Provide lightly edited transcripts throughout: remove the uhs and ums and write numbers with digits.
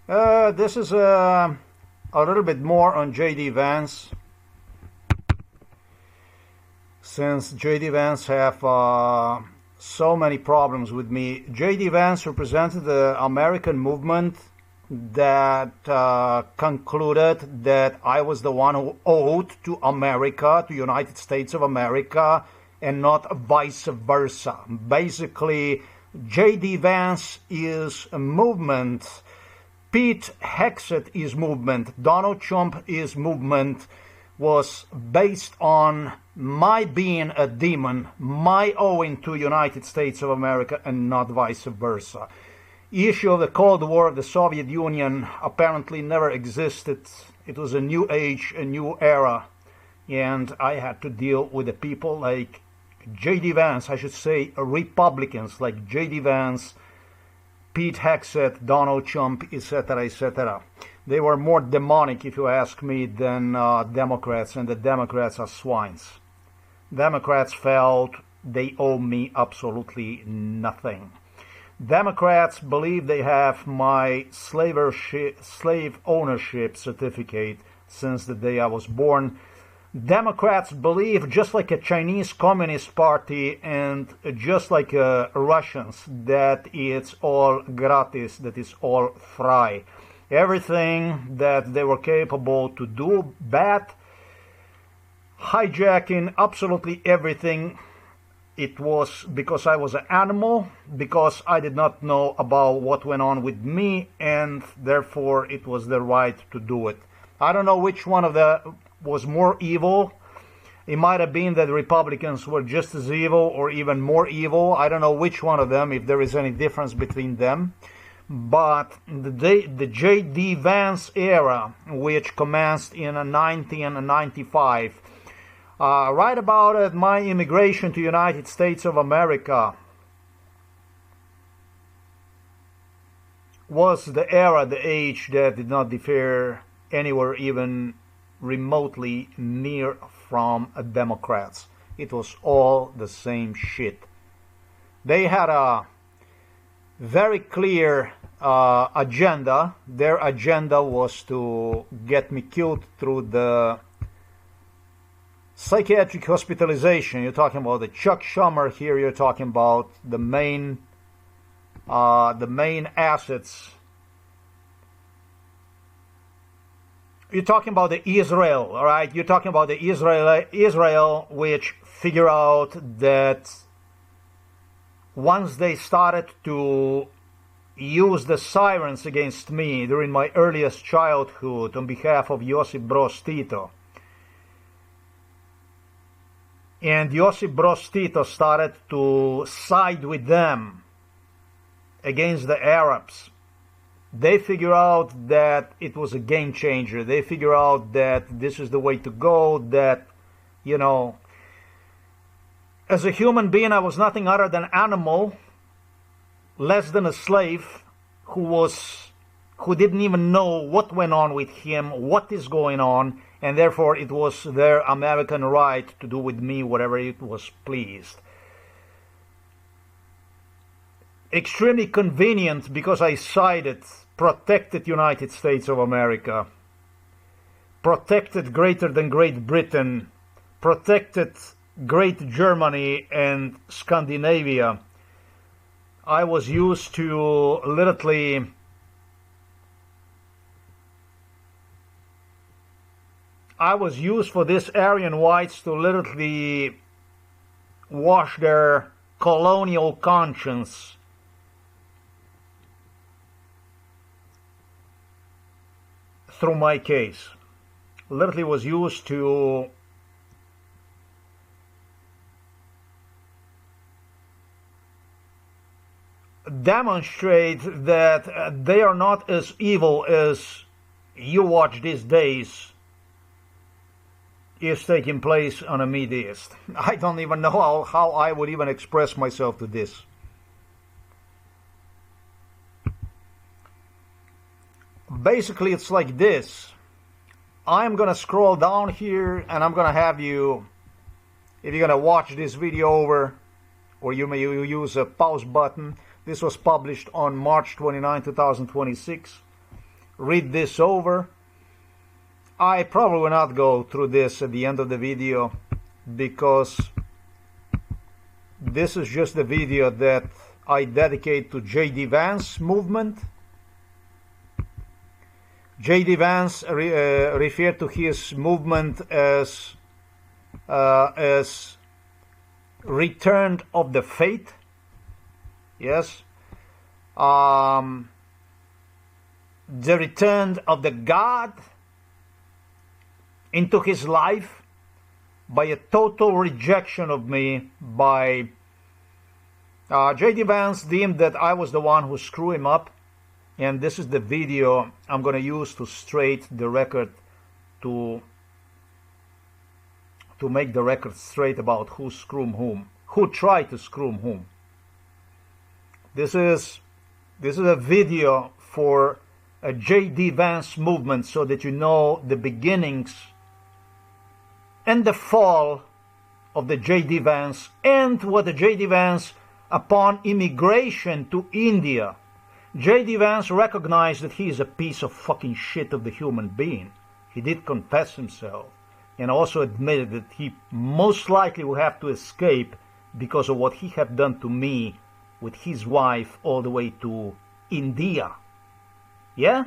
This is a little bit more on J.D. Vance, since J.D. Vance have so many problems with me. J.D. Vance represented the American movement that concluded that I was the one who owed to America, to United States of America, and not vice versa. Basically, J.D. Vance is a movement, Pete Hegseth is movement, Donald Trump is movement, was based on my being a demon, my owing to United States of America, and not vice versa. Issue of the Cold War of the Soviet Union apparently never existed. It was a new age, a new era, and I had to deal with the people like J.D. Vance, I should say Republicans like J.D. Vance, Pete Hegseth, Donald Trump, etc., etc. They were more demonic, if you ask me, than Democrats, and the Democrats are swines. Democrats felt they owe me absolutely nothing. Democrats believe they have my slave ownership certificate since the day I was born. Democrats believe, just like a Chinese Communist Party and just like Russians, that it's all gratis, that it's all free. Everything that they were capable to do bad, hijacking absolutely everything, it was because I was an animal, because I did not know about what went on with me, and therefore it was their right to do it. I don't know which one of them was more evil. It might have been that the Republicans were just as evil or even more evil. I don't know which one of them, if there is any difference between them. But the J.D. Vance era, which commenced in 1995, right about my immigration to United States of America, was the era, the age that did not differ anywhere even remotely near from Democrats. It was all the same shit. They had a very clear agenda. Their agenda was to get me killed through the psychiatric hospitalization. You're talking about the Chuck Schumer here. You're talking about the main assets. You're talking about the Israel, all right? You're talking about the Israel, which figure out that once they started to use the sirens against me during my earliest childhood on behalf of Josip Broz Tito, and Josip Broz Tito started to side with them against the Arabs, they figure out that it was a game changer. They figure out that this is the way to go, that, you know, as a human being, I was nothing other than an animal, less than a slave, who didn't even know what went on with him, what is going on, and therefore it was their American right to do with me whatever it was pleased. Extremely convenient, because I sided, protected United States of America, protected greater than Great Britain, protected Great Germany and Scandinavia. I was used to literally for these Aryan whites to literally wash their colonial conscience through my case. Literally was used to demonstrate that they are not as evil as you watch these days is taking place on a Middle East. I don't even know how I would even express myself to this. Basically, it's like this. I'm gonna scroll down here and I'm gonna have you, if you're gonna watch this video over, or you may use a pause button. This was published on March 29, 2026. read this over. I probably will not go through this at the end of the video because this is just the video that I dedicate to J.D. Vance movement. J.D. Vance referred to his movement as Return of the Faith. Yes. The return of the God into his life by a total rejection of me by J.D. Vance deemed that I was the one who screwed him up, and this is the video I'm going to use to straight the record, to make the record straight about who screwed whom, who tried to screw whom. This is a video for a J.D. Vance movement so that you know the beginnings and the fall of the J.D. Vance and what the J.D. Vance upon immigration to India. J.D. Vance recognized that he is a piece of fucking shit of the human being. He did confess himself and also admitted that he most likely will have to escape because of what he had done to me with his wife all the way to India. Yeah?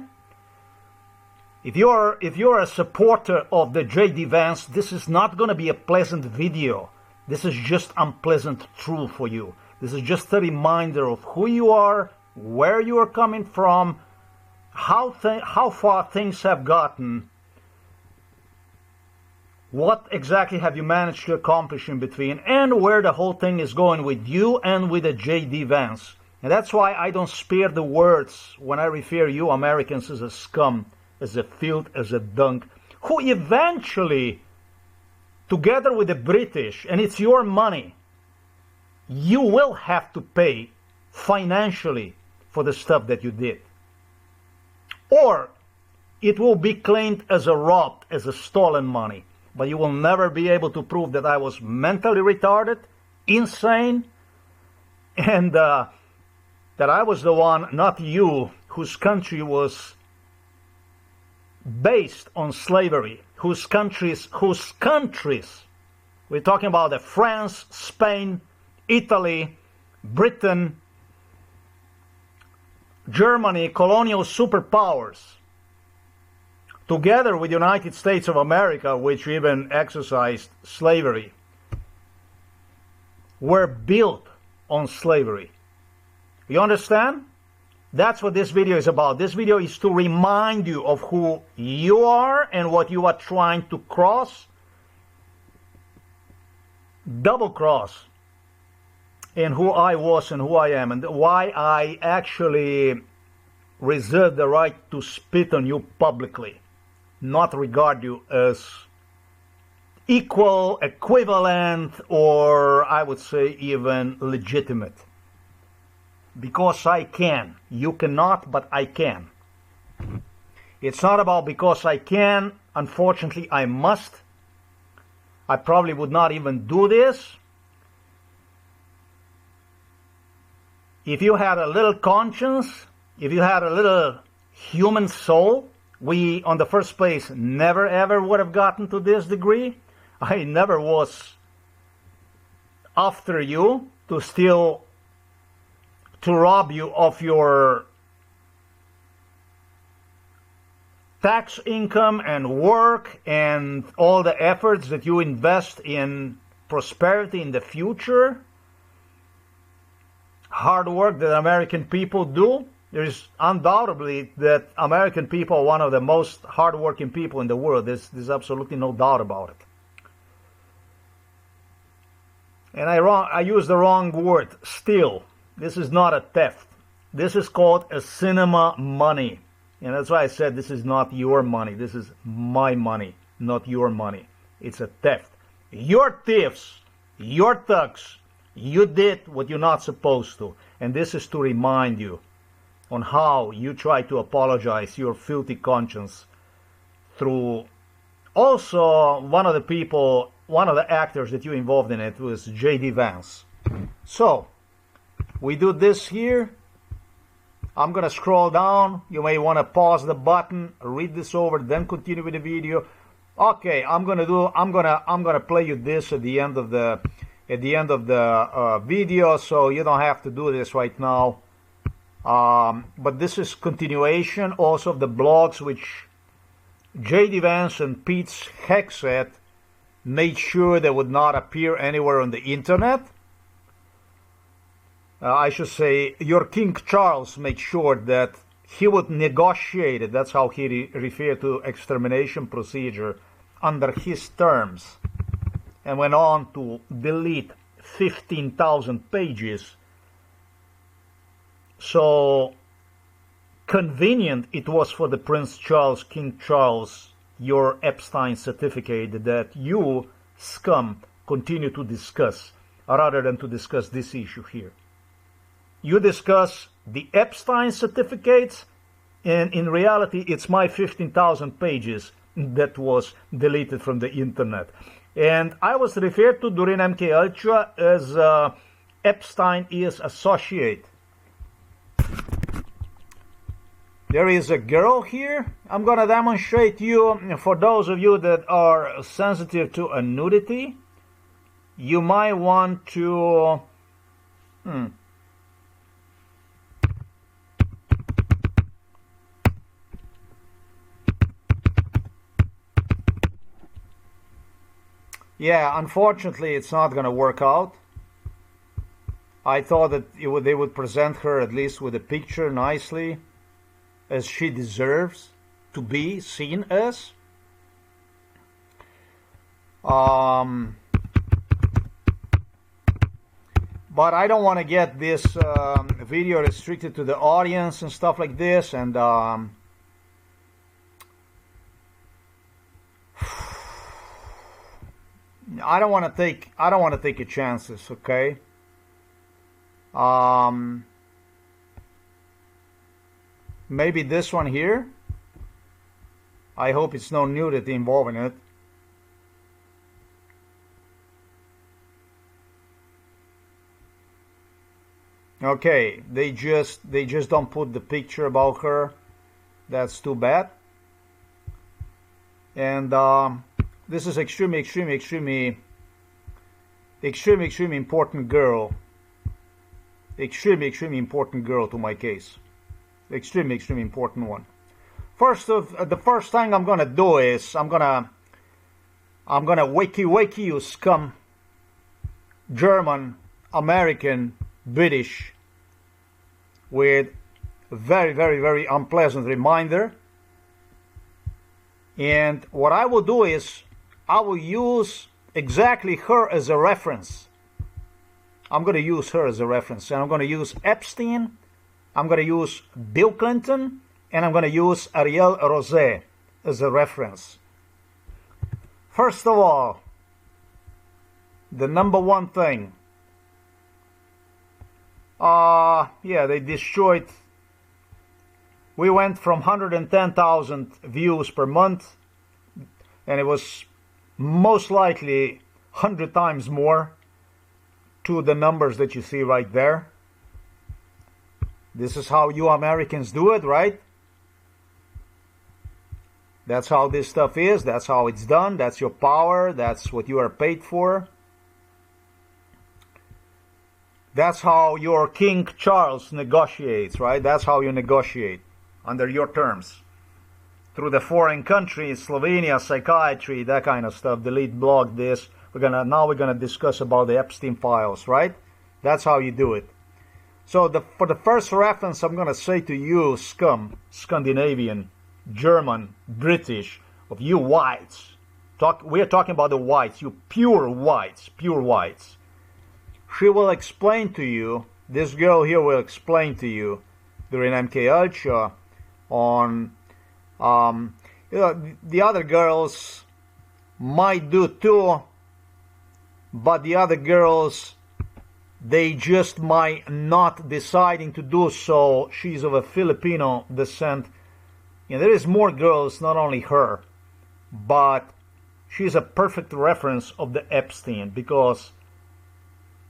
If you're a supporter of the J.D. Vance, this is not going to be a pleasant video. This is just unpleasant truth for you. This is just a reminder of who you are, where you are coming from, how far things have gotten, what exactly have you managed to accomplish in between, and where the whole thing is going with you and with the J.D. Vance. And that's why I don't spare the words when I refer you Americans as a scum, as a filth, as a dunk, who eventually, together with the British, and it's your money, you will have to pay financially for the stuff that you did. Or it will be claimed as a robbed, as a stolen money. But you will never be able to prove that I was mentally retarded, insane, and that I was the one, not you, whose country was based on slavery, whose countries, we're talking about France, Spain, Italy, Britain, Germany, colonial superpowers, together with the United States of America, which even exercised slavery, were built on slavery. You understand? That's what this video is about. This video is to remind you of who you are and what you are trying to cross, double cross, and who I was and who I am, and why I actually reserve the right to spit on you publicly, not regard you as equal, equivalent, or I would say even legitimate. Because I can. You cannot, but I can. It's not about because I can. Unfortunately, I must. I probably would not even do this. If you had a little conscience, if you had a little human soul, we, on the first place, never ever would have gotten to this degree. I never was after you to steal, to rob you of your tax income and work and all the efforts that you invest in prosperity in the future. Hard work that American people do. There is undoubtedly that American people are one of the most hardworking people in the world. There's absolutely no doubt about it. And I used the wrong word, steal. This is not a theft. This is called a cinema money. And that's why I said this is not your money. This is my money, not your money. It's a theft. You're thieves. You're thugs. You did what you're not supposed to. And this is to remind you on how you try to apologize your filthy conscience through also one of the actors that you involved in it was J.D. Vance. So, we do this here. I'm going to scroll down. You may want to pause the button, read this over, then continue with the video. Okay, I'm going to play you this at the end of the video, so you don't have to do this right now. But this is continuation also of the blogs which J.D. Vance and Pete Hegseth made sure they would not appear anywhere on the internet. I should say, your King Charles made sure that he would negotiate it. That's how he referred to extermination procedure under his terms, and went on to delete 15,000 pages. So convenient it was for the Prince Charles, King Charles, your Epstein certificate that you, scum, continue to discuss, rather than to discuss this issue here. You discuss the Epstein certificates, and in reality it's my 15,000 pages that was deleted from the internet. And I was referred to during MK Ultra as Epstein is associate. There is a girl here. I'm gonna demonstrate you, for those of you that are sensitive to a nudity, you might want to yeah, unfortunately it's not gonna work out. I thought that they would present her at least with a picture nicely, as she deserves to be seen as. But I don't want to get this video restricted to the audience and stuff like this, and I don't want to take a chances, okay? Maybe this one here. I hope it's no nudity involved in it. Okay, they just don't put the picture about her. That's too bad. And this is extremely important girl. Extremely important girl to my case. Extremely important one. The first thing I'm gonna do is I'm gonna wakey you scum, German, American, British, with very unpleasant reminder. And what I will do is I will use exactly her as a reference. I'm gonna use her as a reference, and I'm gonna use Epstein, I'm gonna use Bill Clinton, and I'm gonna use Ariel Rosé as a reference. First of all, the number one thing, yeah, they destroyed. We went from 110,000 views per month, and it was most likely 100 times more to the numbers that you see right there. This is how you Americans do it, right? That's how this stuff is. That's how it's done. That's your power. That's what you are paid for. That's how your King Charles negotiates, right? That's how you negotiate under your terms. Through the foreign countries, Slovenia, psychiatry, that kind of stuff. Delete, blog this. Now we're gonna discuss about the Epstein files, right? That's how you do it. So for the first reference, I'm gonna say to you, scum, Scandinavian, German, British, of you whites. We are talking about the whites, you pure whites. She will explain to you, this girl here will explain to you during MK Ultra on, the other girls might do too, but the other girls, they just might not deciding to do so. She's of a Filipino descent. And there is more girls, not only her, but she's a perfect reference of the Epstein, because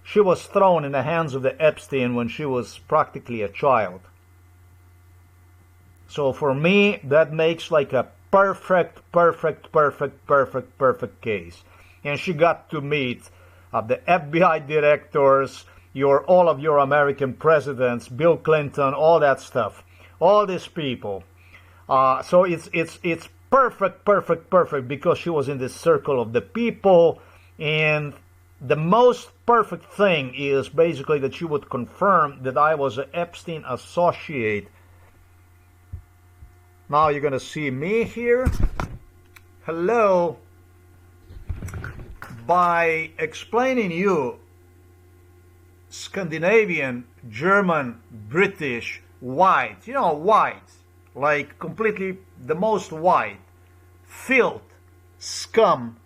she was thrown in the hands of the Epstein when she was practically a child. So for me, that makes like a perfect case. And she got to meet the FBI directors, all of your American presidents, Bill Clinton, all that stuff, all these people. So it's perfect because she was in this circle of the people. And the most perfect thing is basically that she would confirm that I was an Epstein associate. Now you're gonna see me here. Hello. By explaining you Scandinavian, German, British, white, white, like completely the most white, filth, scum,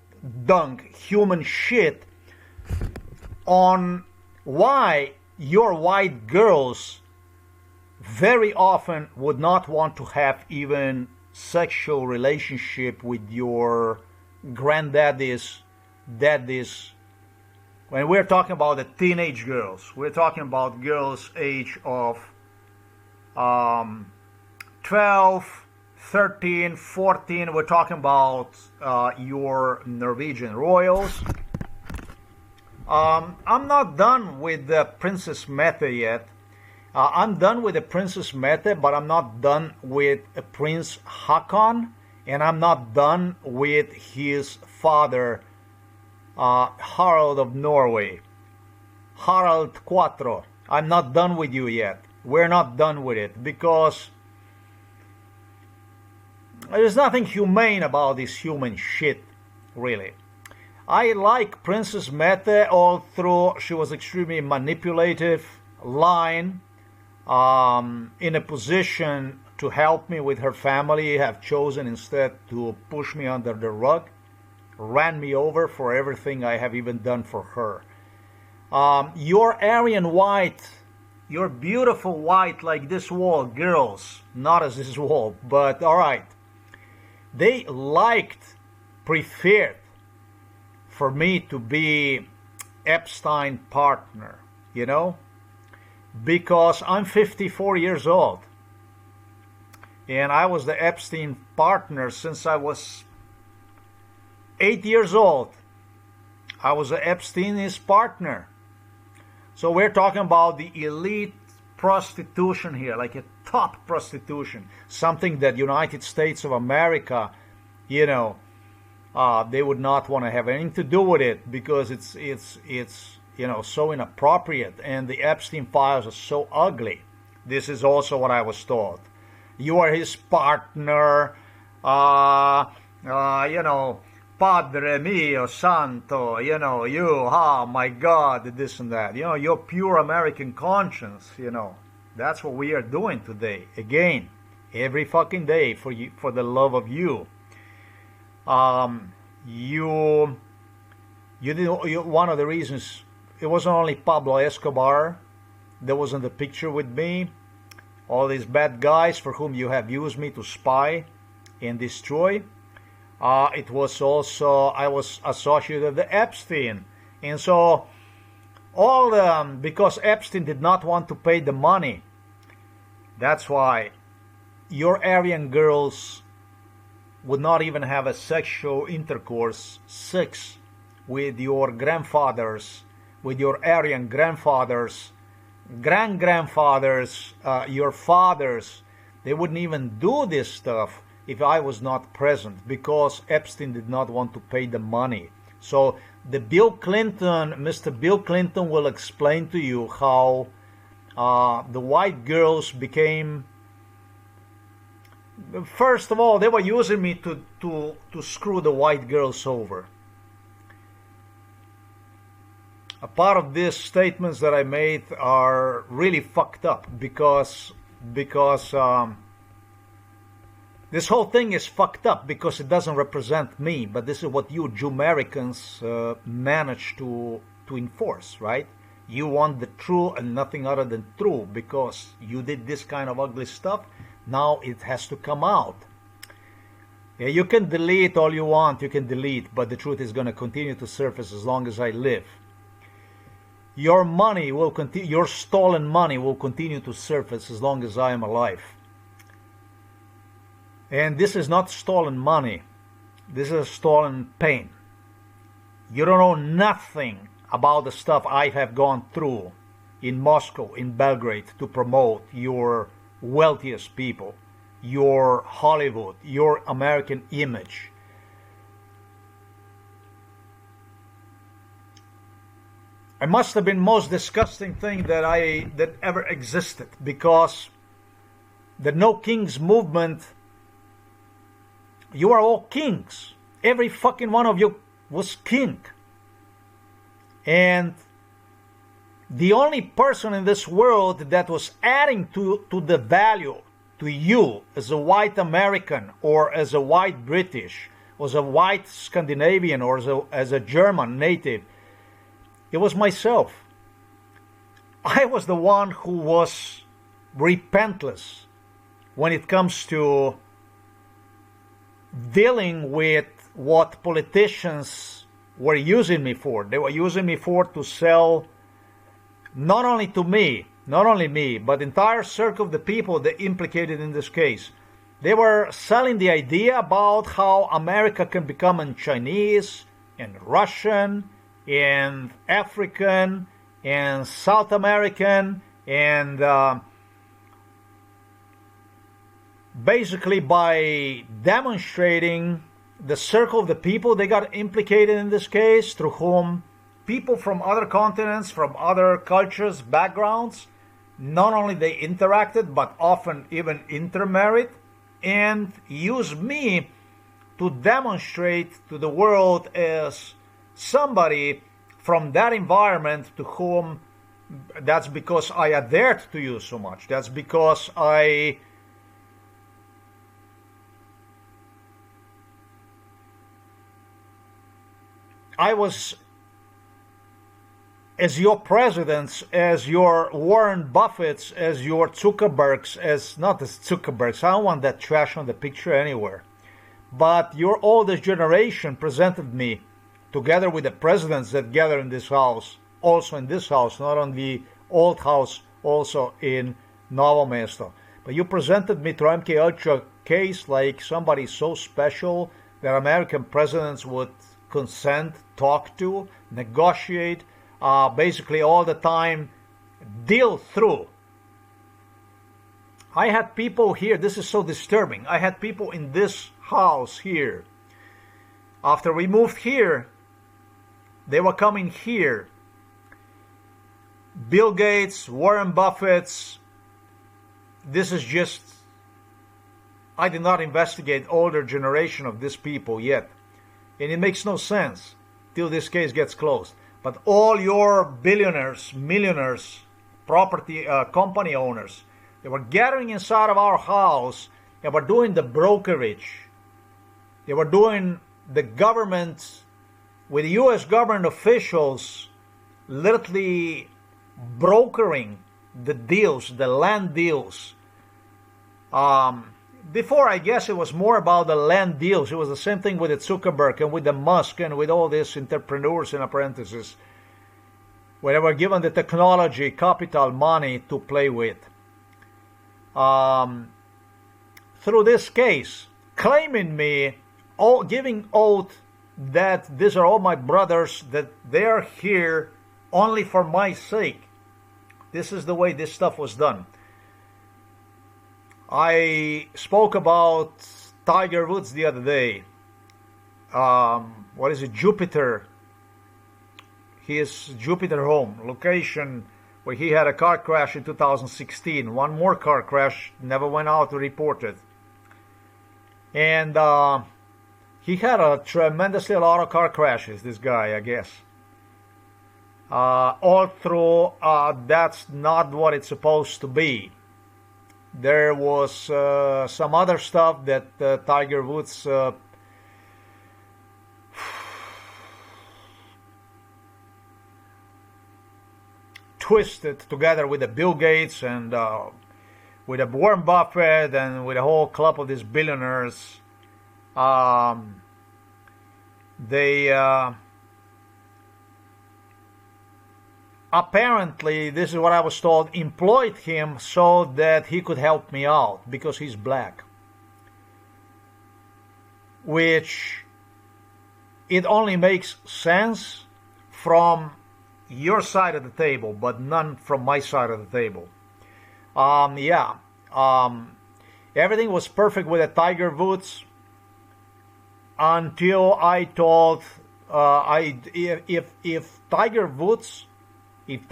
dunk, human shit, on why your white girls very often would not want to have even sexual relationship with your granddaddies, daddies. When we're talking about the teenage girls, we're talking about girls age of 12, 13, 14. We're talking about your Norwegian royals. I'm not done with the Princess Mette yet. I'm done with the Princess Mette, but I'm not done with Prince Haakon, and I'm not done with his father, Harald of Norway, Harald Quattro. I'm not done with you yet. We're not done with it because there's nothing humane about this human shit, really. I like Princess Mette all through. She was extremely manipulative, lying, in a position to help me with her family, have chosen instead to push me under the rug, ran me over for everything I have even done for her. Your Aryan white, your beautiful white like this wall, girls, not as this wall, but alright, they preferred for me to be Epstein partner, because I'm 54 years old. And I was the Epstein partner since I was 8 years old. I was the Epstein's partner. So we're talking about the elite prostitution here, like a top prostitution, something that United States of America, they would not want to have anything to do with it because it's so inappropriate, and the Epstein files are so ugly. This is also what I was taught. You are his partner, Padre mio santo, oh my God, this and that. Your pure American conscience, That's what we are doing today. Again, every fucking day for you, for the love of you. You did one of the reasons. It wasn't only Pablo Escobar that was in the picture with me. All these bad guys for whom you have used me to spy and destroy. It was also, I was associated with Epstein. And so, because Epstein did not want to pay the money, that's why your Aryan girls would not even have a sexual intercourse, sex, with your grandfathers, with your Aryan grandfathers, grandfathers, your fathers. They wouldn't even do this stuff if I was not present, because Epstein did not want to pay the money. So the Mr. Bill Clinton will explain to you how the white girls became. First of all, they were using me to screw the white girls over. A part of these statements that I made are really fucked up because this whole thing is fucked up because it doesn't represent me, but this is what you Jew-Americans manage to enforce, right? You want the true and nothing other than true because you did this kind of ugly stuff. Now it has to come out. Yeah, you can delete all you want, you can delete, but the truth is going to continue to surface as long as I live. Your money will continue, your stolen money will continue to surface as long as I am alive. And this is not stolen money. This is stolen pain. You don't know nothing about the stuff I have gone through in Moscow, in Belgrade, to promote your wealthiest people, your Hollywood, your American image. It must have been the most disgusting thing that ever existed, because the No Kings movement, you are all kings. Every fucking one of you was king. And the only person in this world that was adding to the value to you as a white American or as a white British, or as a white Scandinavian, or as a German native, it was myself. I was the one who was repentless when it comes to dealing with what politicians were using me for. They were using me for to sell not only to me, not only me, but the entire circle of the people that implicated in this case. They were selling the idea about how America can become a Chinese and Russian and African and South American, and basically by demonstrating the circle of the people they got implicated in this case, through whom people from other continents, from other cultures, backgrounds, not only they interacted, but often even intermarried, and used me to demonstrate to the world as somebody from that environment to whom, that's because I adhered to you so much. That's because I was, as your presidents, as your Warren Buffetts, as your Zuckerbergs, as not as Zuckerbergs, I don't want that trash on the picture anywhere, but your oldest generation presented me together with the presidents that gather in this house, also in this house, not on the old house, also in Novo Mesto. But you presented me to MK Ultra case like somebody so special that American presidents would consent, talk to, negotiate, basically all the time, deal through. I had people here, this is so disturbing, I had people in this house here. After we moved here, they were coming here. Bill Gates, Warren Buffett's. This is just, I did not investigate older generation of these people yet. And it makes no sense till this case gets closed. But all your billionaires, millionaires, property, company owners, they were gathering inside of our house. They were doing the brokerage. They were doing the government, with U.S. government officials literally brokering the deals, the land deals. Before, I guess it was more about the land deals. It was the same thing with the Zuckerberg and with the Musk and with all these entrepreneurs and apprentices, where they were given the technology, capital, money to play with. Through this case, claiming me, giving oath that these are all my brothers, that they are here only for my sake. This is the way this stuff was done. I spoke about Tiger Woods the other day. What is it? Jupiter. His Jupiter home location, where he had a car crash in 2016. One more car crash, never went out to report it. And he had a tremendously lot of car crashes, this guy, I guess. All through, that's not what it's supposed to be. There was some other stuff that Tiger Woods twisted together with the Bill Gates and with the Warren Buffett and with a whole club of these billionaires. They apparently, this is what I was told, employed him so that he could help me out because he's black. which it only makes sense from your side of the table, but none from my side of the table. Yeah, everything was perfect with the Tiger Woods until I told if Tiger Woods if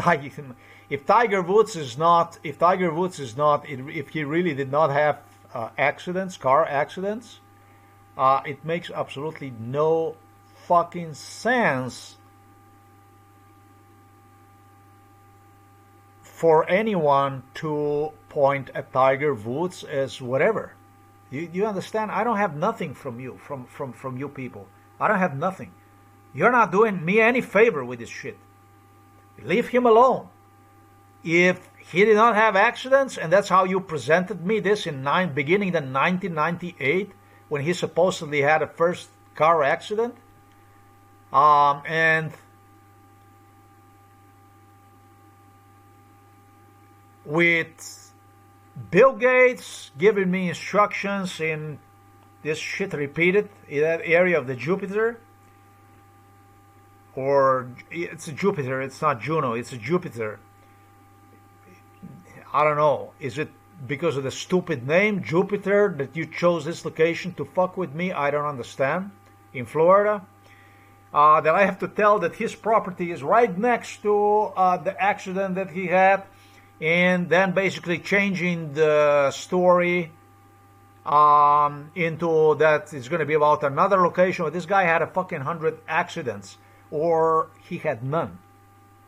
Tiger Woods is not if he really did not have car accidents, it makes absolutely no fucking sense for anyone to point at Tiger Woods as whatever. You understand? I don't have nothing from you, from you people. I don't have nothing. You're not doing me any favor with this shit. Leave him alone. If he did not have accidents, and that's how you presented me this beginning in 1998, when he supposedly had a first car accident, and with Bill Gates giving me instructions in this shit repeated in that area of the Jupiter, or it's a Jupiter, it's not Juno, it's a Jupiter. I don't know. Is it because of the stupid name, Jupiter, that you chose this location to fuck with me? I don't understand. In Florida. That I have to tell that his property is right next to the accident that he had. And then basically changing the story into that it's going to be about another location where this guy had a fucking 100 accidents. Or he had none.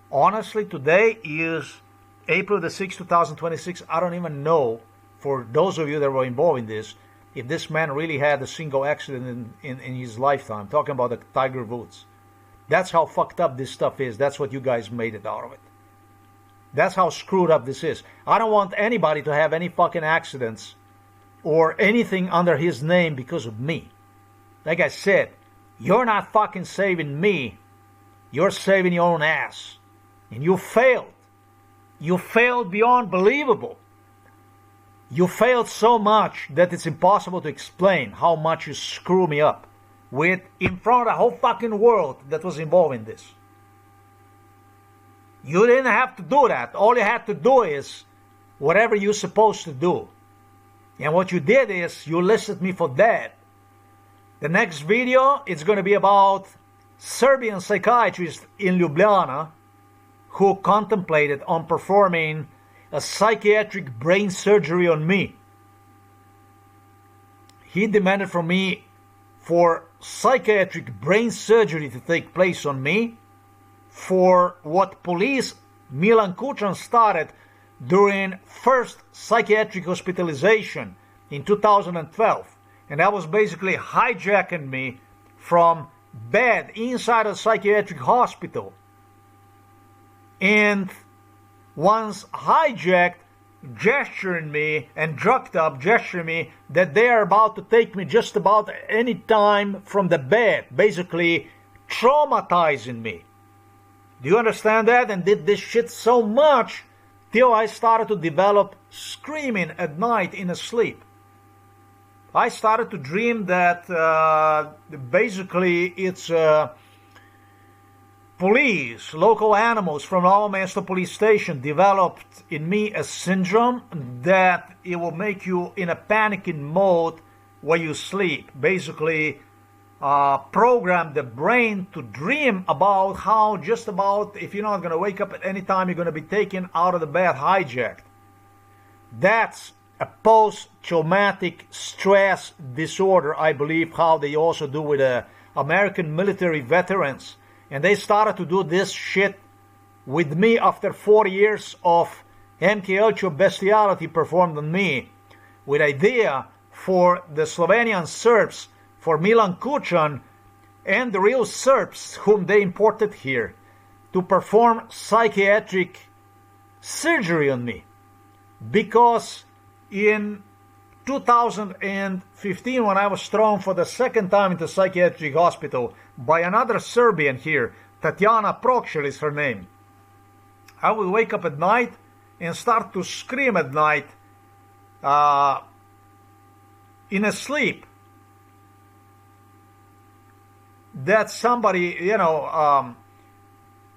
Honestly, today is April the 6th, 2026. I don't even know, for those of you that were involved in this, if this man really had a single accident in his lifetime. Talking about the Tiger Woods. That's how fucked up this stuff is. That's what you guys made it out of it. That's how screwed up this is. I don't want anybody to have any fucking accidents or anything under his name because of me. Like I said, you're not fucking saving me. You're saving your own ass. And you failed. You failed beyond believable. You failed so much that it's impossible to explain how much you screw me up with in front of the whole fucking world that was involved in this. You didn't have to do that. All you had to do is whatever you're supposed to do. And what you did is you listed me for dead. The next video is going to be about Serbian psychiatrist in Ljubljana who contemplated on performing a psychiatric brain surgery on me. He demanded from me for psychiatric brain surgery to take place on me for what police Milan Kucan started during first psychiatric hospitalization in 2012. And that was basically hijacking me from bed inside a psychiatric hospital. And once hijacked, gesturing me and drugged up, gesturing me that they are about to take me just about any time from the bed, basically traumatizing me. Do you understand that? And did this shit so much till I started to develop screaming at night in a sleep. I started to dream that basically it's police, local animals from Almasto police station developed in me a syndrome that it will make you in a panicking mode when you sleep. Basically, program the brain to dream about how just about if you're not going to wake up at any time, you're going to be taken out of the bed, hijacked. That's a post-traumatic stress disorder, I believe, how they also do with American military veterans. And they started to do this shit with me after 4 years of MK bestiality performed on me, with idea for the Slovenian Serbs, for Milan Kucan, and the real Serbs whom they imported here, to perform psychiatric surgery on me. Because in 2015, when I was thrown for the second time into psychiatric hospital by another Serbian here, Tatjana Prokšel is her name, I would wake up at night and start to scream at night in a sleep. that somebody,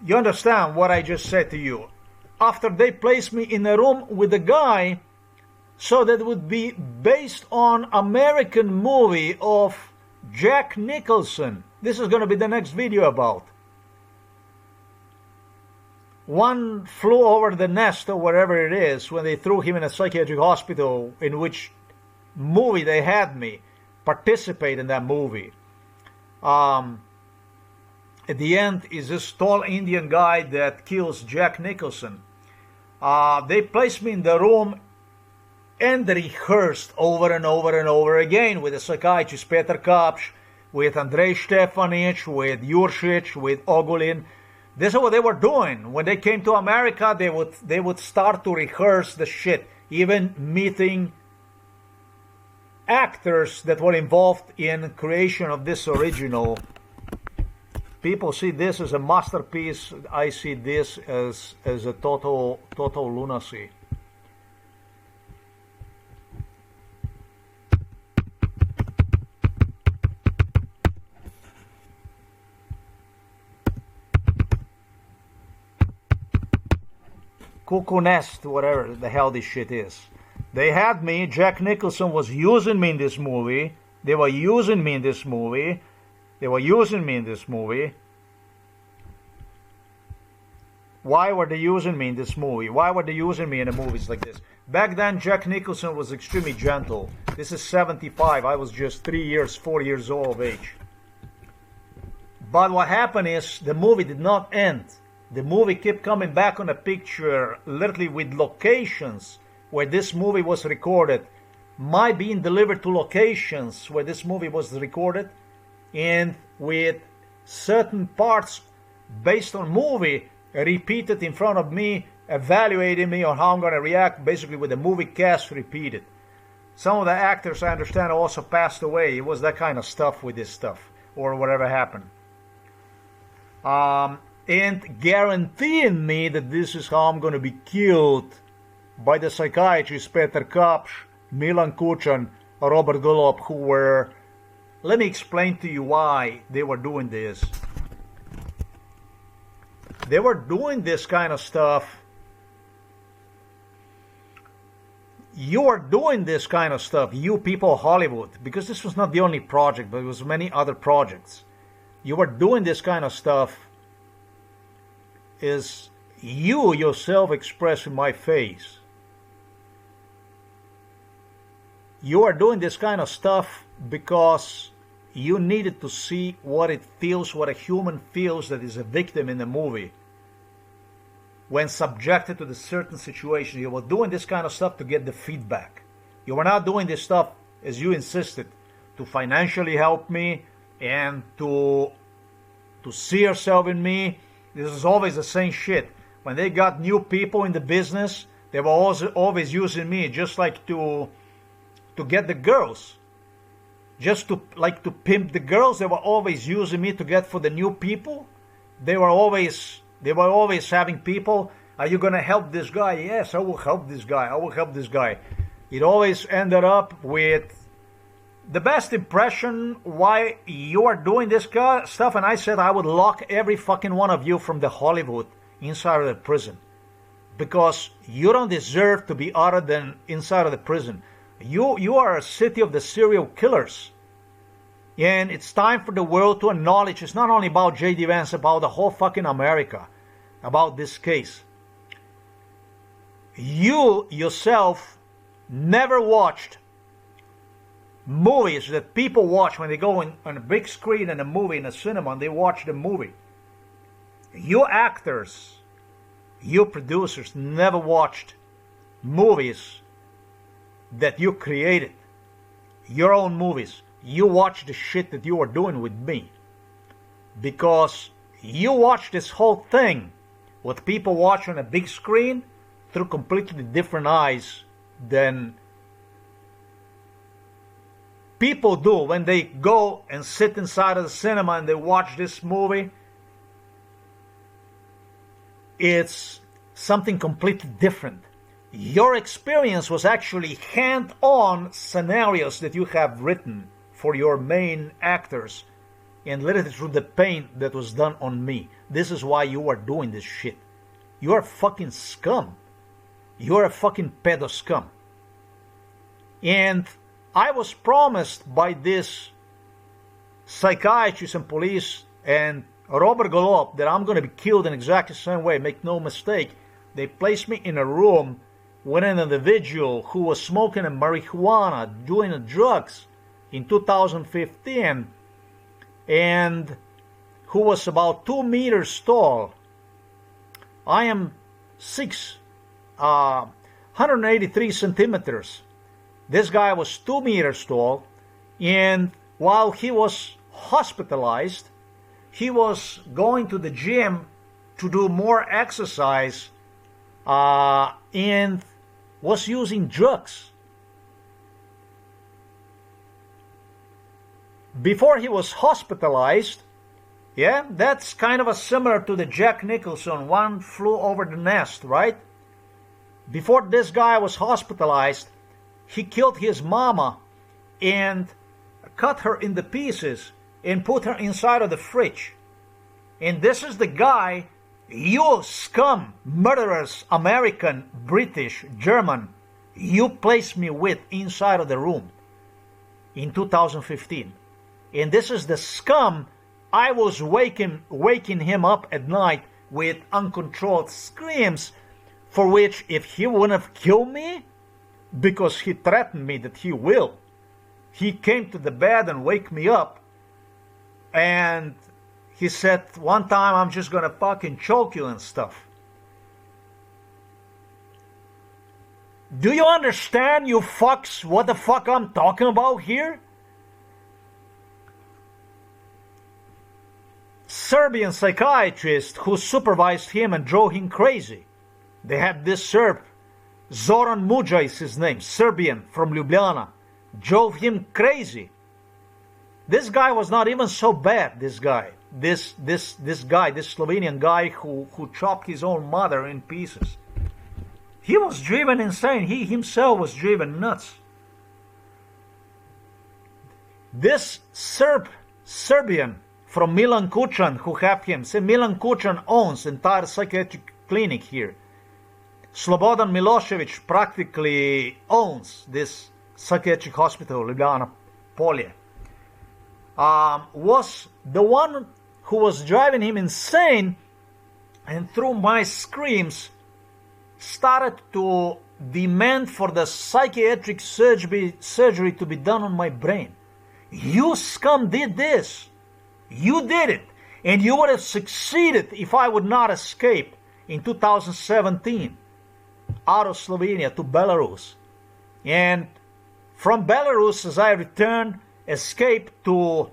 you understand what I just said to you. After they placed me in a room with a guy, so that would be based on American movie of Jack Nicholson. This is going to be the next video about. One flew over the nest or wherever it is when they threw him in a psychiatric hospital, in which movie they had me participate in that movie. At the end is this tall Indian guy that kills Jack Nicholson. They placed me in the room and rehearsed over and over and over again with the psychiatrist Peter Kapsch, with Andrei Stefanich, with Juršić, with Ogulin. This is what they were doing. When they came to America, they would start to rehearse the shit, even meeting actors that were involved in creation of this original. People see this as a masterpiece. I see this as a total lunacy. Cuckoo nest, whatever the hell this shit is. They had me. Jack Nicholson was using me in this movie. They were using me in this movie. They were using me in this movie. Why were they using me in this movie? Why were they using me in the movies like this? Back then, Jack Nicholson was extremely gentle. This is 75. I was just 4 years old of age. But what happened is the movie did not end. The movie kept coming back on a picture, literally with locations where this movie was recorded. My being delivered to locations where this movie was recorded, and with certain parts based on movie repeated in front of me, evaluating me on how I'm going to react, basically with the movie cast repeated. Some of the actors, I understand, also passed away. It was that kind of stuff with this stuff, or whatever happened. And guaranteeing me that this is how I'm going to be killed by the psychiatrists Peter Kapsch, Milan Kuchan, Robert Golob, who were... Let me explain to you why they were doing this. They were doing this kind of stuff. You are doing this kind of stuff, you people of Hollywood, because this was not the only project, but it was many other projects. You were doing this kind of stuff is you yourself express in my face. You are doing this kind of stuff because you needed to see what it feels, what a human feels that is a victim in the movie when subjected to the certain situation. You were doing this kind of stuff to get the feedback. You were not doing this stuff, as you insisted, to financially help me and to see yourself in me. This is always the same shit. When they got new people in the business, they were always using me just like to get the girls. Just to pimp the girls, they were always using me to get for the new people. They were always having people. Are you gonna help this guy? Yes, I will help this guy. I will help this guy. It always ended up with the best impression why you are doing this stuff, and I said I would lock every fucking one of you from the Hollywood inside of the prison, because you don't deserve to be other than inside of the prison. You are a city of the serial killers, and it's time for the world to acknowledge it's not only about J.D. Vance, about the whole fucking America, about this case. You yourself never watched movies that people watch when they go on a big screen in a movie, in a cinema, and they watch the movie. You actors, you producers never watched movies that you created, your own movies. You watch the shit that you are doing with me, because you watch this whole thing, what people watch on a big screen, through completely different eyes than people do when they go and sit inside of the cinema and they watch this movie. It's something completely different. Your experience was actually hand-on scenarios that you have written for your main actors and literally through the pain that was done on me. This is why you are doing this shit. You are fucking scum. You are a fucking pedo scum. And I was promised by this psychiatrist and police and Robert Golob that I'm going to be killed in exactly the same way. Make no mistake. They placed me in a room with an individual who was smoking a marijuana, doing drugs in 2015, and who was about 2 meters tall. I am 183 centimeters. This guy was 2 meters tall, and while he was hospitalized, he was going to the gym to do more exercise and was using drugs. Before he was hospitalized, yeah, that's kind of similar to the Jack Nicholson, One Flew Over the Nest, right? Before this guy was hospitalized, he killed his mama and cut her into pieces and put her inside of the fridge. And this is the guy, you scum, murderers, American, British, German, you placed me with inside of the room in 2015. And this is the scum I was waking him up at night with uncontrolled screams, for which if he wouldn't have killed me, because he threatened me that he will, he came to the bed and wake me up, and he said one time, I'm just gonna fucking choke you and stuff. Do you understand, you fucks, what the fuck I'm talking about here? Serbian psychiatrist who supervised him and drove him crazy. They had this Serb, Zoran Muja is his name, Serbian from Ljubljana, drove him crazy. This guy was not even so bad, this guy. This Slovenian guy who chopped his own mother in pieces. He was driven insane. He himself was driven nuts. This Serbian from Milan Kucan who have him. See, Milan Kucan owns entire psychiatric clinic here. Slobodan Milosevic practically owns this psychiatric hospital, Ljubljana Polje. Was the one who was driving him insane, and through my screams started to demand for the psychiatric surgery to be done on my brain. You scum did this. You did it. And you would have succeeded if I would not escape in 2017 out of Slovenia to Belarus. And from Belarus, as I returned, escaped to,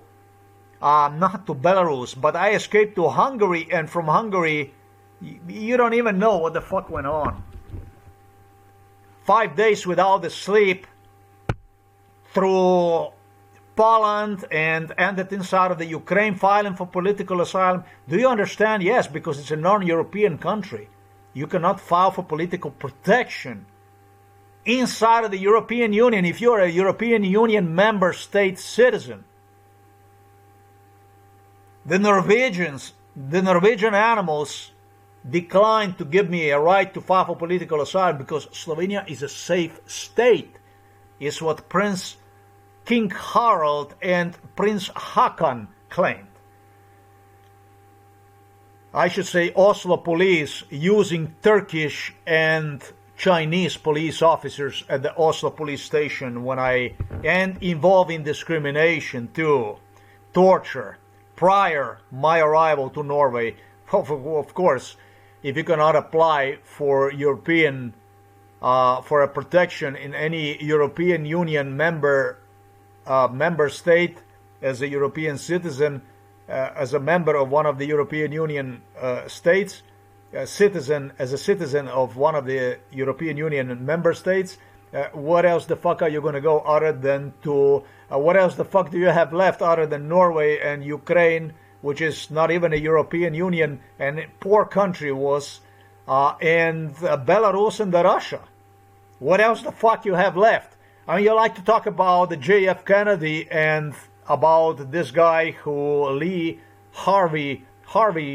not to Belarus, but I escaped to Hungary, and from Hungary, you don't even know what the fuck went on. 5 days without the sleep, through Poland, and ended inside of the Ukraine, filing for political asylum. Do you understand? Yes, because it's a non-European country. You cannot file for political protection inside of the European Union if you're a European Union member state citizen. The Norwegian animals declined to give me a right to file for political asylum because Slovenia is a safe state, is what King Harald and Prince Hakan claimed. I should say Oslo police using Turkish and Chinese police officers at the Oslo police station and involving discrimination too, torture, prior my arrival to Norway. Of course, if you cannot apply for European, for a protection in any European Union member state as a European citizen, as a member of one of the European Union states, as a citizen of one of the European Union member states, what else the fuck are you going to go other than to, what else the fuck do you have left other than Norway and Ukraine, which is not even a European Union and a poor country was, and Belarus and Russia? What else the fuck you have left? I mean, you like to talk about the JF Kennedy and about this guy Harvey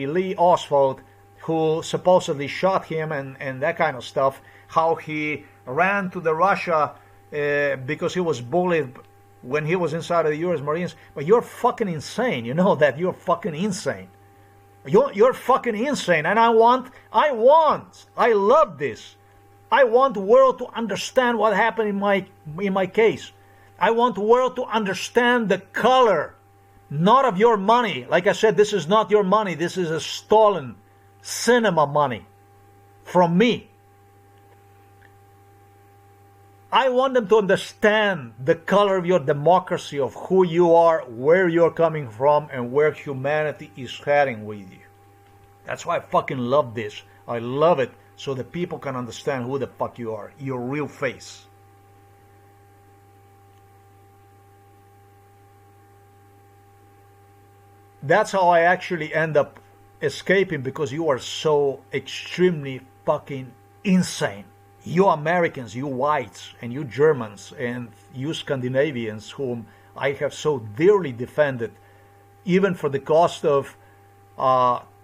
Lee Oswald, who supposedly shot him and that kind of stuff, how he ran to the Russia because he was bullied when he was inside of the U.S. Marines. But you're fucking insane. You know that. You're fucking insane. You're fucking insane. And I love this. I want the world to understand what happened in my case. I want the world to understand the color, not of your money. Like I said, this is not your money. This is a stolen cinema money from me. I want them to understand the color of your democracy, of who you are, where you're coming from, and where humanity is heading with you. That's why I fucking love this. I love it so that people can understand who the fuck you are, your real face. That's how I actually end up escaping, because you are so extremely fucking insane. You Americans, you whites, and you Germans, and you Scandinavians, whom I have so dearly defended, even for the cost of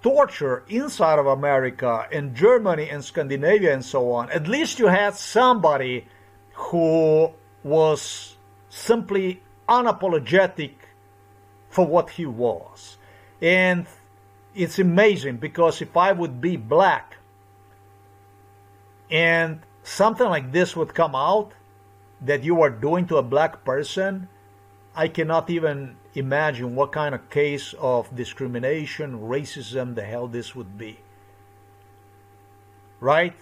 torture inside of America and Germany and Scandinavia and so on. At least you had somebody who was simply unapologetic for what he was. And it's amazing, because if I would be black and something like this would come out that you are doing to a black person, I cannot even imagine what kind of case of discrimination, racism the hell this would be. Right?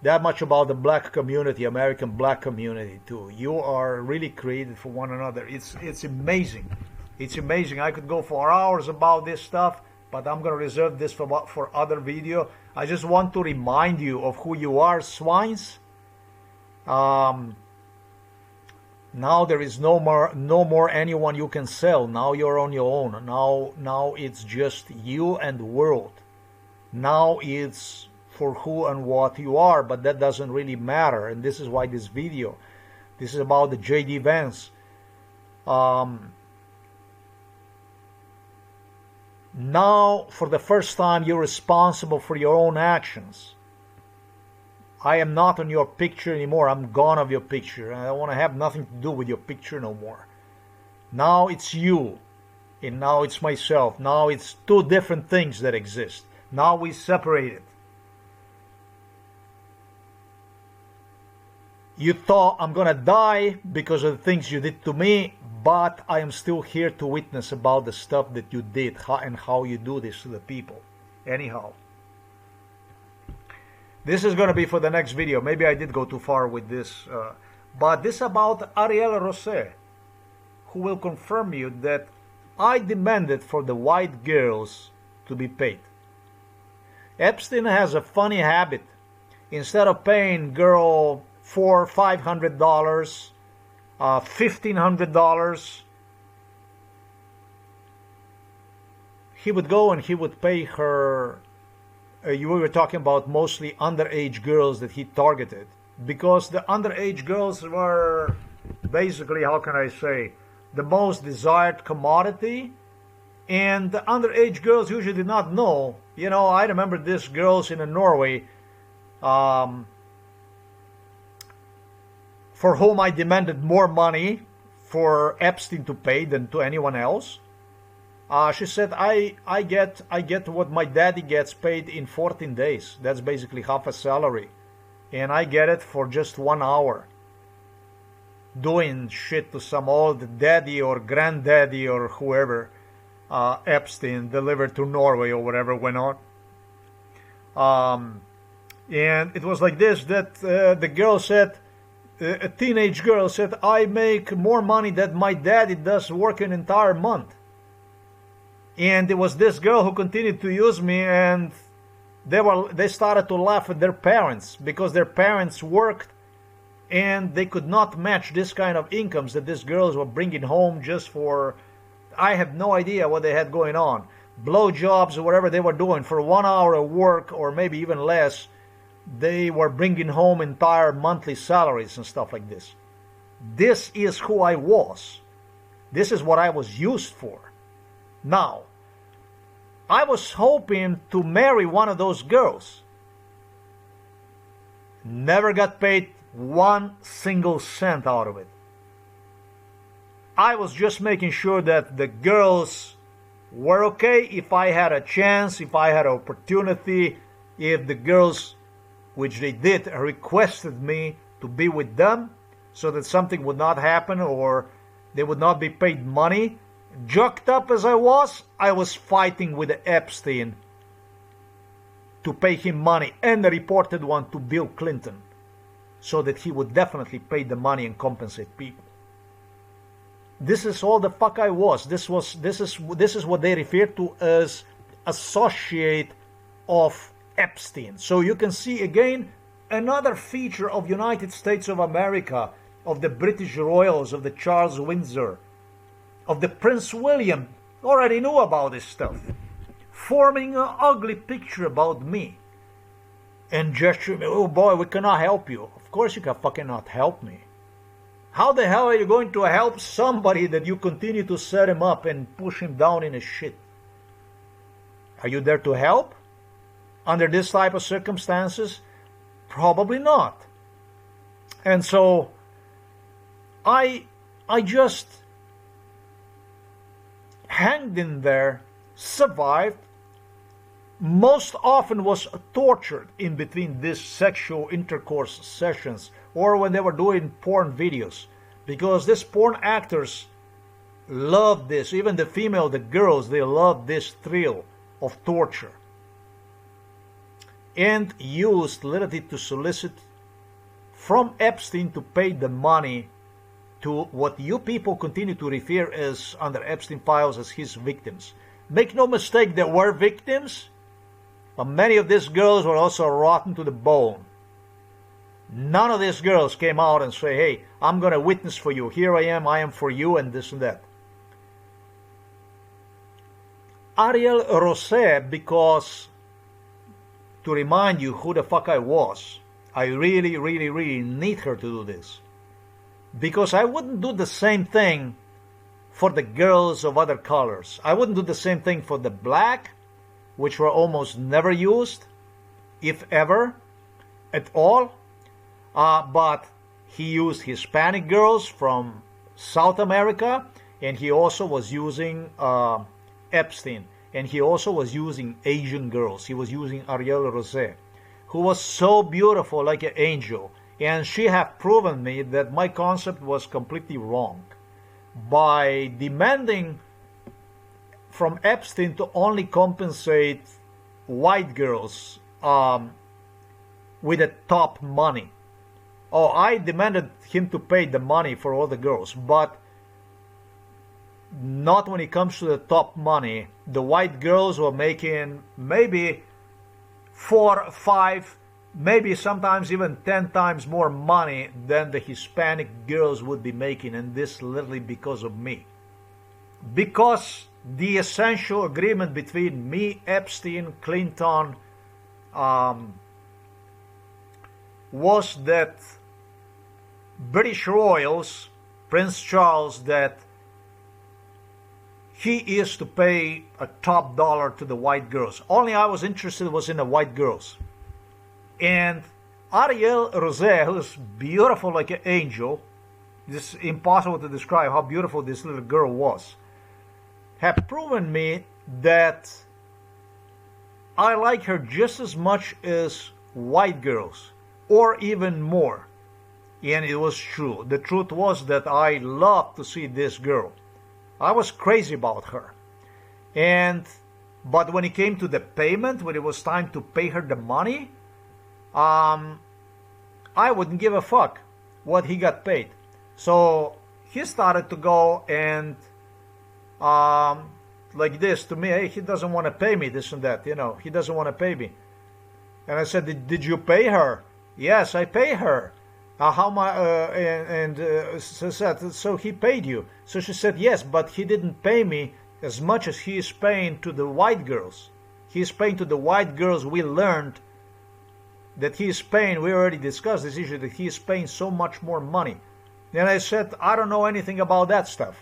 That much about the black community, American black community too. You are really created for one another. It's amazing. It's amazing. I could go for hours about this stuff, but I'm going to reserve this for other video. I just want to remind you of who you are, swines. Now there is no more anyone you can sell. Now you're on your own. Now it's just you and the world. Now it's for who and what you are, but that doesn't really matter. And this is why this is about the J.D. Vance. Now, for the first time, you're responsible for your own actions. I am not on your picture anymore. I'm gone of your picture. I don't want to have nothing to do with your picture no more. Now it's you, and now it's myself. Now it's two different things that exist. Now we separate it. You thought I'm gonna die because of the things you did to me, but I am still here to witness about the stuff that you did and how you do this to the people. Anyhow, this is going to be for the next video. Maybe I did go too far with this, but this about Ariel Rosé, who will confirm you that I demanded for the white girls to be paid. Epstein has a funny habit. Instead of paying girl $400, $500, $1,500, he would go and he would pay her. You were talking about mostly underage girls that he targeted, because the underage girls were basically, how can I say, the most desired commodity, and the underage girls usually did not know. You know, I remember these girls in Norway, for whom I demanded more money for Epstein to pay than to anyone else. She said, I get what my daddy gets paid in 14 days. That's basically half a salary. And I get it for just 1 hour. Doing shit to some old daddy or granddaddy or whoever Epstein delivered to Norway or whatever went on. And it was like this, that the girl said, a teenage girl said, I make more money than my daddy does work an entire month. And it was this girl who continued to use me, and they started to laugh at their parents, because their parents worked and they could not match this kind of incomes that these girls were bringing home just for, I have no idea what they had going on, blowjobs or whatever they were doing. For 1 hour of work, or maybe even less, they were bringing home entire monthly salaries and stuff like this. This is who I was. This is what I was used for. Now, I was hoping to marry one of those girls. Never got paid 1 single cent out of it. I was just making sure that the girls were okay if I had a chance, if I had an opportunity, if the girls, which they did, requested me to be with them so that something would not happen or they would not be paid money. Jacked up as I was fighting with Epstein to pay him money, and I reported one to Bill Clinton so that he would definitely pay the money and compensate people. This is all the fuck I was. This is what they refer to as associate of Epstein. So you can see again another feature of United States of America, of the British royals, of the Charles Windsor, of the Prince William. Already knew about this stuff, forming an ugly picture about me and gesturing, oh boy, we cannot help you. Of course you can fucking not help me. How the hell are you going to help somebody that you continue to set him up and push him down in a shit? Are you there to help? Under this type of circumstances? Probably not. And so I just hanged in there, survived, most often was tortured in between these sexual intercourse sessions or when they were doing porn videos, because these porn actors love this. Even the female, the girls, they love this thrill of torture, and used literally to solicit from Epstein to pay the money to what you people continue to refer as under Epstein files as his victims. Make no mistake, there were victims, but many of these girls were also rotten to the bone. None of these girls came out and say, hey, I'm going to witness for you. Here I am for you, and this and that. Ariel Rosé, because to remind you who the fuck I was, I really, really, really need her to do this. Because I wouldn't do the same thing for the girls of other colors. I wouldn't do the same thing for the black, which were almost never used, if ever, at all. But he used Hispanic girls from South America, and he also was using Epstein, and he also was using Asian girls. He was using Ariel Rosé, who was so beautiful like an angel, and she had proven me that my concept was completely wrong by demanding from Epstein to only compensate white girls with the top money. Oh, I demanded him to pay the money for all the girls, but not when it comes to the top money. The white girls were making maybe 4, 5, maybe sometimes even 10 times more money than the Hispanic girls would be making, and this literally because of me. Because the essential agreement between me, Epstein, Clinton, was that British royals, Prince Charles, that he is to pay a top dollar to the white girls. Only I was interested was in the white girls. And Ariel Rosé, who's beautiful like an angel, it's impossible to describe how beautiful this little girl was, had proven me that I like her just as much as white girls, or even more. And it was true. The truth was that I loved to see this girl. I was crazy about her. But when it came to the payment, when it was time to pay her the money, I wouldn't give a fuck what he got paid. So he started to go and like this to me, hey, he doesn't want to pay me this and that, he doesn't want to pay me. And I said, did you pay her? Yes, I pay her. How much? So he paid you. So she said, yes, but he didn't pay me as much as he is paying to the white girls. He is paying to the white girls. We learned that he is paying, we already discussed this issue, that he is paying so much more money. And I said, I don't know anything about that stuff.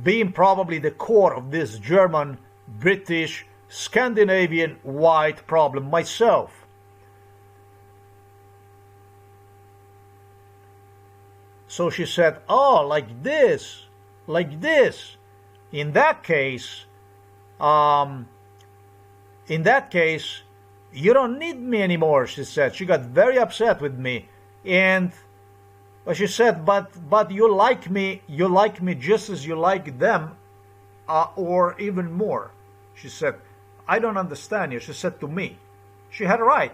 being probably the core of this German, British, Scandinavian white problem myself. So she said, oh, like this, like this. In that case, you don't need me anymore, she said. She got very upset with me. And she said, but you like me just as you like them, or even more. She said, I don't understand you. She said to me. She had right.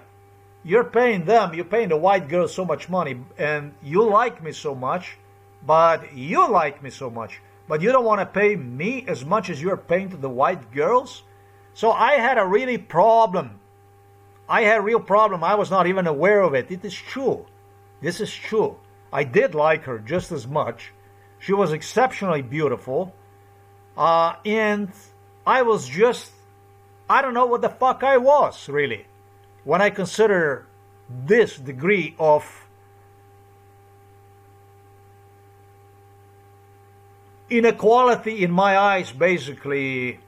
You're paying the white girls so much money, and you like me so much, but you don't want to pay me as much as you're paying to the white girls? So I had a real problem. I was not even aware of it. It is true. This is true. I did like her just as much. She was exceptionally beautiful. And I was just, I don't know what the fuck I was, really, when I consider this degree of inequality in my eyes, basically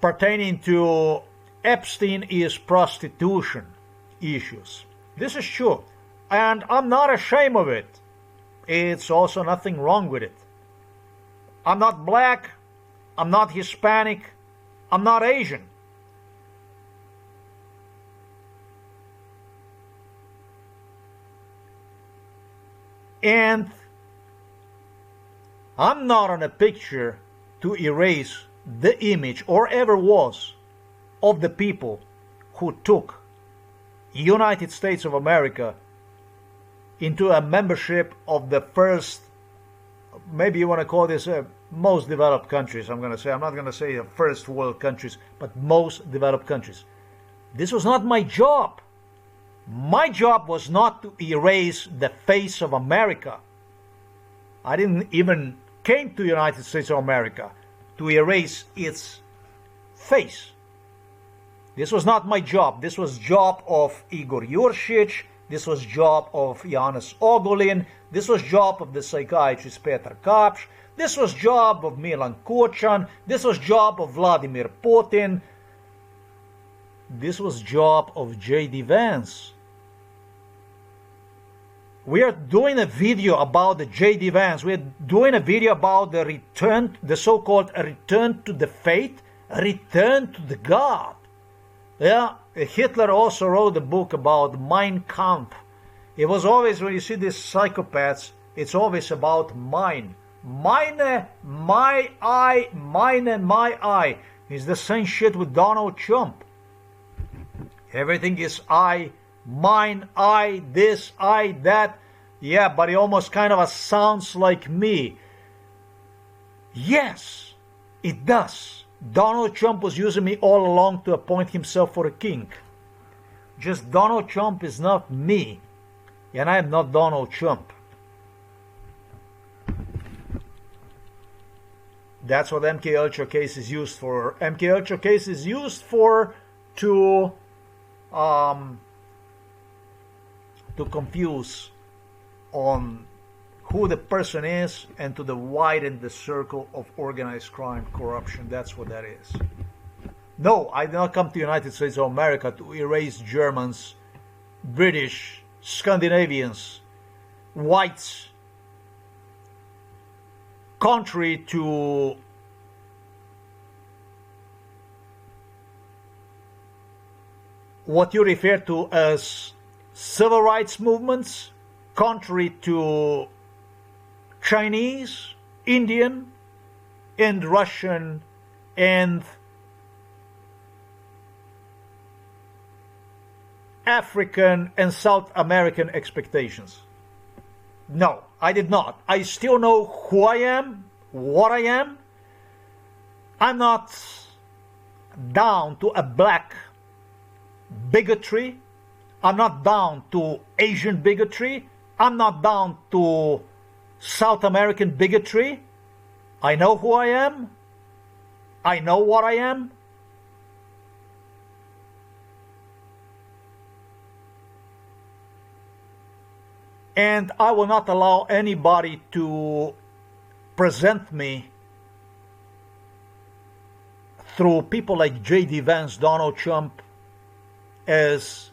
pertaining to Epstein is prostitution issues. This is true, and I'm not ashamed of it. It's also nothing wrong with it. I'm not black, I'm not Hispanic, I'm not Asian. And I'm not on a picture to erase the image, or ever was, of the people who took United States of America into a membership of the first, maybe you want to call this most developed countries, I'm not going to say the first world countries, but most developed countries. This was not my job. My job was not to erase the face of America. I didn't even came to the United States of America to erase its face. This was not my job. This was job of Igor Juršić. This was job of Janez Ogulin. This was job of the psychiatrist Petar Kapš. This was job of Milan Kučan. This was job of Vladimir Putin. This was job of J.D. Vance. We are doing a video about the J.D. Vance. We are doing a video about the return, the so-called return to the faith, return to the God. Yeah, Hitler also wrote a book about Mein Kampf. It was always, when you see these psychopaths, it's always about mine. Meine, my I, mine and my I. It's the same shit with Donald Trump. Everything is I, mine, I, this, I, that. Yeah, but it almost kind of sounds like me. Yes, it does. Donald Trump was using me all along to appoint himself for a king. Just Donald Trump is not me, and I am not Donald Trump. That's what MK Ultra case is used for. MK Ultra case is used for to confuse on who the person is and to widen the circle of organized crime, corruption. That's what that is. No, I did not come to the United States of America to erase Germans, British, Scandinavians, whites, contrary to what you refer to as civil rights movements, contrary to Chinese, Indian, and Russian, and African and South American expectations. No, I did not. I still know who I am, what I am. I'm not down to a black bigotry. I'm not down to Asian bigotry. I'm not down to South American bigotry. I know who I am. I know what I am. And I will not allow anybody to present me through people like J.D. Vance, Donald Trump, as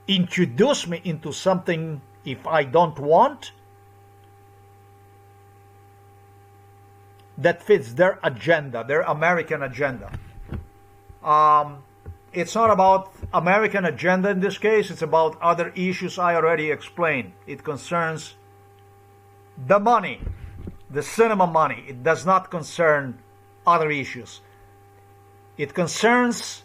introduce me into something if I don't want, that fits their agenda, their American agenda. It's not about American agenda in this case, it's about other issues I already explained. It concerns the money, the cinema money. It does not concern other issues. It concerns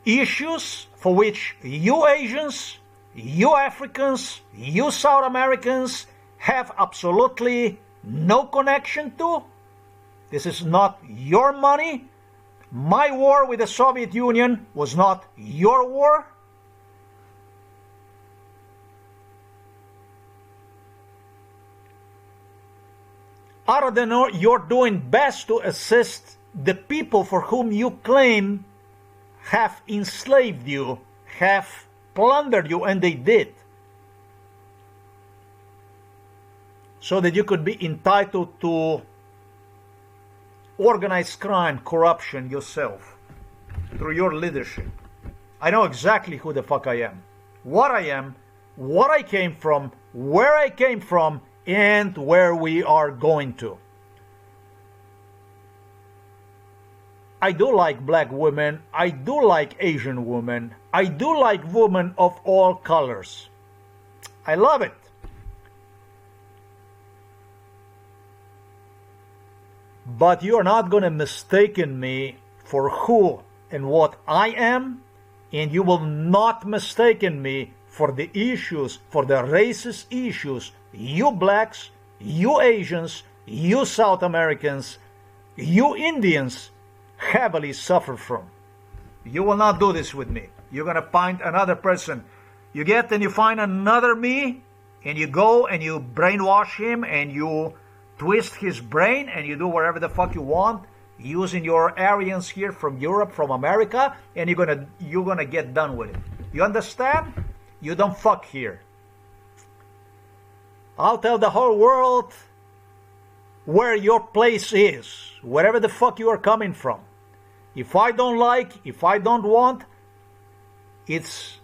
issues for which you Asians, you Africans, you South Americans have absolutely no connection to. This is not your money. My war with the Soviet Union was not your war. Other than you're doing best to assist the people for whom you claim have enslaved you, have plundered you, and they did, so that you could be entitled to organized crime, corruption yourself through your leadership. I know exactly who the fuck I am, what I came from, where I came from, and where we are going to. I do like black women, I do like Asian women, I do like women of all colors. I love it. But you're not going to mistaken me for who and what I am, and you will not mistaken me for the issues, for the racist issues you blacks, you Asians, you South Americans, you Indians heavily suffer from. You will not do this with me. You're going to find another person. You get and you find another me, and you go and you brainwash him, and you twist his brain, and you do whatever the fuck you want using your Aryans here from Europe, from America, and you're gonna get done with it. You understand? You don't fuck here. I'll tell the whole world where your place is, wherever the fuck you are coming from. If I don't like, if I don't want, it's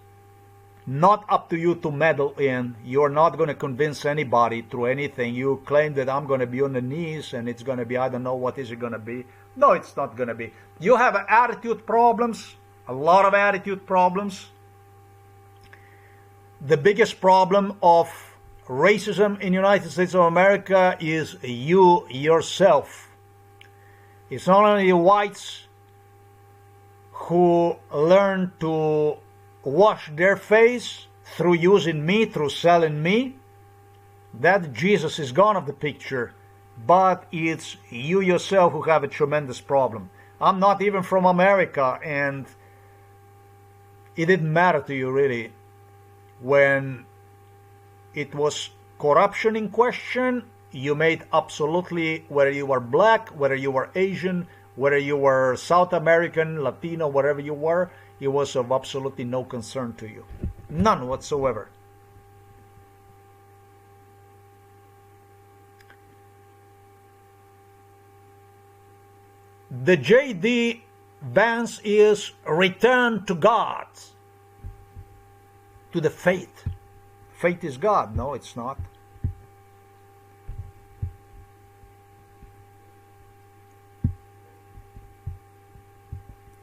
not up to you to meddle in. You're not going to convince anybody through anything. You claim that I'm going to be on the knees and it's going to be, I don't know what is it going to be. No, it's not going to be. You have attitude problems, a lot of attitude problems. The biggest problem of racism in the United States of America is you yourself. It's not only the whites who learn to wash their face through using me, through selling me. That Jesus is gone of the picture. But it's you yourself who have a tremendous problem. I'm not even from America, and it didn't matter to you really when it was corruption in question. You made absolutely, whether you were black, whether you were Asian, whether you were South American, Latino, whatever you were, it was of absolutely no concern to you. None whatsoever. The J.D. Vance is return to God, to the faith. Faith is God. No, it's not.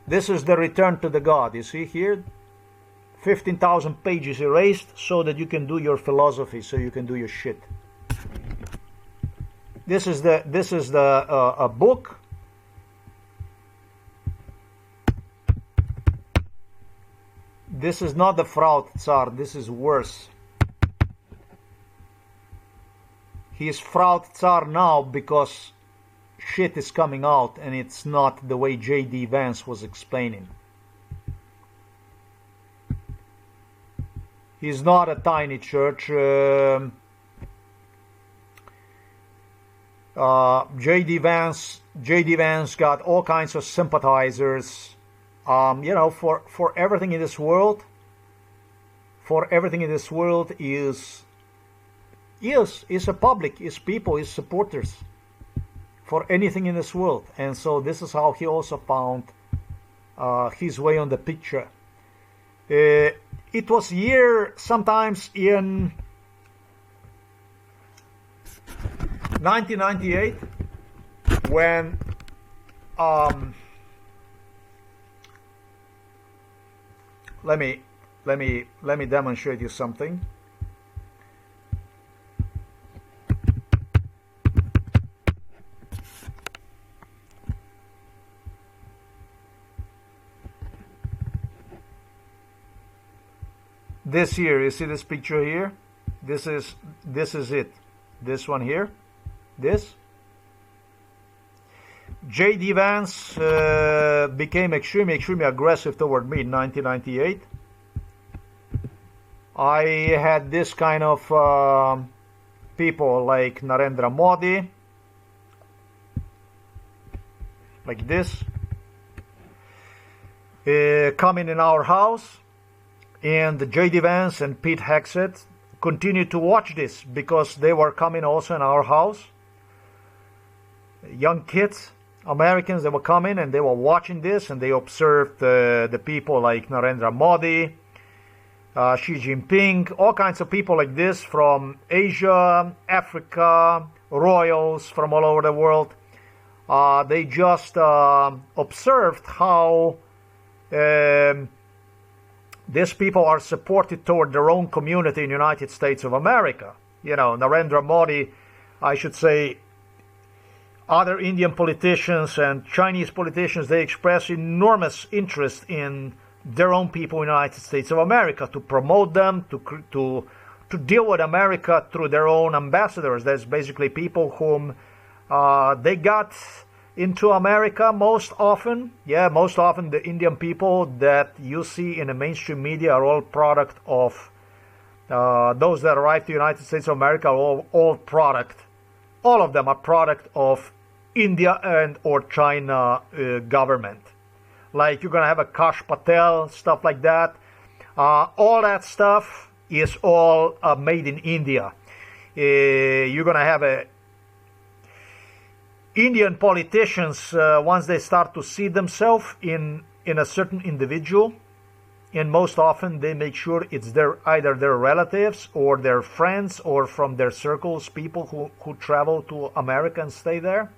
This is the return to the God. You see here, 15,000 pages erased so that you can do your philosophy, so you can do your shit. This is a book. This is not the Frau Tsar. This is worse. He is Frau Tsar now because shit is coming out and it's not the way J.D. Vance was explaining. He's not a tiny church. J.D. Vance got all kinds of sympathizers. For everything in this world, for everything in this world is a public, is people, is supporters for anything in this world. And so this is how he also found his way on the picture. It was year sometimes in 1998 when let me demonstrate you something. This here, you see this picture here? This is it. This one here. This. J.D. Vance became extremely aggressive toward me in 1998. I had this kind of people like Narendra Modi, like this, coming in our house. And J.D. Vance and Pete Hegseth continued to watch this because they were coming also in our house. Young kids, Americans, they were coming and they were watching this, and they observed the people like Narendra Modi, Xi Jinping, all kinds of people like this from Asia, Africa, royals from all over the world. They just observed how these people are supported toward their own community in the United States of America. You know, Narendra Modi, I should say, other Indian politicians and Chinese politicians, they express enormous interest in their own people in the United States of America, to promote them, to deal with America through their own ambassadors. There's basically people whom they got into America most often. Yeah, most often the Indian people that you see in the mainstream media are all product of those that arrived to the United States of America are all product. All of them are product of India and or China government. Like you're going to have a Kash Patel, stuff like that. All that stuff is all made in India. You're going to have Indian politicians, once they start to see themselves in a certain individual, and most often they make sure it's either their relatives or their friends or from their circles, people who travel to America and stay there.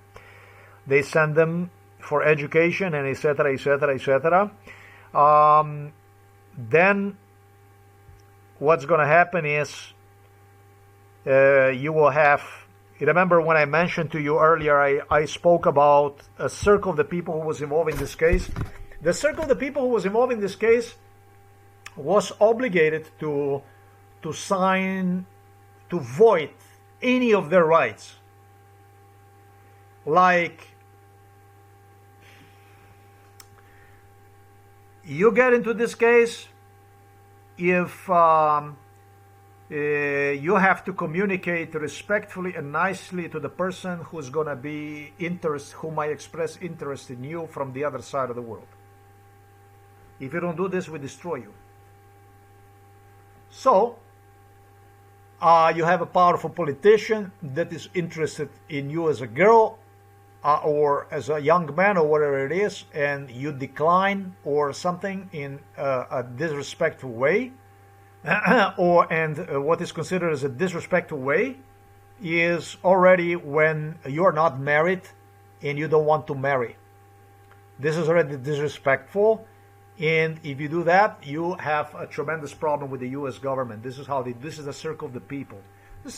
They send them for education and etc., etc., etc. Then what's going to happen is you will have, remember when I mentioned to you earlier, I spoke about a circle of the people who was involved in this case. The circle of the people who was involved in this case was obligated to sign, to void any of their rights. Like, you get into this case if you have to communicate respectfully and nicely to the person who's going to be who might express interest in you from the other side of the world. If you don't do this, we destroy you. So, you have a powerful politician that is interested in you as a girl or as a young man or whatever it is, and you decline or something in a disrespectful way, what is considered as a disrespectful way is already when you are not married and you don't want to marry. This is already disrespectful, and if you do that, you have a tremendous problem with the U.S. government. This is how this is the circle of the people. This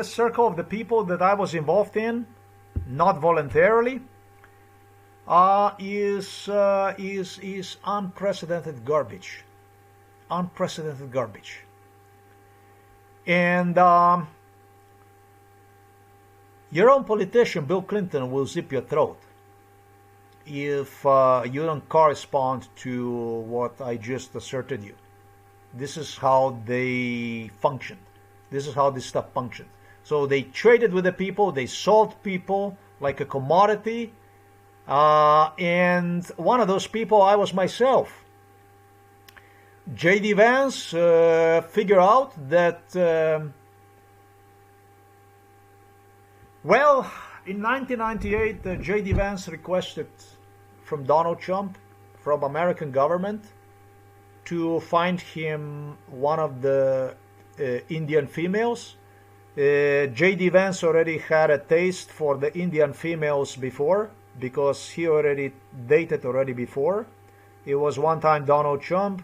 circle of the people that I was involved in, not voluntarily, is unprecedented garbage. Unprecedented garbage. And your own politician, Bill Clinton, will zip your throat if you don't correspond to what I just asserted you. This is how they functioned. This is how this stuff functions. So they traded with the people, they sold people like a commodity, And one of those people I was myself. J.D. Vance figured out that, well, in 1998, J.D. Vance requested from Donald Trump, from American government, to find him one of the Indian females. J.D. Vance already had a taste for the Indian females before, because he already dated already before. It was one time Donald Trump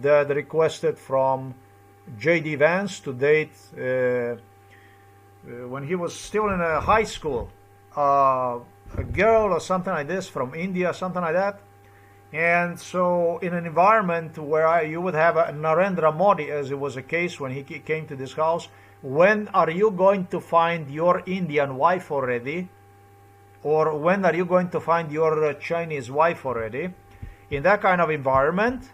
that requested from J.D. Vance to date when he was still in a high school, a girl or something like this from India, something like that. And so in an environment where you would have a Narendra Modi, as it was the case when he came to this house, when are you going to find your Indian wife already? Or when are you going to find your Chinese wife already? In that kind of environment,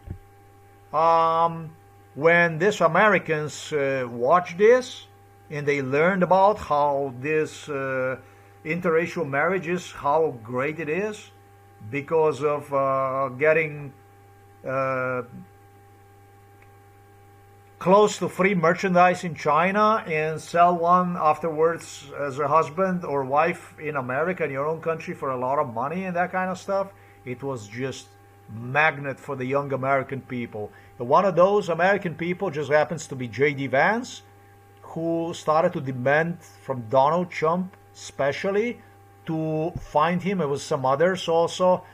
when these Americans watched this and they learned about how this interracial marriage is, how great it is, because of getting close to free merchandise in China and sell one afterwards as a husband or wife in America, in your own country, for a lot of money and that kind of stuff. It was just magnet for the young American people. And one of those American people just happens to be J.D. Vance, who started to demand from Donald Trump especially to find him, and with some others also,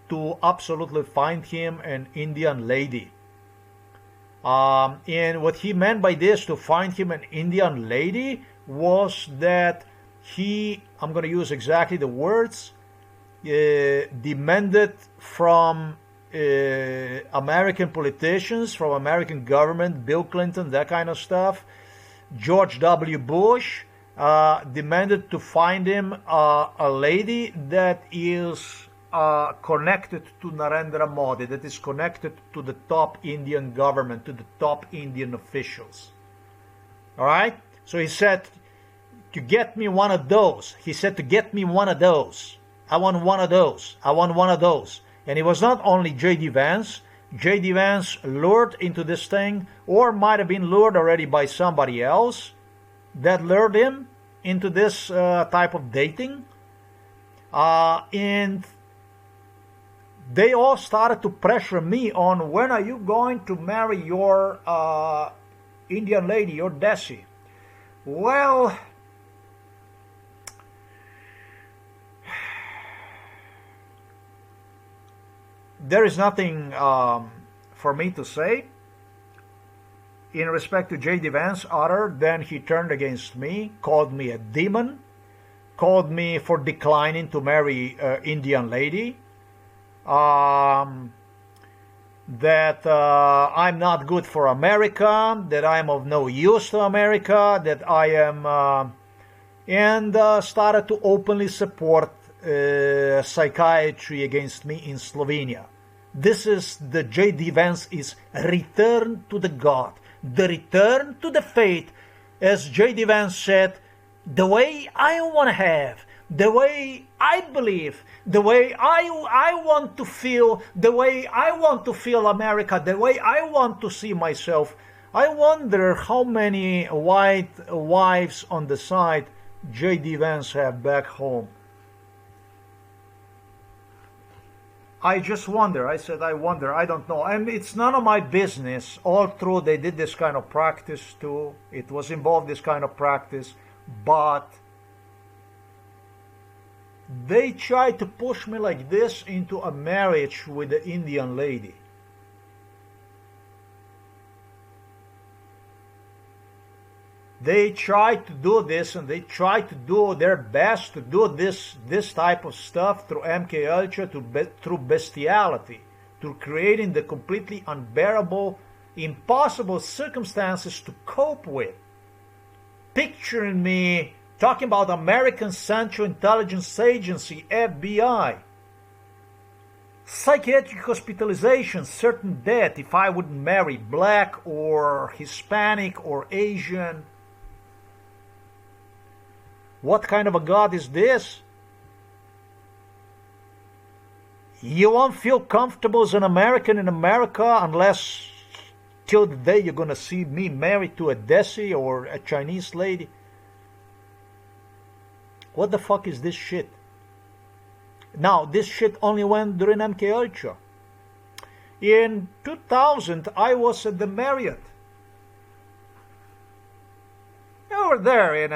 to absolutely find him an Indian lady. And what he meant by this, to find him an Indian lady, was that he, I'm going to use exactly the words, demanded from American politicians, from American government, Bill Clinton, that kind of stuff, George W. Bush, demanded to find him a lady that is connected to Narendra Modi, that is connected to the top Indian government, to the top Indian officials. All right? So he said, to get me one of those. He said, to get me one of those. I want one of those. I want one of those. And it was not only J.D. Vance. J.D. Vance lured into this thing, or might have been lured already by somebody else that lured him into this type of dating. And they all started to pressure me on, when are you going to marry your Indian lady, your Desi? Well, there is nothing for me to say in respect to J.D. Vance other than he turned against me, called me a demon, called me for declining to marry an Indian lady, that I'm not good for America, that I'm of no use to America, that I am, and started to openly support psychiatry against me in Slovenia. This is the J.D. Vance is return to the God, the return to the faith, as J.D. Vance said, the way I want to have, the way I believe, the way I want to feel, the way I want to feel America, the way I want to see myself. I wonder how many white wives on the side J.D. Vance have back home. I just wonder. I said, I wonder. I don't know. And it's none of my business. All through, they did this kind of practice too. It was involved, this kind of practice. But they tried to push me like this into a marriage with the Indian lady. They tried to do this, and they tried to do their best to do this type of stuff through MK Ultra, through bestiality, through creating the completely unbearable, impossible circumstances to cope with. Picturing me talking about American Central Intelligence Agency, FBI, psychiatric hospitalization, certain death if I would marry black or Hispanic or Asian. What kind of a God is this? You won't feel comfortable as an American in America unless till the day you're gonna see me married to a Desi or a Chinese lady. What the fuck is this shit? Now, this shit only went during MK Ultra. In 2000, I was at the Marriott. Over there in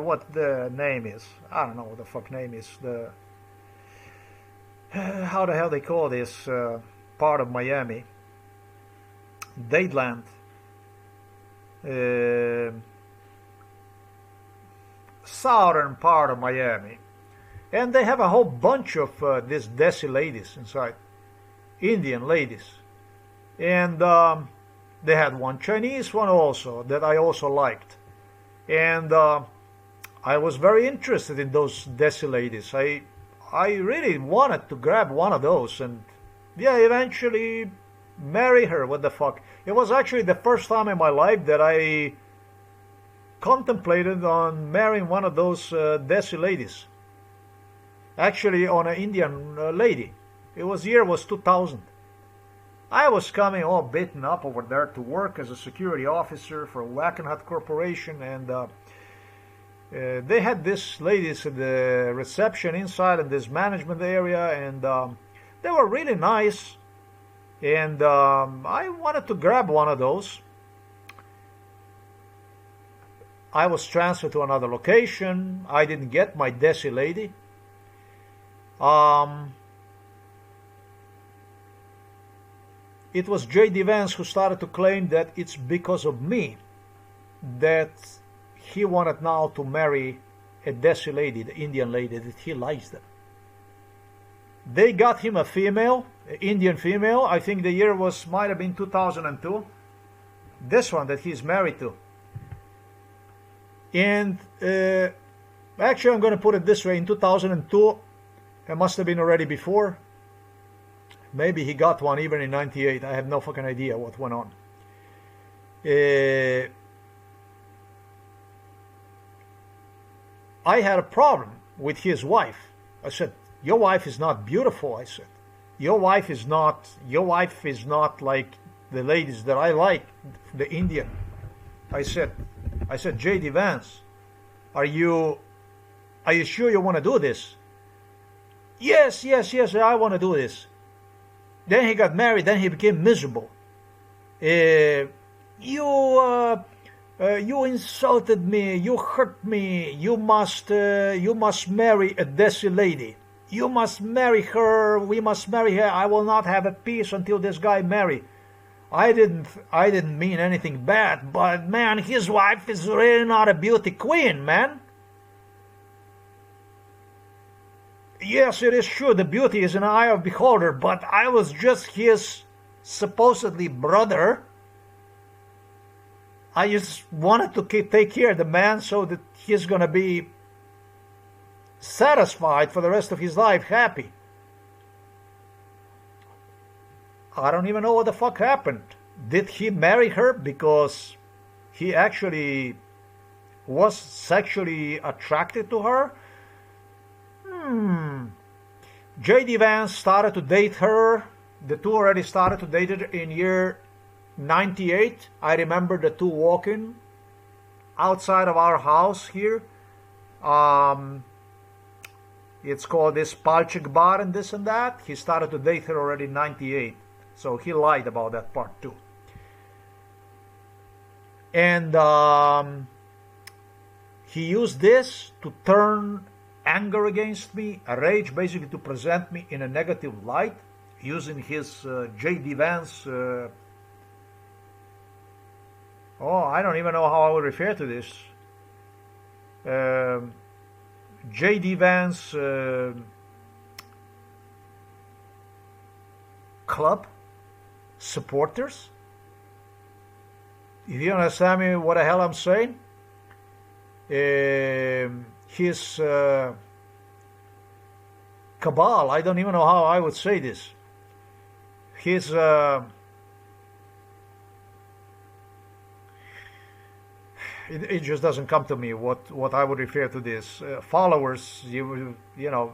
what the name is. I don't know what the fuck name is. The how the hell they call this part of Miami? Dadeland. Southern part of Miami. And they have a whole bunch of these Desi ladies inside. Indian ladies. And they had one Chinese one also that I also liked. And I was very interested in those Desi ladies. I really wanted to grab one of those and yeah, eventually marry her. What the fuck? It was actually the first time in my life that I contemplated on marrying one of those Desi ladies. Actually, on an Indian lady. Year was 2000. I was coming all beaten up over there to work as a security officer for Wackenhut Corporation, and they had these ladies at the reception inside in this management area, and they were really nice. And I wanted to grab one of those. I was transferred to another location. I didn't get my Desi lady. It was J.D. Vance who started to claim that it's because of me that he wanted now to marry a Desi lady, the Indian lady, that he likes them. They got him a female, an Indian female. I think the year might have been 2002. This one that he's married to. And actually, I'm going to put it this way. In 2002, it must have been already before. Maybe he got one even in 98. I have no fucking idea what went on. I had a problem with his wife. I said, your wife is not beautiful, I said. Your wife is not like the ladies that I like, the Indian. I said, J.D. Vance, are you sure you want to do this? Yes, I want to do this. Then he got married, then he became miserable. You insulted me, you hurt me, you must marry a Desi lady. You must marry her, we must marry her, I will not have a peace until this guy marry. I didn't mean anything bad, but man, his wife is really not a beauty queen, man. Yes, it is true, the beauty is in the eye of the beholder, but I was just his supposedly brother. I just wanted to take care of the man so that he's going to be satisfied for the rest of his life, happy. I don't even know what the fuck happened. Did he marry her because he actually was sexually attracted to her? J.D. Vance started to date her. The two already started to date her in year 98. I remember the two walking outside of our house here. It's called this Palchik Bar and this and that. He started to date her already in 98. So he lied about that part too. And he used this to turn anger against me, a rage, basically to present me in a negative light, using his J.D. Vance. I don't even know how I would refer to this. J.D. Vance club supporters. If you understand me, what the hell I'm saying? His cabal, I don't even know how I would say this. His it just doesn't come to me what I would refer to this. Followers, you know,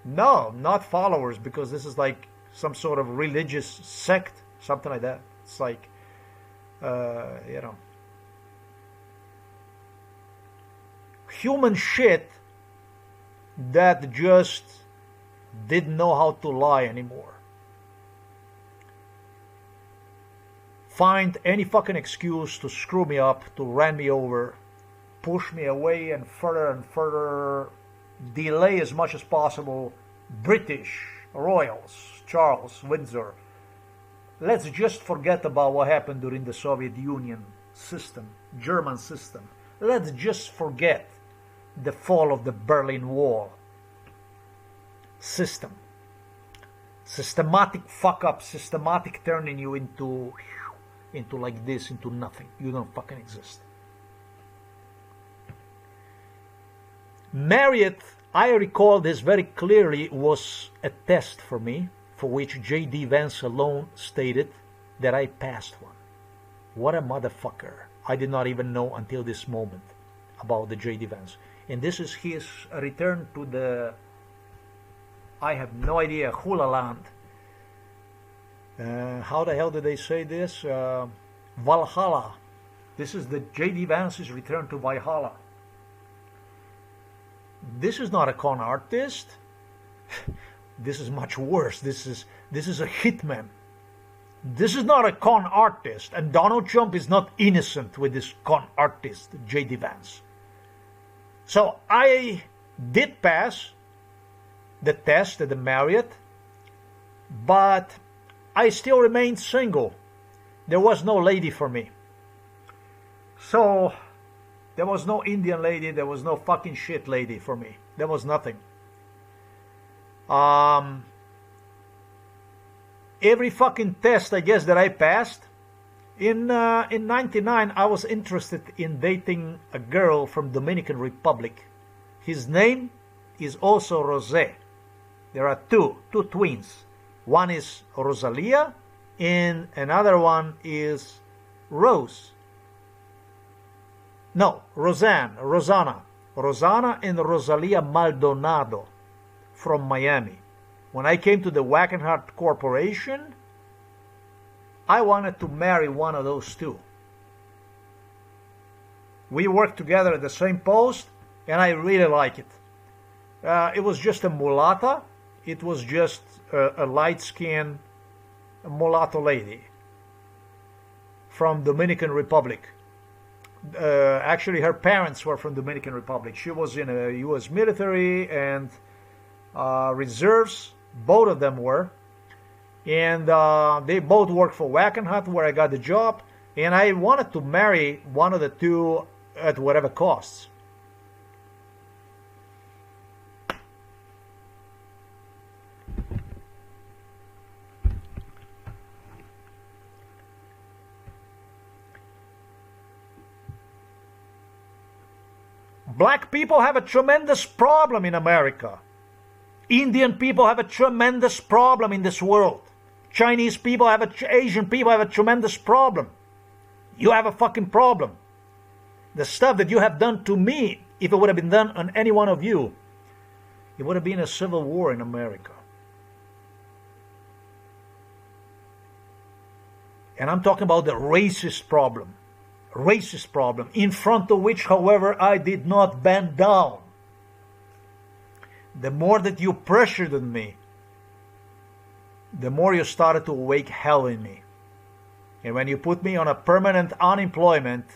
No, not followers, because this is like some sort of religious sect, something like that. It's like, you know, human shit that just didn't know how to lie anymore. Find any fucking excuse to screw me up, to run me over, push me away and further, delay as much as possible. British royals, Charles, Windsor. Let's just forget about what happened during the Soviet Union system, German system. Let's just forget the fall of the Berlin Wall system. Systematic fuck up, systematic turning you into like this, into nothing. You don't fucking exist. Marriott, I recall this very clearly, was a test for me, for which J.D. Vance alone stated that I passed one. What a motherfucker. I did not even know until this moment about the J.D. Vance. And this is his return to the, I have no idea, Hula Land. How the hell did they say this? Valhalla. This is the J.D. Vance's return to Valhalla. This is not a con artist. This is much worse. This is a hitman. This is not a con artist, and Donald Trump is not innocent with this con artist, J.D. Vance. So I did pass the test at the Marriott, but I still remained single. There was no lady for me. So there was no Indian lady, there was no fucking shit lady for me. There was nothing. Every fucking test, I guess, that I passed. In 99, I was interested in dating a girl from Dominican Republic. His name is also Jose. There are two twins. One is Rosalia, and another one is Rose. No, Rosana and Rosalia Maldonado from Miami. When I came to the Wackenhart Corporation, I wanted to marry one of those two. We worked together at the same post, and I really like it. It was just a mulata. It was just a light-skinned mulatto lady from Dominican Republic. Actually, her parents were from Dominican Republic. She was in a U.S. military and reserves. Both of them were. And they both worked for Wackenhut, where I got the job. And I wanted to marry one of the two at whatever costs. Black people have a tremendous problem in America. Indian people have a tremendous problem in this world. Chinese people have Asian people have a tremendous problem. You have a fucking problem. The stuff that you have done to me, if it would have been done on any one of you, it would have been a civil war in America. And I'm talking about the racist problem. Racist problem, in front of which, however, I did not bend down. The more that you pressured on me, the more you started to wake hell in me. And when you put me on a permanent unemployment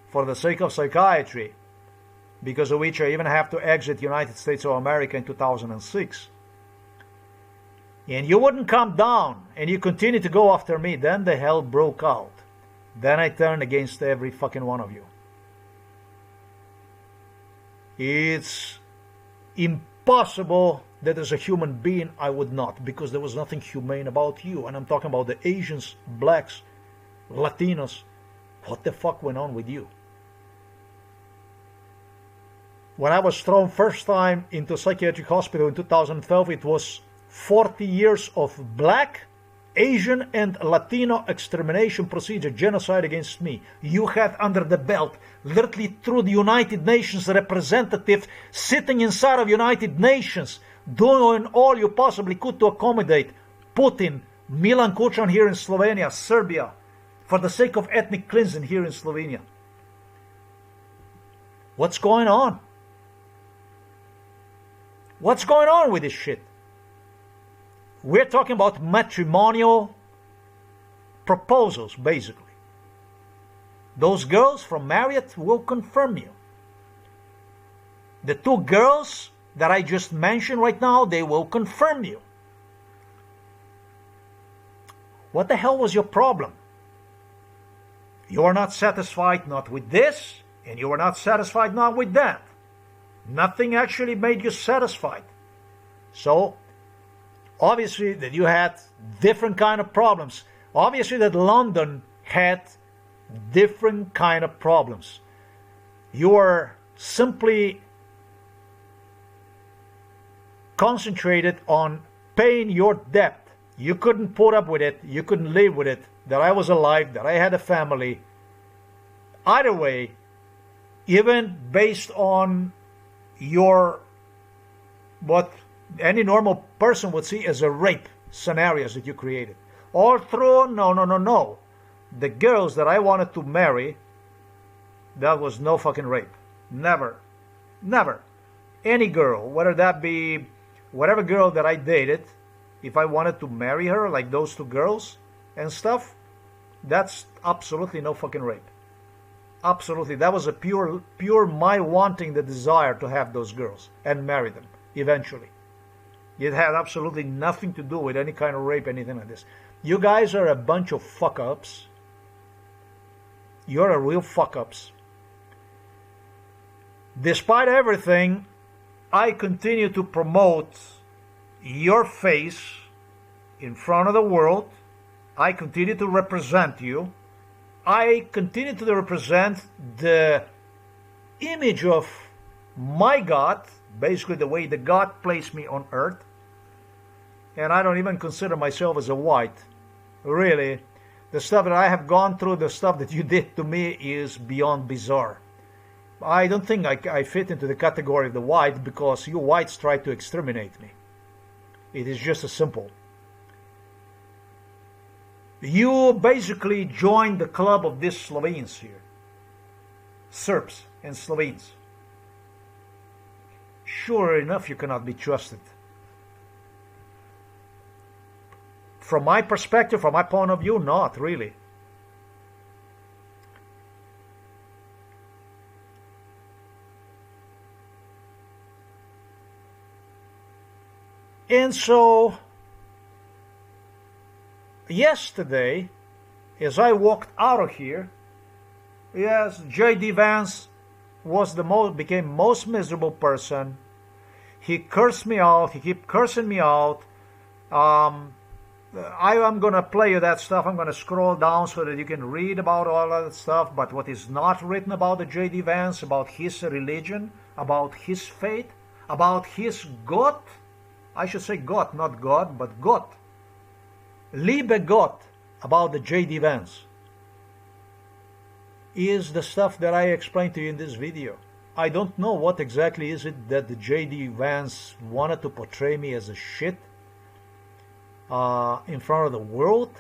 for the sake of psychiatry, because of which I even have to exit the United States of America in 2006, and you wouldn't come down, and you continued to go after me, then the hell broke out. Then I turned against every fucking one of you. It's impossible that as a human being I would not, because there was nothing humane about you. And I'm talking about the Asians, blacks, Latinos. What the fuck went on with you? When I was thrown first time into psychiatric hospital in 2012, it was 40 years of black, Asian and Latino extermination procedure, genocide against me. You had under the belt, literally through the United Nations representative sitting inside of United Nations, doing all you possibly could to accommodate Putin, Milan Kucan here in Slovenia, Serbia, for the sake of ethnic cleansing here in Slovenia. What's going on? What's going on with this shit? We're talking about matrimonial proposals, basically. Those girls from Marriott will confirm you. The two girls that I just mentioned right now, they will confirm you. What the hell was your problem? You are not satisfied not with this, and you are not satisfied not with that. Nothing actually made you satisfied. So, obviously that you had different kind of problems. Obviously that London had different kind of problems. You were simply concentrated on paying your debt. You couldn't put up with it. You couldn't live with it. That I was alive, that I had a family. Either way, even based on your, what any normal person would see as a rape scenarios that you created. All through, no. The girls that I wanted to marry, that was no fucking rape. Never. Any girl, whether that be whatever girl that I dated, if I wanted to marry her, like those two girls and stuff, that's absolutely no fucking rape. Absolutely. That was a pure my wanting the desire to have those girls and marry them eventually. It had absolutely nothing to do with any kind of rape, anything like this. You guys are a bunch of fuck-ups. You're a real fuck-ups. Despite everything, I continue to promote your face in front of the world. I continue to represent you. I continue to represent the image of my God, basically the way the God placed me on earth. And I don't even consider myself as a white. Really, the stuff that I have gone through, the stuff that you did to me is beyond bizarre. I don't think I fit into the category of the white because you whites tried to exterminate me. It is just as simple. You basically joined the club of these Slovenes here. Serbs and Slovenes. Sure enough, you cannot be trusted. From my perspective, from my point of view, not really. And so, yesterday, as I walked out of here, yes, J.D. Vance was became most miserable person. He cursed me out. He kept cursing me out. I'm going to play you that stuff. I'm going to scroll down so that you can read about all of that stuff. But what is not written about the J.D. Vance, about his religion, about his faith, about his God, I should say God, not God, but God. Liebe Gott, about the J.D. Vance, is the stuff that I explained to you in this video. I don't know what exactly is it that the J.D. Vance wanted to portray me as a shit in front of the world,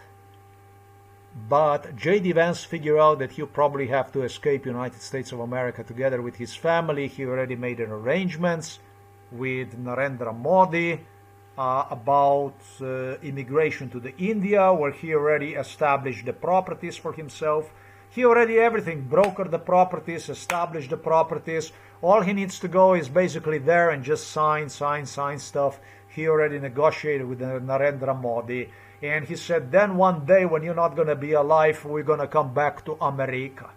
but J.D. Vance figured out that he'll probably have to escape United States of America together with his family. He already made an arrangements with Narendra Modi about immigration to the India, where he already established the properties for himself. He already everything, brokered the properties, established the properties. All he needs to go is basically there and just sign stuff. He already negotiated with Narendra Modi. And he said, then one day when you're not going to be alive, we're going to come back to America.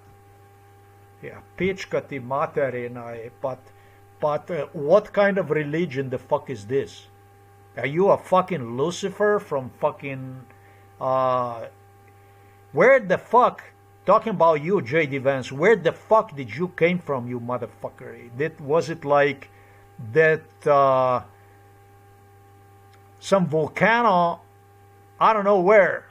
Yeah, pička ti materina, but what kind of religion the fuck is this? Are you a fucking Lucifer from fucking... where the fuck... Talking about you, J.D. Vance, where the fuck did you came from, you motherfucker? Was it like that some volcano, I don't know where,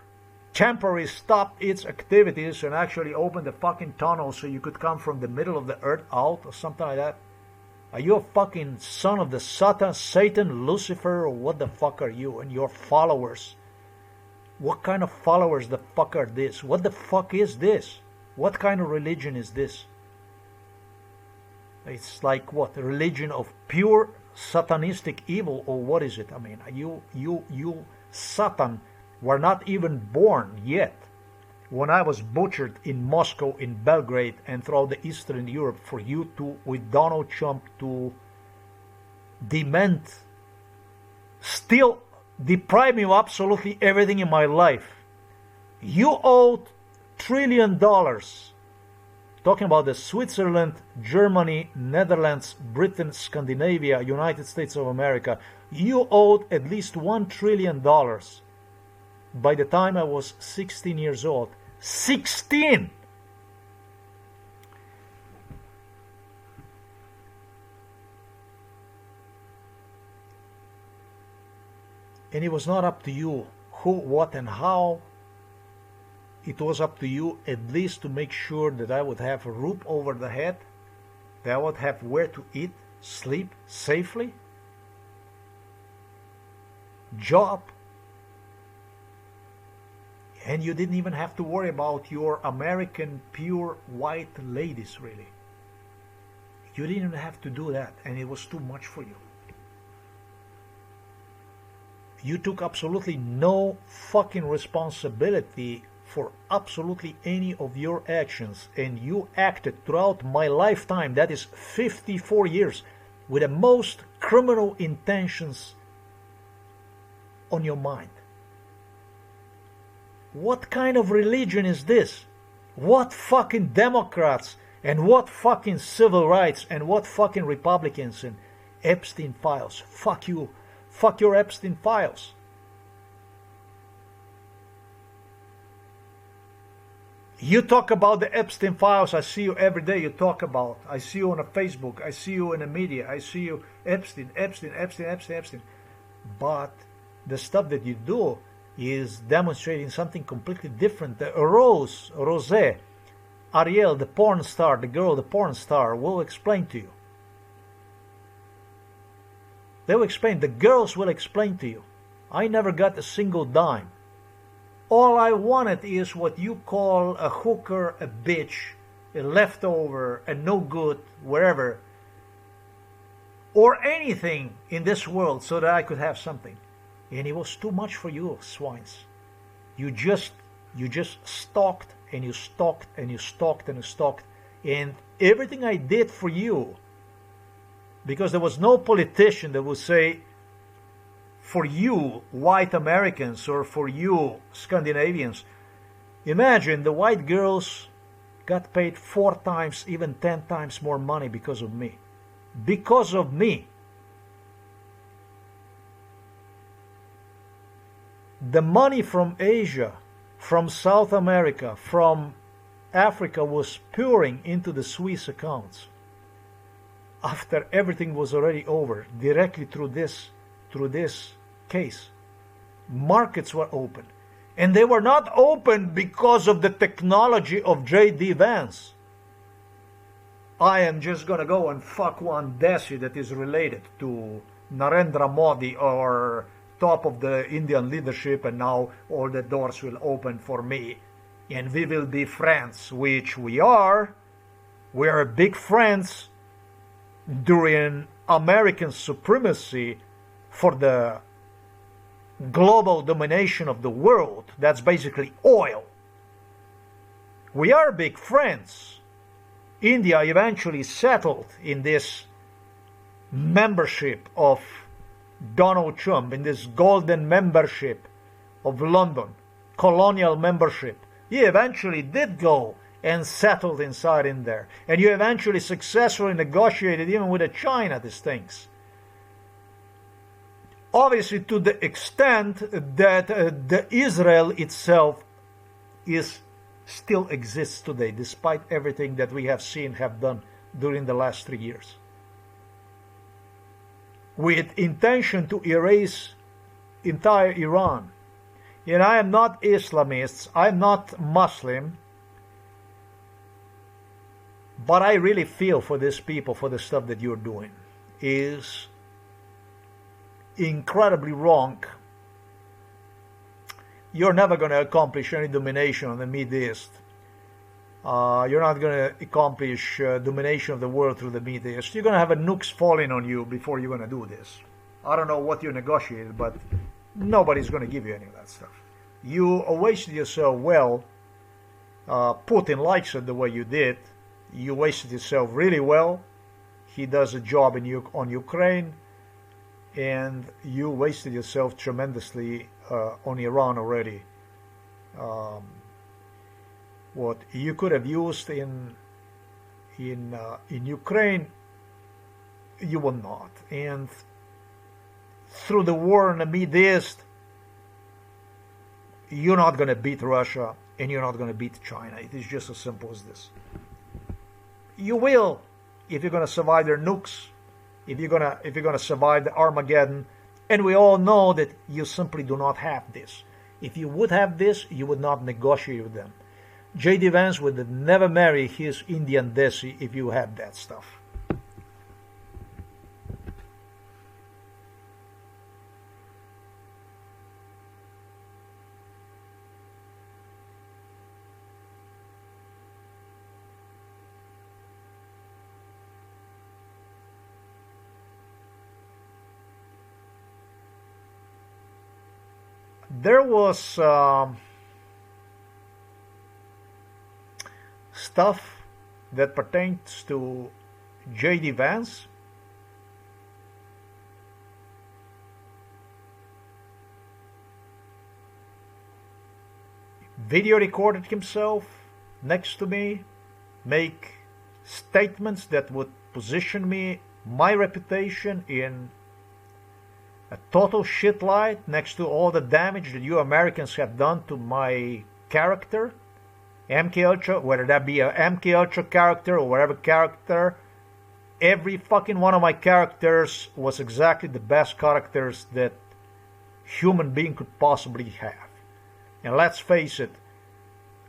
temporarily stopped its activities and actually opened the fucking tunnel so you could come from the middle of the earth out or something like that? Are you a fucking son of the Satan, Lucifer, or what the fuck are you and your followers? What kind of followers the fuck are this? What the fuck is this? What kind of religion is this? It's like what? A religion of pure satanistic evil, or what is it? I mean, you Satan were not even born yet when I was butchered in Moscow, in Belgrade, and throughout the Eastern Europe for you to, with Donald Trump, to demand, still deprive me of absolutely everything in my life. You owed $1 trillion. Talking about the Switzerland, Germany, Netherlands, Britain, Scandinavia, United States of America. You owed at least $1 trillion by the time I was 16 years old. 16! And it was not up to you who, what, and how. It was up to you at least to make sure that I would have a roof over the head, that I would have where to eat, sleep safely, job. And you didn't even have to worry about your American pure white ladies, really. You didn't even have to do that, and it was too much for you. You took absolutely no fucking responsibility for absolutely any of your actions, and you acted throughout my lifetime, that is 54 years, with the most criminal intentions on your mind. What kind of religion is this? What fucking Democrats and what fucking civil rights and what fucking Republicans and Epstein files? Fuck you. Fuck your Epstein files. You talk about the Epstein files. I see you every day. You talk about. I see you on a Facebook. I see you in the media. I see you Epstein. But the stuff that you do is demonstrating something completely different. Rose, Ariel, the porn star, the girl, the porn star, will explain to you. They will explain. The girls will explain to you. I never got a single dime. All I wanted is what you call a hooker, a bitch, a leftover, a no good, wherever, or anything in this world so that I could have something. And it was too much for you, swines. You just stalked and you stalked and you stalked and you stalked. And everything I did for you, because there was no politician that would say, for you white Americans or for you Scandinavians, imagine the white girls got paid 4 times, even 10 times more money because of me. Because of me. The money from Asia, from South America, from Africa was pouring into the Swiss accounts after everything was already over, directly through this case. Markets were open. And they were not open because of the technology of J.D. Vance. I am just going to go and fuck one desi that is related to Narendra Modi or top of the Indian leadership, and now all the doors will open for me and we will be friends, which we are. We are big friends during American supremacy for the global domination of the world. That's basically oil. We are big friends. India eventually settled in this membership of Donald Trump, in this golden membership of London, colonial membership. He eventually did go and settled inside in there. And you eventually successfully negotiated even with China these things. Obviously to the extent that the Israel itself still exists today, despite everything that we have seen, have done during the last 3 years. With intention to erase entire Iran. And I am not Islamist, I'm not Muslim, But I really feel for these people, for the stuff that you're doing is incredibly wrong. You're never going to accomplish any domination on the Middle East. You're not going to accomplish domination of the world through the Middle East. You're going to have a nukes falling on you before you're going to do this. I don't know what you negotiated, but nobody's going to give you any of that stuff. You wasted yourself well. Putin likes it the way you did. You wasted yourself really well. He does a job on Ukraine. And you wasted yourself tremendously on Iran already. What you could have used in Ukraine, you will not. And through the war in the Middle East, you're not going to beat Russia and you're not going to beat China. It is just as simple as this. You will, if you're going to survive their nukes, if you're going to survive the Armageddon, and we all know that you simply do not have this. If you would have this, you would not negotiate with them. J.D. Vance would never marry his Indian Desi if you had that stuff. There was stuff that pertains to J.D. Vance. Video recorded himself next to me, make statements that would position me, my reputation, in a total shit light next to all the damage that you Americans have done to my character. MK Ultra, whether that be a MK Ultra character or whatever character, every fucking one of my characters was exactly the best characters that human being could possibly have. And let's face it,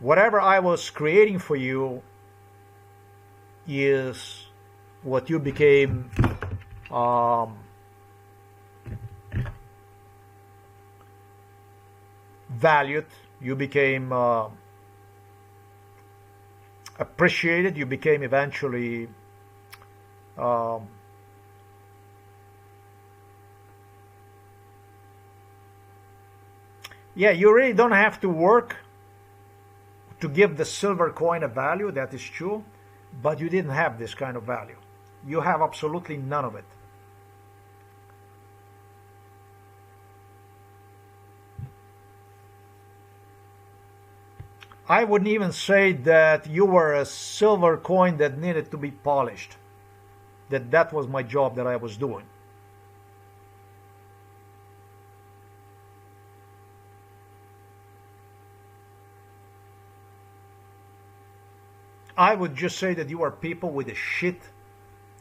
whatever I was creating for you is what you became valued, you became appreciated, you became eventually yeah, you really don't have to work to give the silver coin a value, that is true, but you didn't have this kind of value. You have absolutely none of it. I wouldn't even say that you were a silver coin that needed to be polished. That was my job that I was doing. I would just say that you are people with a shit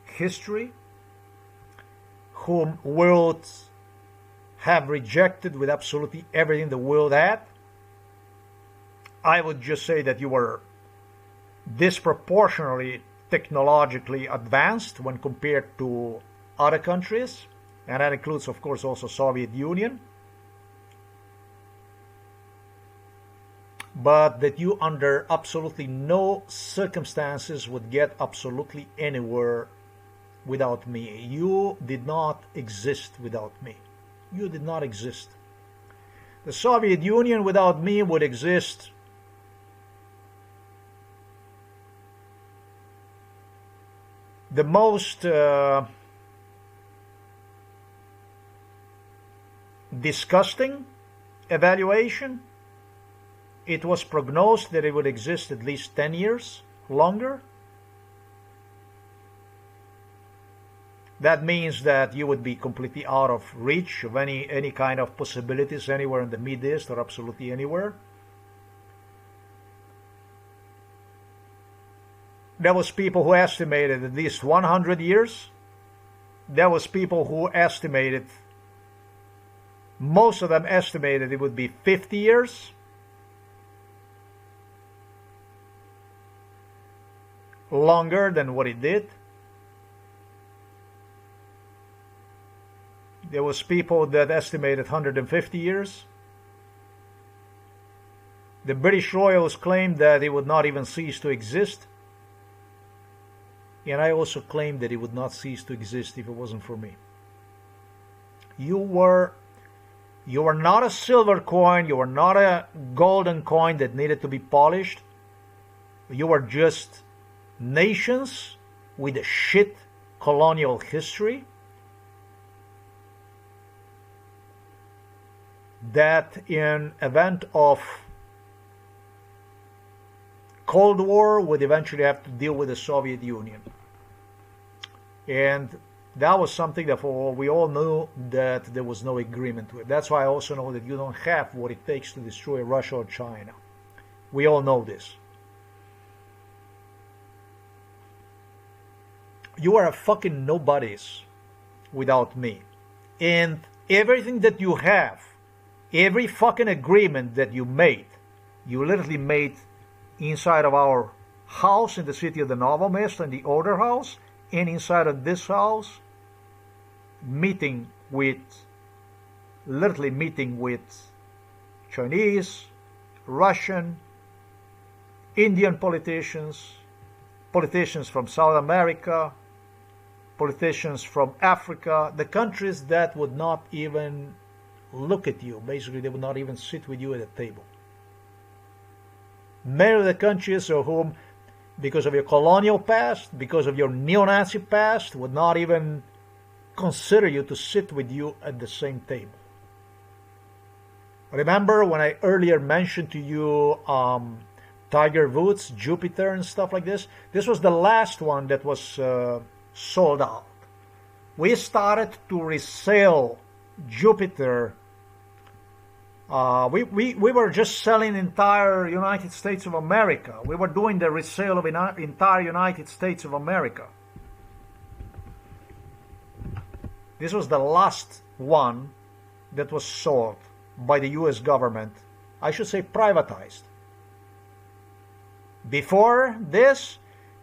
history whom world have rejected with absolutely everything the world had. I would just say that you were disproportionately technologically advanced when compared to other countries, and that includes, of course, also Soviet Union. But that you under absolutely no circumstances would get absolutely anywhere without me. You did not exist without me. You did not exist. The Soviet Union without me would exist the most disgusting evaluation. It was prognosed that it would exist at least 10 years longer. That means that you would be completely out of reach of any kind of possibilities anywhere in the Middle East or absolutely anywhere. There was people who estimated at least 100 years. There was people who estimated, most of them estimated it would be 50 years. longer than what it did. There was people that estimated 150 years. The British royals claimed that it would not even cease to exist. And I also claimed that it would not cease to exist if it wasn't for me. You were not a silver coin. You were not a golden coin that needed to be polished. You were just nations with a shit colonial history that in event of Cold War would eventually have to deal with the Soviet Union. And that was something that we all knew that there was no agreement with. That's why I also know that you don't have what it takes to destroy Russia or China. We all know this. You are a fucking nobodies without me. And everything that you have, every fucking agreement that you literally made inside of our house in the city of the Novo Mesto, in the other house, and inside of this house, literally meeting with Chinese, Russian, Indian politicians, politicians from South America, politicians from Africa, the countries that would not even look at you. Basically, they would not even sit with you at a table. Many of the countries of whom, because of your colonial past, because of your neo-Nazi past, would not even consider you to sit with you at the same table. Remember when I earlier mentioned to you Tiger Woods, Jupiter and stuff like this? This was the last one that was sold out. We started to resell Jupiter. We were just selling entire United States of America. We were doing the resale of entire United States of America. This was the last one that was sold by the US government. I should say privatized. Before this,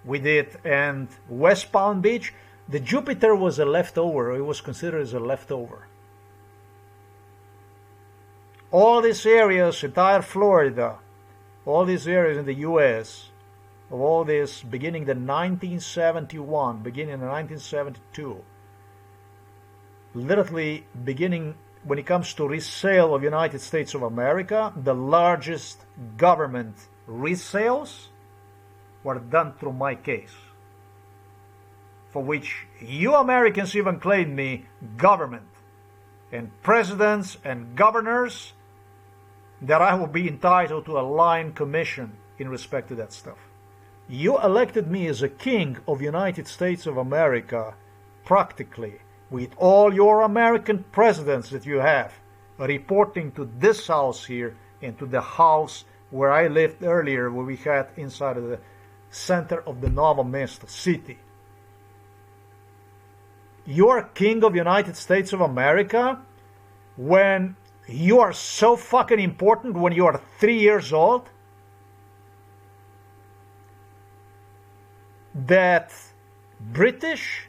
we did, and West Palm Beach, the Jupiter was a leftover. It was considered as a leftover. All these areas, entire Florida, all these areas in the U.S., of all this beginning in 1971, beginning in 1972, literally beginning when it comes to resale of United States of America, the largest government resales were done through my case, for which you Americans even claimed me government and presidents and governors that I will be entitled to a line commission in respect to that stuff. You elected me as a king of United States of America, practically, with all your American presidents that you have, reporting to this house here and to the house where I lived earlier, where we had inside of the center of the Novo Mesto city. You are king of United States of America when you are so fucking important when you are 3 years old that British,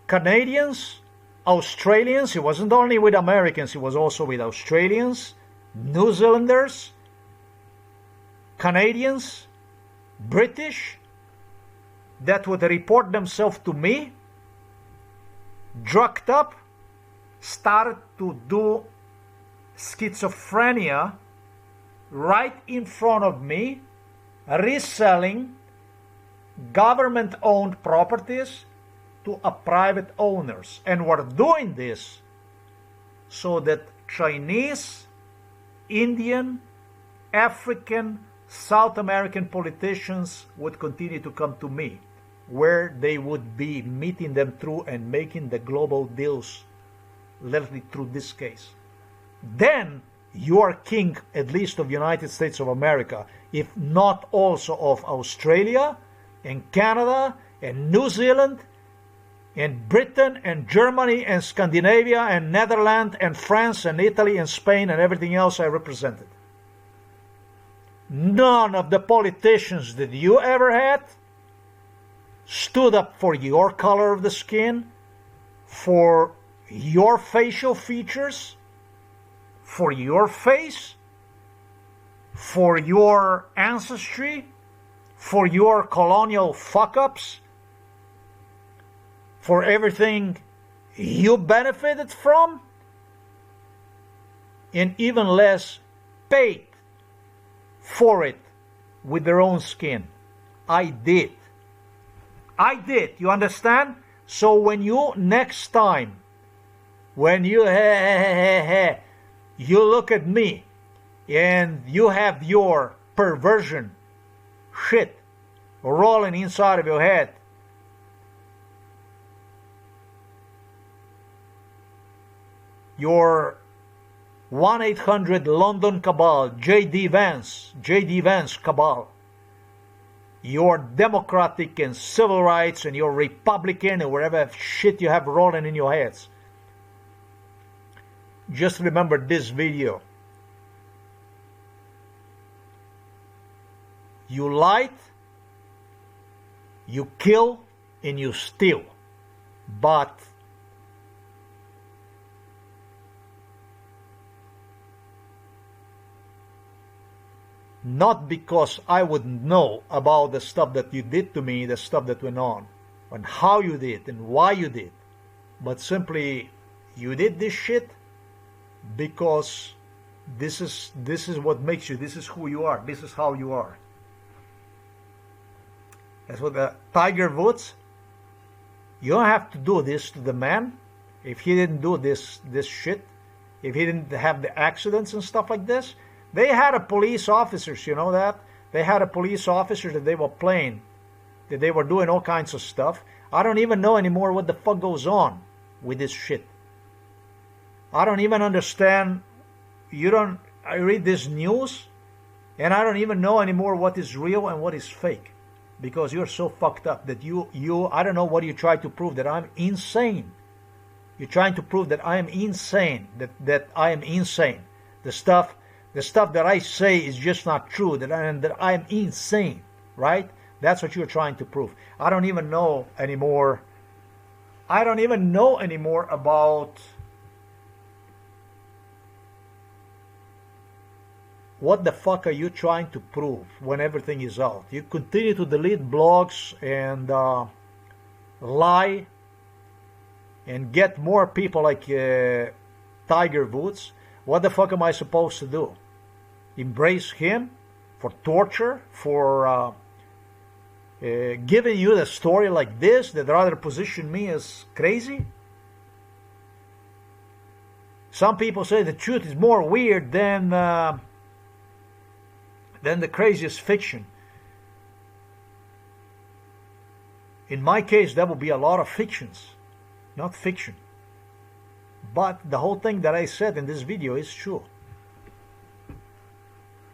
Canadians, Australians, it wasn't only with Americans, it was also with Australians, New Zealanders, Canadians, British, that would report themselves to me, drugged up, started to do schizophrenia right in front of me, reselling government-owned properties to a private owners. And we're doing this so that Chinese, Indian, African, South American politicians would continue to come to me, where they would be meeting them through and making the global deals, literally through this case. Then you are king, at least of United States of America, if not also of Australia and Canada and New Zealand and Britain and Germany and Scandinavia and Netherlands and France and Italy and Spain and everything else I represented. None of the politicians that you ever had stood up for your color of the skin, for your facial features, for your face, for your ancestry, for your colonial fuck-ups, for everything you benefited from, and even less paid for it with their own skin. I did. You understand? So when you next time, when you you look at me and you have your perversion shit rolling inside of your head, your 1-800 London cabal, JD Vance cabal, your democratic and civil rights and your Republican and whatever shit you have rolling in your heads. Just remember this video. You lied, you kill, and you steal. But not because I would know about the stuff that you did to me, the stuff that went on, and how you did and why you did, but simply you did this shit because this is what makes you, this is who you are, this is how you are. That's what the Tiger Woods, you don't have to do this to the man if he didn't do this shit, if he didn't have the accidents and stuff like this. They had a police officers, you know that? They had a police officer that they were playing, that they were doing all kinds of stuff. I don't even know anymore what the fuck goes on with this shit. I don't even understand. I read this news and I don't even know anymore what is real and what is fake, because you're so fucked up that I don't know what you try to prove, that I'm insane. You're trying to prove that I am insane, that I am insane. The stuff that I say is just not true, that I am insane, right? That's what you're trying to prove. I don't even know anymore about what the fuck are you trying to prove when everything is out. You continue to delete blogs and lie and get more people like Tiger Woods. What the fuck am I supposed to do? Embrace him for torture, for giving you the story like this that rather position me as crazy? Some people say the truth is more weird than the craziest fiction. In my case, that would be a lot of fictions, not fiction. But the whole thing that I said in this video is true.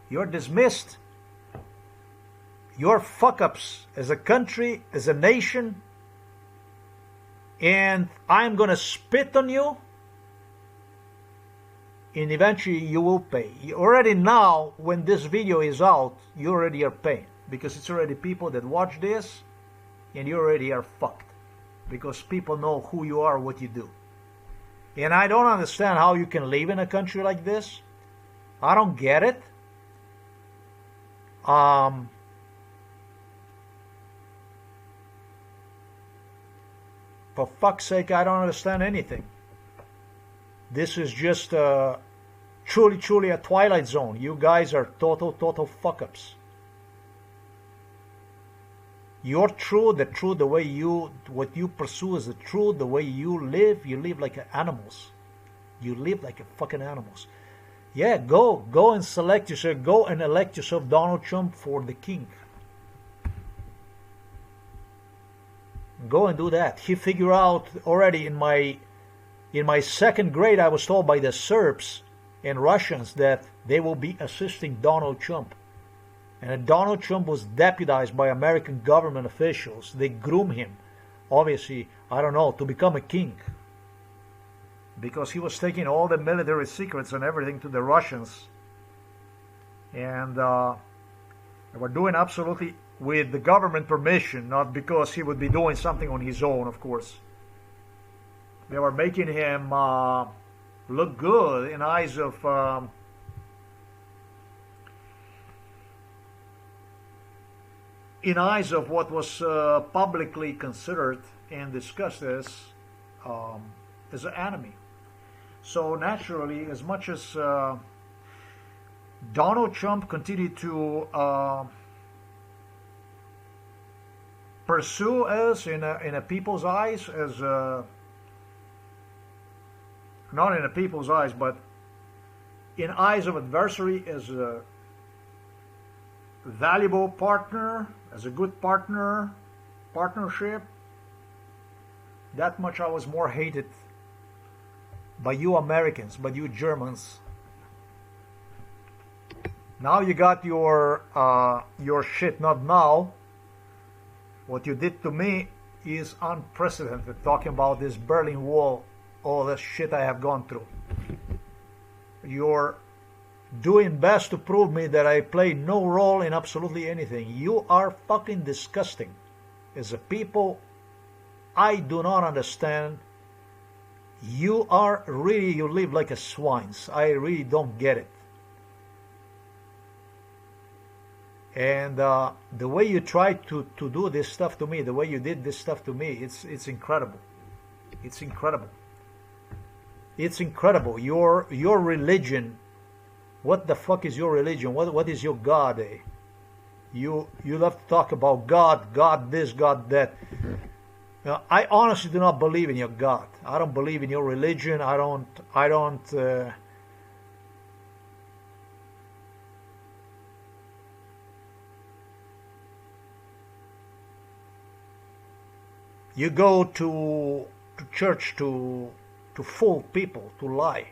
You're dismissed. Your fuck-ups as a country, as a nation, and I'm gonna spit on you, and eventually you will pay. Already now, when this video is out, you already are paying, because it's already people that watch this, and you already are fucked, because people know who you are, what you do. And I don't understand how you can live in a country like this. I don't get it. For fuck's sake, I don't understand anything. This is just truly a Twilight Zone. You guys are total fuck-ups. You're true, the way what you pursue is the truth, the way you live like animals. You live like a fucking animals. Yeah, go and select yourself, go and elect yourself Donald Trump for the king. Go and do that. He figured out already in my second grade, I was told by the Serbs and Russians that they will be assisting Donald Trump. And Donald Trump was deputized by American government officials. They groom him, obviously, I don't know, to become a king. Because he was taking all the military secrets and everything to the Russians. And they were doing absolutely with the government permission, not because he would be doing something on his own, of course. They were making him look good in eyes of what was publicly considered and discussed as an enemy. So naturally, as much as Donald Trump continued to pursue us in a people's eyes as not in a people's eyes, but in eyes of adversary as a valuable partner, as a good partnership, that much I was more hated by you Americans, by you Germans. Now you got your shit. Not now. What you did to me is unprecedented. Talking about this Berlin Wall, all the shit I have gone through. You're doing best to prove me that I play no role in absolutely anything. You are fucking disgusting. As a people, I do not understand. You live like a swines. I really don't get it. And the way you tried to do this stuff to me, the way you did this stuff to me, it's incredible. It's incredible. It's incredible. Your religion, what the fuck is your religion? What is your God, eh? You love to talk about God this, God that. Now, I honestly do not believe in your God. I don't believe in your religion. I don't you go to church to fool people, to lie.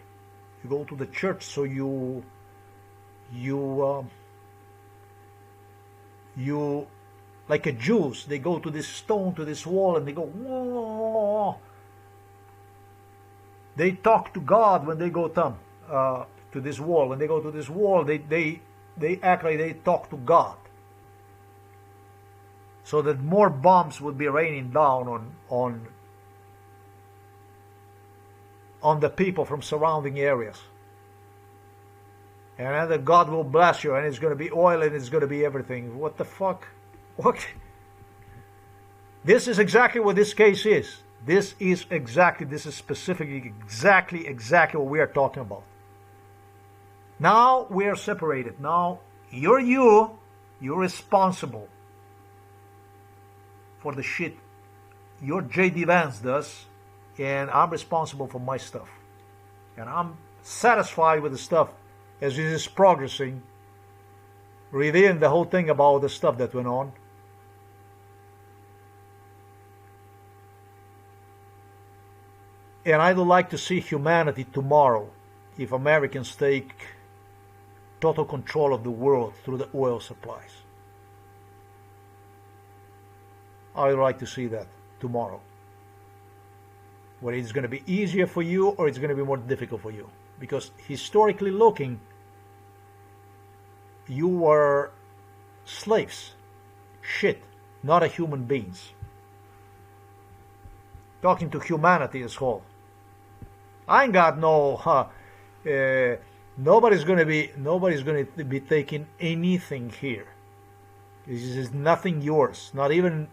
You go to the church so you like a Jews, they go to this stone, to this wall, and they go, whoa. They talk to God when they go to this wall. When they go to this wall, they act like they talk to God. So that more bombs would be raining down on the people from surrounding areas. And then God will bless you, and it's going to be oil, and it's going to be everything. What the fuck? What? This is exactly what this case is. This is specifically exactly what we are talking about. Now we are separated. Now you're responsible for the shit your J.D. Vance does, and I'm responsible for my stuff. And I'm satisfied with the stuff as it is progressing, revealing the whole thing about the stuff that went on. And I would like to see humanity tomorrow if Americans take total control of the world through the oil supplies. I would like to see that tomorrow. Whether it's going to be easier for you or it's going to be more difficult for you. Because historically looking, you were slaves. Shit, not a human beings. Talking to humanity as whole. I ain't got nobody's gonna be taking anything here. This is nothing yours. Not even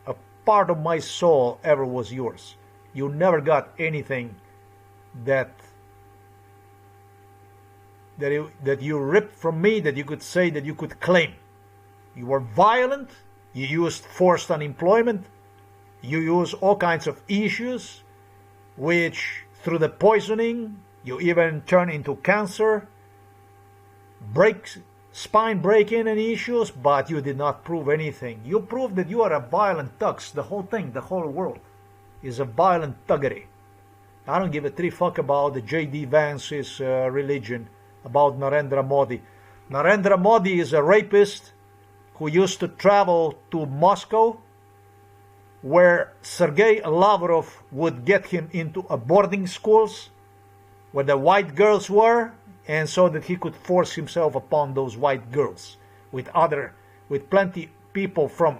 a part of my soul ever was yours. You never got anything that you ripped from me, that you could say, that you could claim. You were violent. You used forced unemployment. You use all kinds of issues, which through the poisoning, you even turn into cancer, spine breaking and issues, but you did not prove anything. You proved that you are a violent thugs. The whole thing, the whole world is a violent thuggery. I don't give a three fuck about the J.D. Vance's religion, about Narendra Modi. Narendra Modi is a rapist who used to travel to Moscow, where Sergei Lavrov would get him into a boarding schools where the white girls were, and so that he could force himself upon those white girls with people from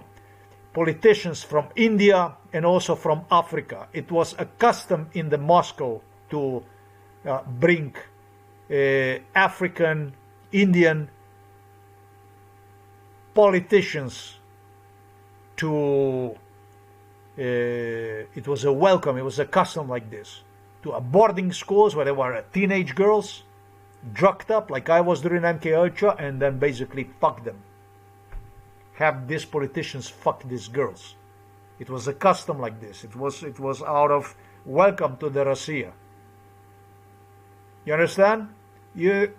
politicians from India and also from Africa. It was a custom in the Moscow to bring African, Indian politicians to, it was a welcome, it was a custom like this, to a boarding schools where there were teenage girls drugged up like I was during MK Ultra, and then basically fuck them. Have these politicians fuck these girls. It was a custom like this. It was out of welcome to the Russia. You understand? The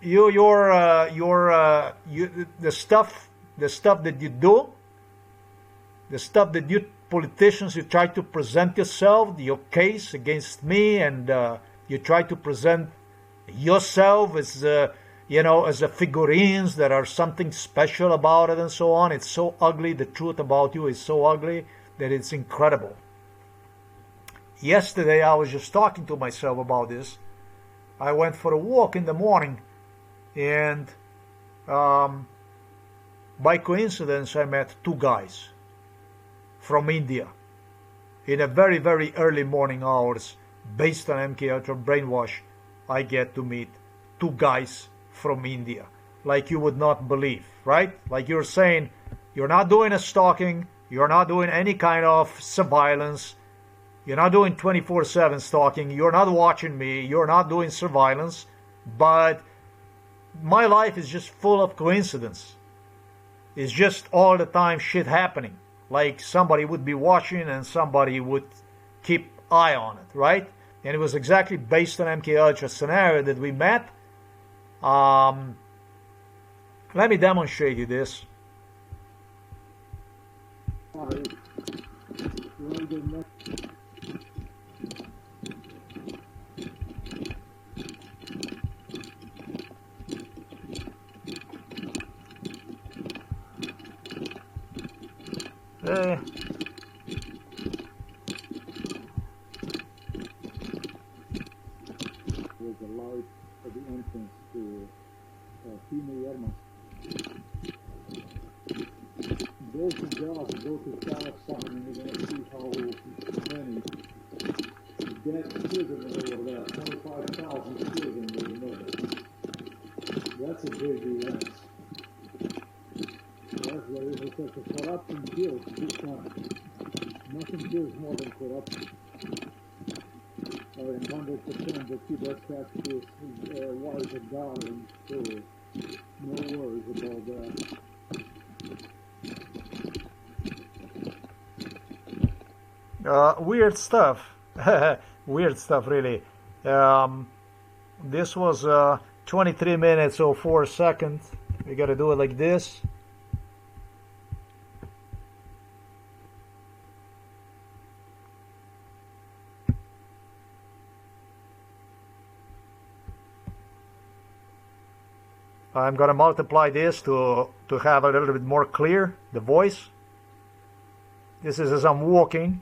stuff that you do, the stuff that you politicians, you try to present yourself, your case against me, and you try to present yourself as as a figurines that are something special about it and so on. It's so ugly. The truth about you is so ugly that it's incredible. Yesterday I was just talking to myself about this. I went for a walk in the morning, and by coincidence I met two guys from India in a very, very early morning hours. Based on MK Ultra brainwash, I get to meet two guys from India, like you would not believe, right? Like you're saying, you're not doing a stalking, you're not doing any kind of surveillance, you're not doing 24/7 stalking, you're not watching me, you're not doing surveillance, but my life is just full of coincidence. It's just all the time shit happening. Like somebody would be watching and somebody would keep eye on it, right? And it was exactly based on MK Ultra scenario that we met. Let me demonstrate you this. Was allowed at the entrance to female airmen. Go to Gaza, go to Kazakhstan, and you're going to see how many dead children over there, 25,000 children were murdered. That's a big event. Yes, there is a sort of corruption kills big time. Nothing kills more than corruption. And 100% the key that taxes wise and darling, so no worries about that. Weird stuff. Weird stuff, really. This was 23 minutes or 4 seconds. We gotta do it like this. I'm going to multiply this to have a little bit more clear, the voice. This is as I'm walking.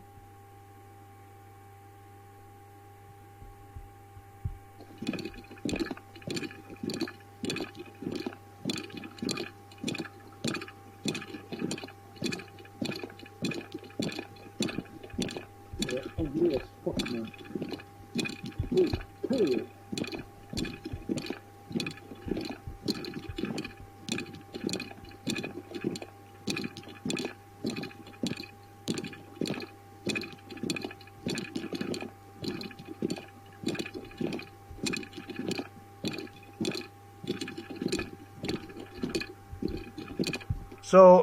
Ugliest fuck, man. Period.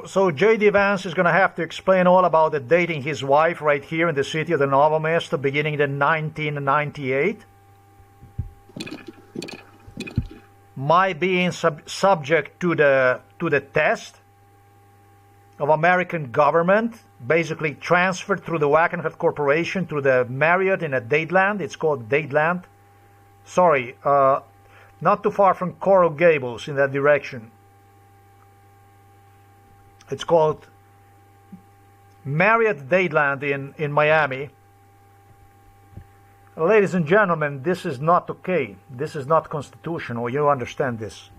So J.D. Vance is going to have to explain all about the dating his wife right here in the city of the Novo Mesto beginning in 1998. My being subject to the test of American government, basically transferred through the Wackenhut Corporation to the Marriott in a Dadeland. It's called Dadeland. Sorry, not too far from Coral Gables in that direction. It's called Marriott Dadeland in Miami. Ladies and gentlemen, this is not okay. This is not constitutional. You understand this.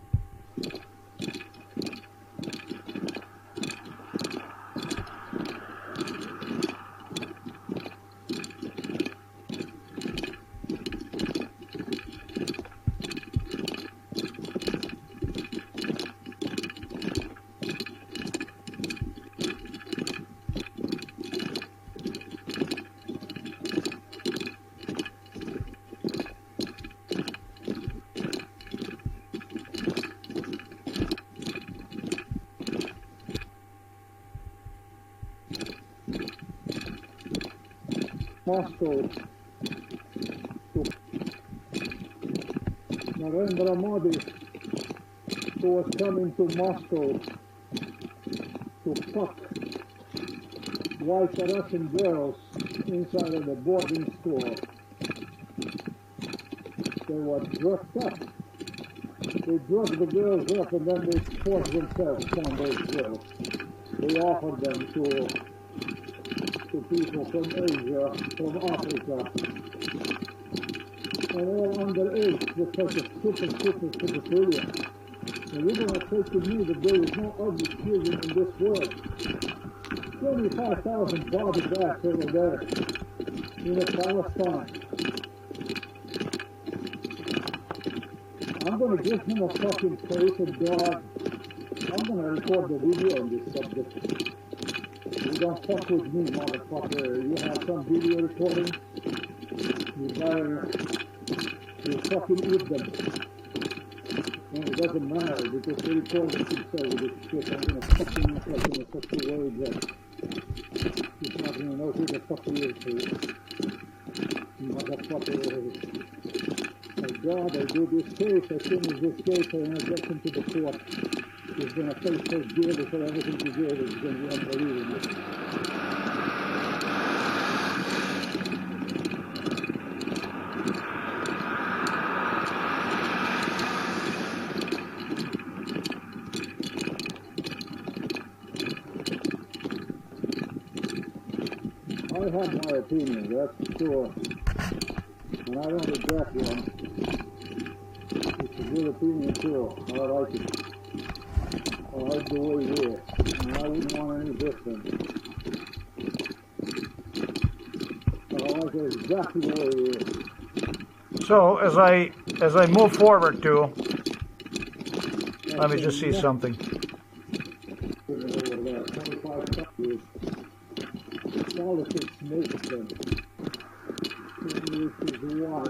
Moscow to Narendra Modi, who was coming to Moscow to fuck white Russian girls inside of the boarding school. They were drugged up. They drugged the girls up and then they forced themselves on those girls. They offered them to people from Asia, from Africa, and all underage with such a super brilliant. And you're going to say to me that there is no ugly children in this world. 25,000 body bags over there in Palestine. I'm going to give him a fucking face and God. I'm going to record the video on this subject. You don't fuck with me, motherfucker. You have some video recording. You better, you fucking eat them. And it doesn't matter because they recorded himself with this shit. I'm going to fucking make like in such a way that he's not going to know who the fuck he is. Motherfucker. My God, I do this case. As soon as this case, I get him to the court. He's going to face his deal for everything he did. It's going to be unbelievable. I have my opinion, that's sure. And I don't regret one. It's a good opinion too. I like it. I like the way it is. And I wouldn't want any different. I like it exactly the way it is. So as I move forward to, let me just see something. Politics makes them. Which is why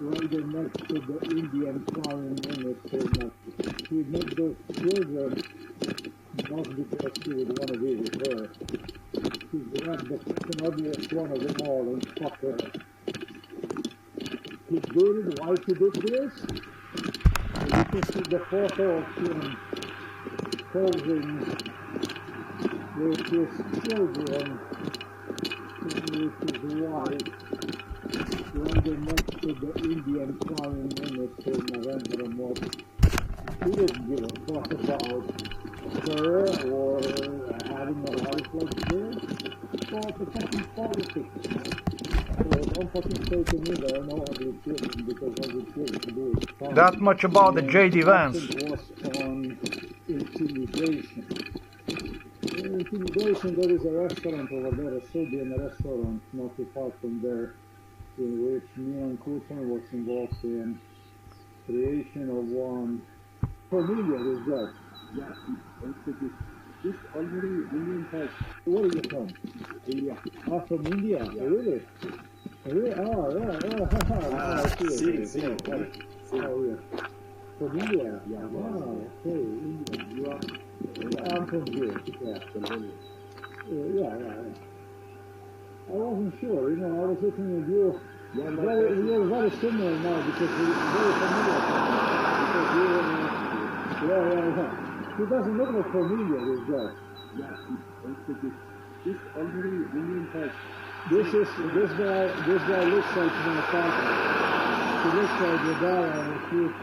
right next to the Indian Prime Minister, he made those children not because he would want to be with her. He grabbed the fucking ugliest one of them all and fucked her. He did it. Why he did this? And you can see the photo of him posing with his children, which is why right next to the Indian Prime Minister, Narendra Modi, he didn't give a fuck about her or having a life like this. So it's a fucking politics, man. So don't fucking say to me there are no ugly children because ugly children do it fine. That much about the J.D. Vance. Was on intimidation. In intimidation, there is a restaurant over there, a Serbian restaurant, not too far from there, in which Milan Kutan was involved in creation of one familiar result. Yeah, this already Indian has. Where are you from? India. Ah, from India? Yeah. Really? Really? I see. Oh, yeah. From India? Yeah. Wow, okay, India. You are? Yeah, I'm from here. Yeah, from yeah. I wasn't sure, I was looking at you. Yeah, you're very similar now because we're very familiar. Because yeah. He doesn't look like familiar, this guy. Yeah, this already Indian has. This guy looks like my father. He looks like the guy on the street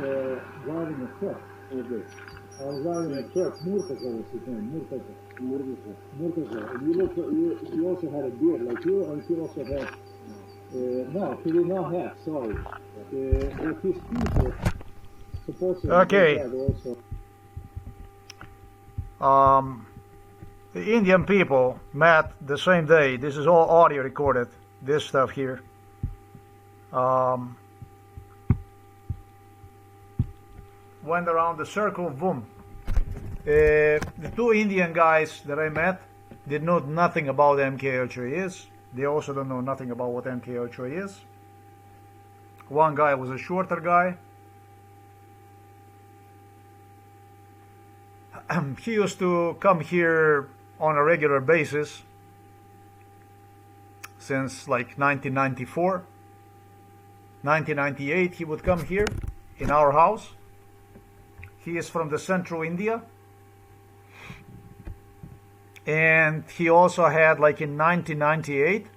driving a truck. Okay. I was driving a truck. Murtaza was his name. Murtaza. And you also had a beard like you, and he also had. No, he did not have. Sorry. With his people, supposedly. Okay. Also. The Indian people met the same day. This is all audio recorded. This stuff here. Went around the circle of boom. The two Indian guys that I met did know nothing about MKUltra is. They also don't know nothing about what MKUltra is. One guy was a shorter guy. He used to come here on a regular basis. since like 1994. 1998 he would come here in our house. He is from the central India. And he also had, like in 1998,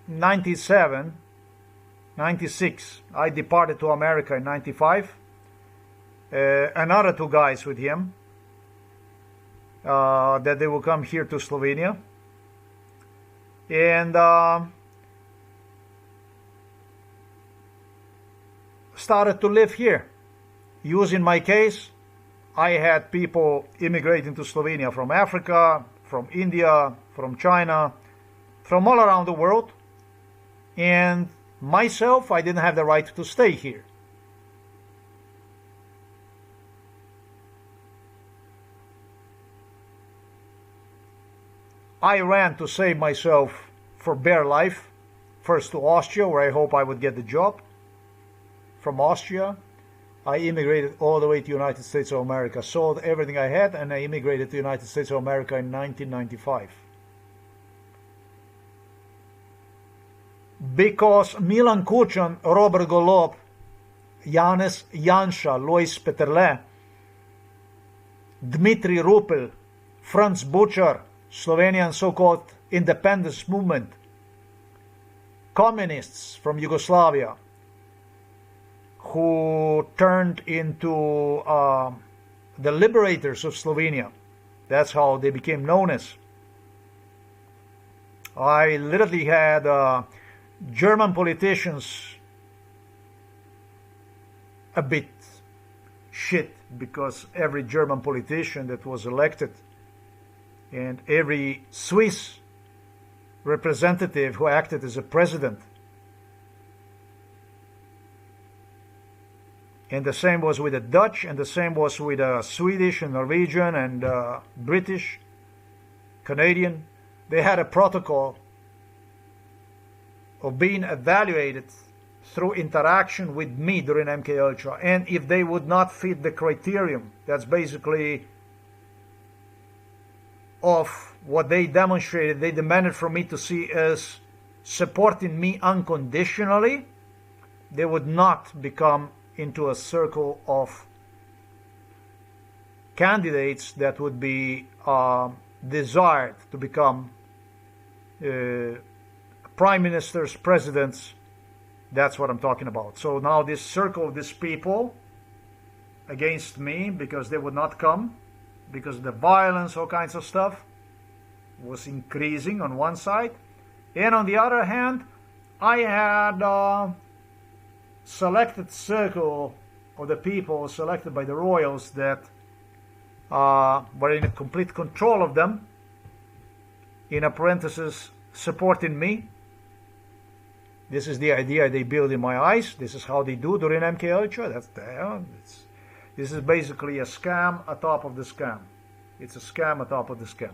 97, 96, I departed to America in 95. Another two guys with him, that they will come here to Slovenia. And started to live here. Using my case, I had people immigrating to Slovenia from Africa, from India, from China, from all around the world. And myself, I didn't have the right to stay here. I ran to save myself for bare life, first to Austria, where I hope I would get the job. From Austria, I immigrated all the way to the United States of America, sold everything I had, and I immigrated to the United States of America in 1995. Because Milan Kučan, Robert Golob, Janez Janša, Lois Peterle, Dmitry Rupel, Franz Bučar, Slovenian so-called independence movement, communists from Yugoslavia, who turned into the liberators of Slovenia. That's how they became known as. I literally had German politicians a bit shit, because every German politician that was elected and every Swiss representative who acted as a president, and the same was with the Dutch, and the same was with the Swedish and Norwegian and British, Canadian. They had a protocol of being evaluated through interaction with me during MK Ultra. And if they would not fit the criterion, that's basically of what they demonstrated, they demanded from me to see as supporting me unconditionally, they would not become into a circle of candidates that would be desired to become prime ministers, presidents. That's what I'm talking about. So now this circle of these people against me, because they would not come, because the violence, all kinds of stuff, was increasing on one side. And on the other hand, I had selected circle of the people selected by the royals that were in complete control of them, in a parenthesis, supporting me. This is the idea they build in my eyes. This is how they do during MK Ultra. This is basically a scam atop of the scam. It's a scam atop of the scam.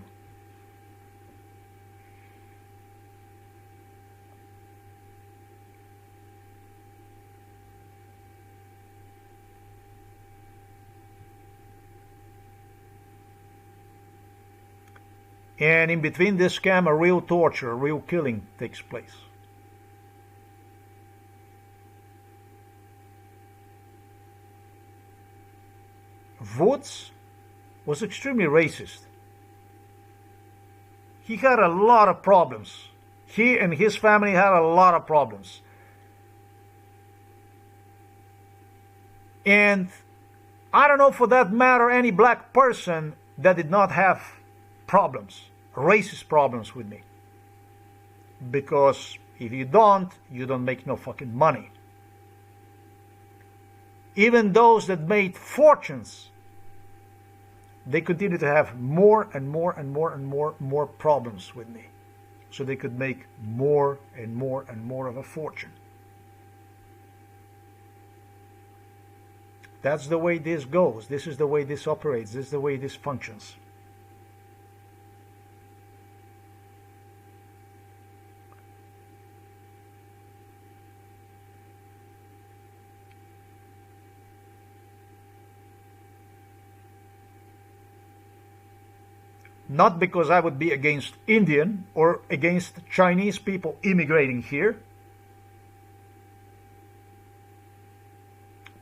And in between this scam, a real torture, a real killing takes place. Woods was extremely racist. He had a lot of problems. He and his family had a lot of problems. And I don't know, for that matter, any black person that did not have problems, racist problems with me. Because if you don't make no fucking money. Even those that made fortunes, they continue to have more and more and more and more problems with me. So they could make more and more and more of a fortune. That's the way this goes. This is the way this operates. This is the way this functions. Not because I would be against Indian or against Chinese people immigrating here,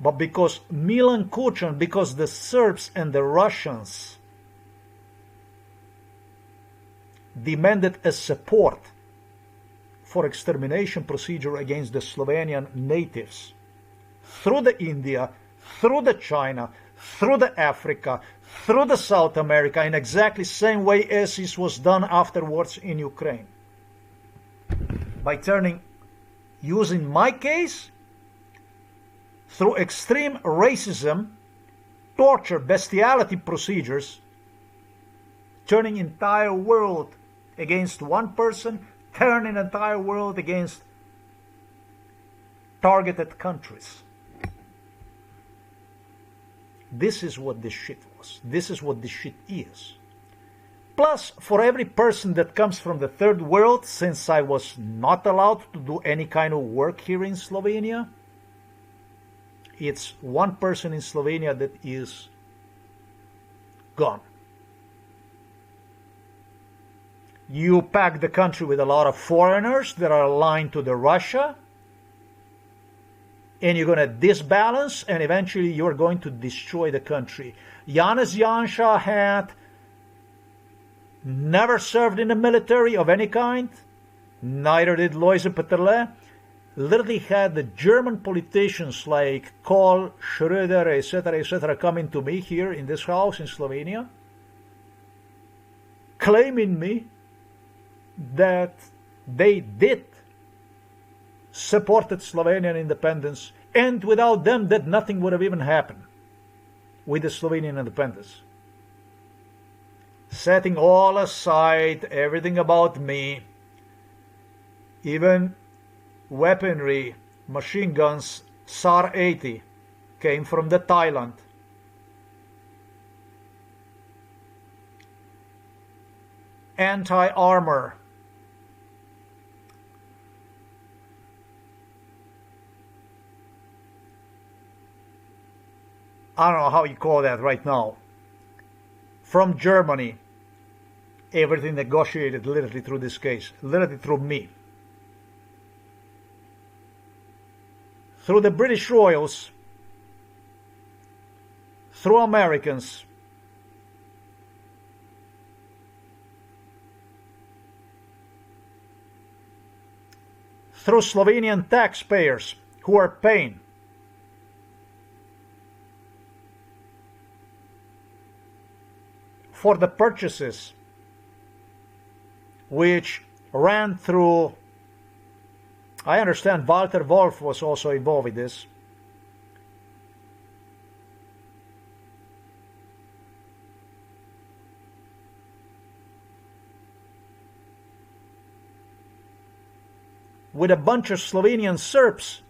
but because Milan Kucan, because the Serbs and the Russians demanded a support for extermination procedure against the Slovenian natives through the India, through the China, through the Africa, through the South America, in exactly same way as it was done afterwards in Ukraine. By using my case, through extreme racism, torture, bestiality procedures, turning entire world against one person, turning entire world against targeted countries. This is what this shit was. This is what this shit is. Plus, for every person that comes from the third world, since I was not allowed to do any kind of work here in Slovenia, it's one person in Slovenia that is gone. You pack the country with a lot of foreigners that are aligned to the Russia, and you're going to disbalance, and eventually you're going to destroy the country. Janez Janša had never served in the military of any kind, neither did Lojze Peterle. Literally had the German politicians like Kohl, Schröder, etc., coming to me here in this house in Slovenia, claiming me that they did supported Slovenian independence, and without them that nothing would have even happened with the Slovenian independence. Setting all aside, everything about me, even weaponry, machine guns, SAR 80 came from the Thailand. Anti-armor, I don't know how you call that right now, from Germany. Everything negotiated literally through this case, literally through me. Through the British Royals, through Americans, through Slovenian taxpayers who are paying for the purchases which ran through, I understand Walter Wolf was also involved with this. With a bunch of Slovenian Serbs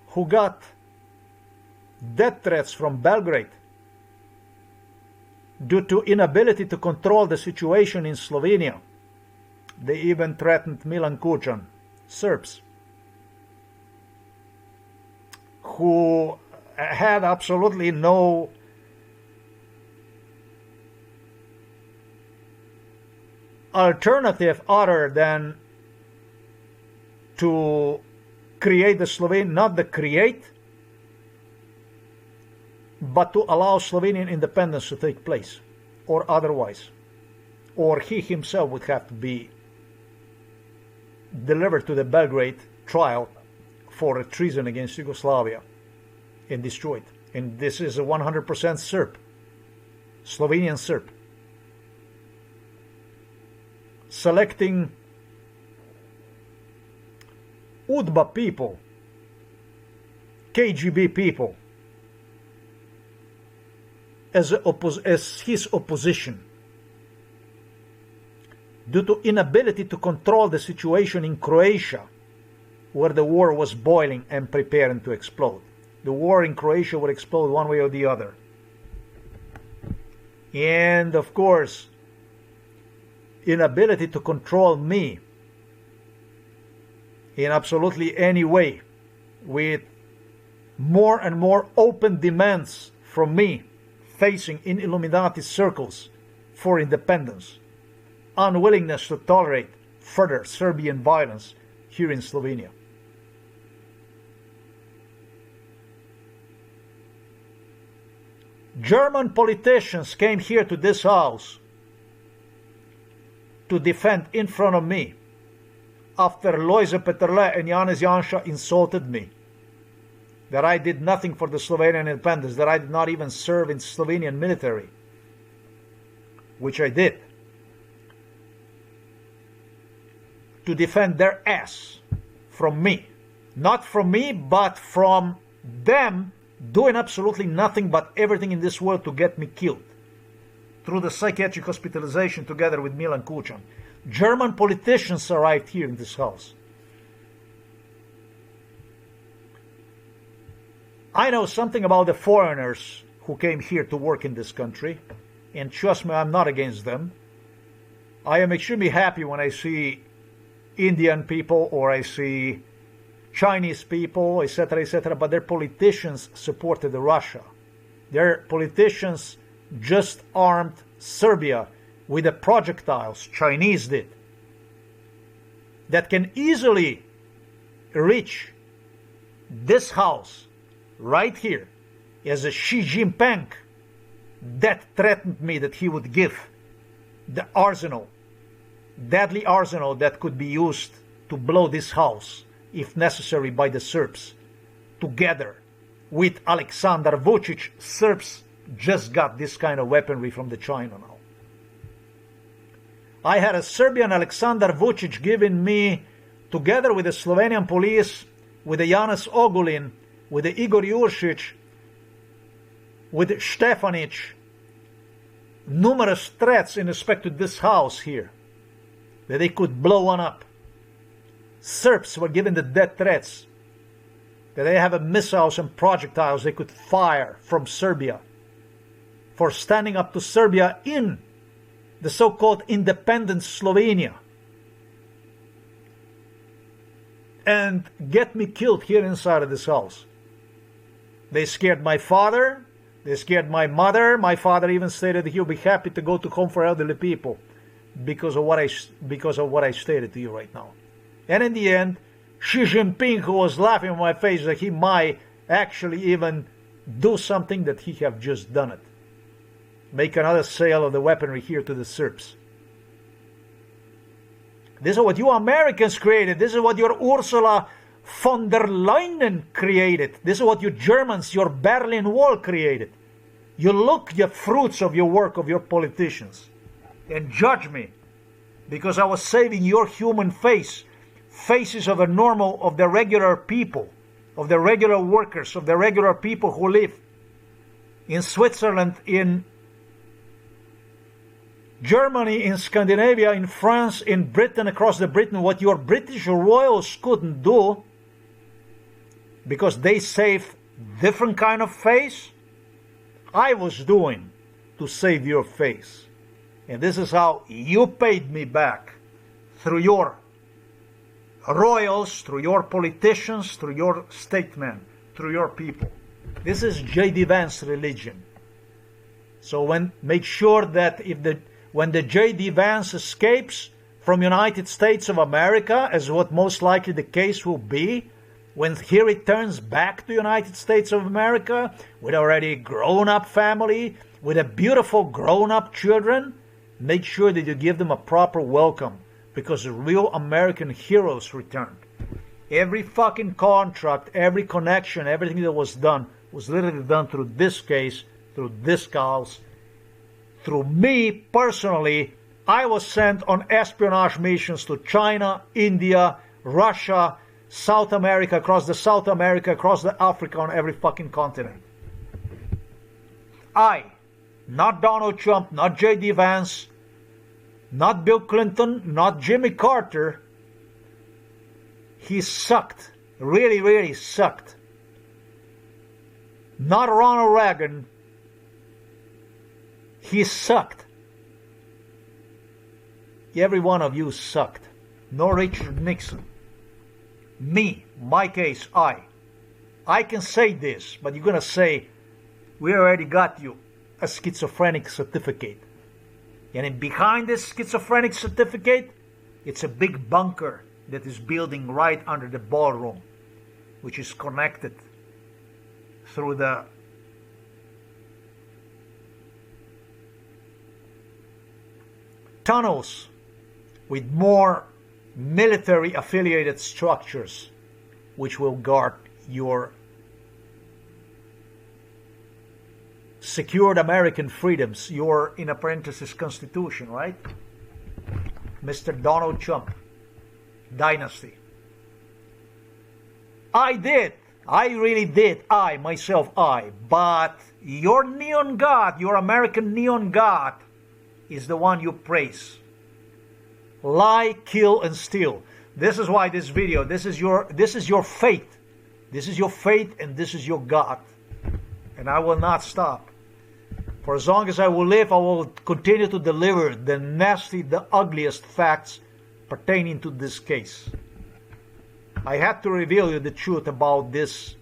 who got death threats from Belgrade due to inability to control the situation in Slovenia. They even threatened Milan Kucan, Serbs, who had absolutely no alternative other than to create the Slovenian, not the create, but to allow Slovenian independence to take place, or otherwise. Or he himself would have to be delivered to the Belgrade trial for treason against Yugoslavia and destroyed. And this is a 100% Serb, Slovenian Serb, selecting UDBA people, KGB people, as his opposition due to inability to control the situation in Croatia, where the war was boiling and preparing to explode. The war in Croatia would explode one way or the other. And of course, inability to control me in absolutely any way, with more and more open demands from me facing in Illuminati circles for independence, unwillingness to tolerate further Serbian violence here in Slovenia. German politicians came here to this house to defend in front of me after Lojze Peterle and Janez Janša insulted me, that I did nothing for the Slovenian independence, that I did not even serve in Slovenian military, which I did, to defend their ass from me. Not from me, but from them doing absolutely nothing but everything in this world to get me killed through the psychiatric hospitalization together with Milan Kučan. German politicians arrived here in this house. I know something about the foreigners who came here to work in this country, and trust me, I'm not against them. I am extremely happy when I see Indian people or I see Chinese people, etc., but their politicians supported Russia. Their politicians just armed Serbia with the projectiles Chinese did that can easily reach this house right here, as a Xi Jinping that threatened me that he would give the arsenal, deadly arsenal that could be used to blow this house if necessary by the Serbs. Together with Aleksandar Vučić, Serbs just got this kind of weaponry from the China now. I had a Serbian Aleksandar Vučić giving me, together with the Slovenian police, with the Janez Ogulin, with the Igor Juršić, with Štefanić, numerous threats in respect to this house here, that they could blow one up. Serbs were given the death threats that they have missiles and projectiles they could fire from Serbia for standing up to Serbia in the so-called independent Slovenia, and get me killed here inside of this house. They scared my father, they scared my mother. My father even stated that he'll be happy to go to home for elderly people because of what I stated to you right now. And in the end, Xi Jinping, who was laughing in my face, that he might actually even do something, that he have just done it. Make another sale of the weaponry here to the Serbs. This is what you Americans created. This is what your Ursula von der Leyen created. This is what you Germans, your Berlin Wall created. You look the fruits of your work, of your politicians, and judge me because I was saving your human face, faces of the regular people, of the regular workers, of the regular people who live in Switzerland, in Germany, in Scandinavia, in France, in Britain, across the Britain, what your British royals couldn't do because they saved different kind of face, I was doing to save your face. And this is how you paid me back, through your royals, through your politicians, through your statesmen, through your people. This is J.D. Vance religion. So make sure that when the J.D. Vance escapes from United States of America, as what most likely the case will be, when he returns back to United States of America with already grown-up family, with a beautiful grown-up children, make sure that you give them a proper welcome, because real American heroes returned. Every fucking contract, every connection, everything that was done was literally done through this case, through this house, through me personally. I was sent on espionage missions to China, India, Russia, South America, across the Africa, on every fucking continent. I, not Donald Trump, not J.D. Vance, not Bill Clinton, not Jimmy Carter. He sucked. Really, really sucked. Not Ronald Reagan. He sucked. Every one of you sucked. No Richard Nixon. Me, my case, I can say this, but you're going to say, we already got you. a schizophrenic certificate. And behind this schizophrenic certificate, it's a big bunker that is building right under the ballroom, which is connected through the tunnels with more military affiliated structures which will guard your secured American freedoms, your, in a parenthesis, Constitution, right? Mr. Donald Trump dynasty. I really did, but your neon god, your American neon god, is the one you praise. Lie, kill, and steal. This is why this video, this is your fate. This is your fate and this is your God. And I will not stop. For as long as I will live, I will continue to deliver the nasty, the ugliest facts pertaining to this case. I had to reveal you the truth about this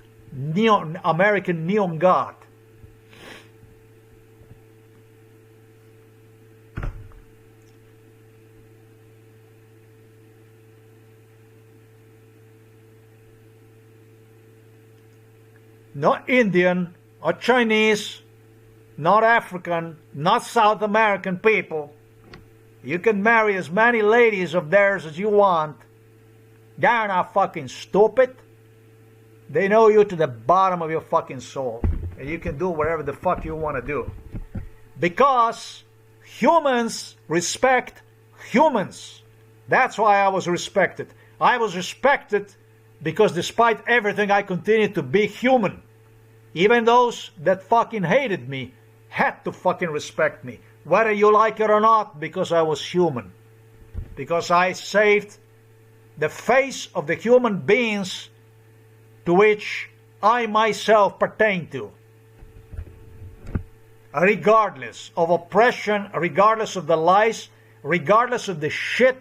American neon god. Not Indian or Chinese, not African, not South American people. You can marry as many ladies of theirs as you want. They're not fucking stupid. They know you to the bottom of your fucking soul. And you can do whatever the fuck you want to do. Because humans respect humans. That's why I was respected. I was respected because despite everything, I continued to be human. Even those that fucking hated me had to fucking respect me. Whether you like it or not, because I was human. Because I saved the face of the human beings to which I myself pertain to. Regardless of oppression, regardless of the lies, regardless of the shit,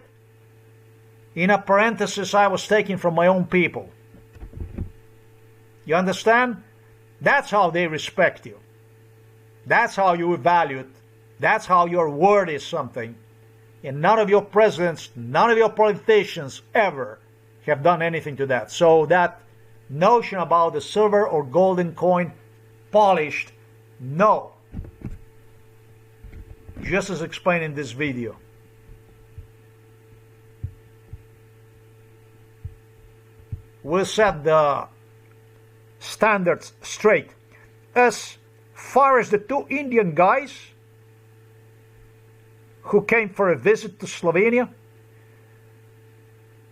in a parenthesis, I was taken from my own people. You understand? That's how they respect you. That's how you are valued. That's how your word is something. And none of your presidents, none of your politicians ever have done anything to that. So that notion about the silver or golden coin polished, no. Just as explained in this video. We'll set the standards straight. As far as the two Indian guys who came for a visit to Slovenia,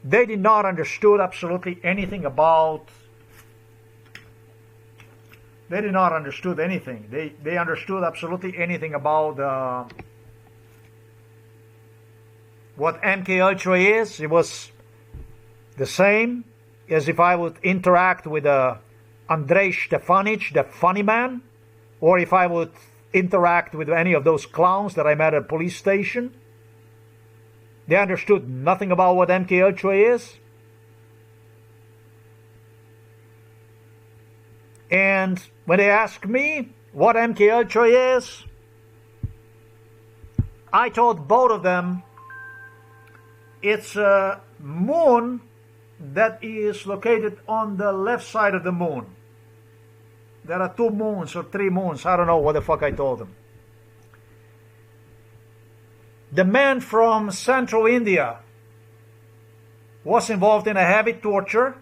they did not understood absolutely anything about. They did not understood anything. They understood absolutely anything about what MK Ultra is. It was the same as if I would interact with Andrei Stefanic, the funny man, or if I would interact with any of those clowns that I met at a police station. They understood nothing about what MK Ultra is. And when they asked me what MK Ultra is, I told both of them it's a moon that is located on the left side of the moon. There are 2 moons or 3 moons. I don't know what the fuck I told them. The man from Central India was involved in a heavy torture,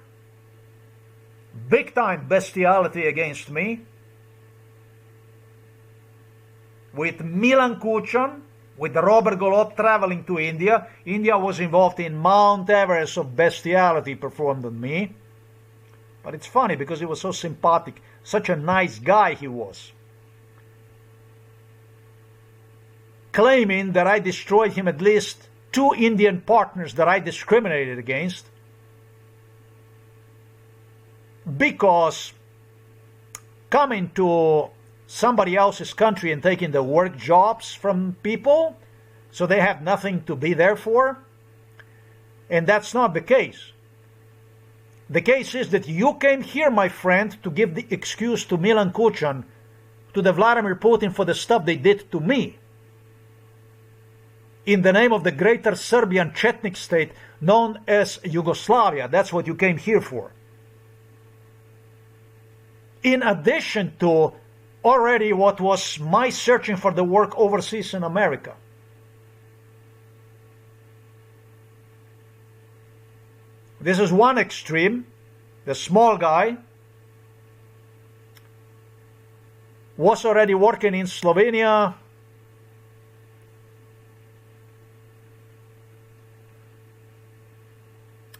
big time bestiality against me, with Milan Kuchan, with Robert Golob traveling to India. India was involved in Mount Everest of bestiality performed on me. But it's funny because he was so sympathetic, such a nice guy he was. Claiming that I destroyed him at least 2 Indian partners that I discriminated against. Because coming to somebody else's country and taking the work jobs from people, so they have nothing to be there for. And that's not the case. The case is that you came here, my friend, to give the excuse to Milan Kuchan to the Vladimir Putin for the stuff they did to me in the name of the greater Serbian Chetnik state known as Yugoslavia. That's what you came here for. In addition to already what was my searching for the work overseas in America. This is one extreme. The small guy was already working in Slovenia.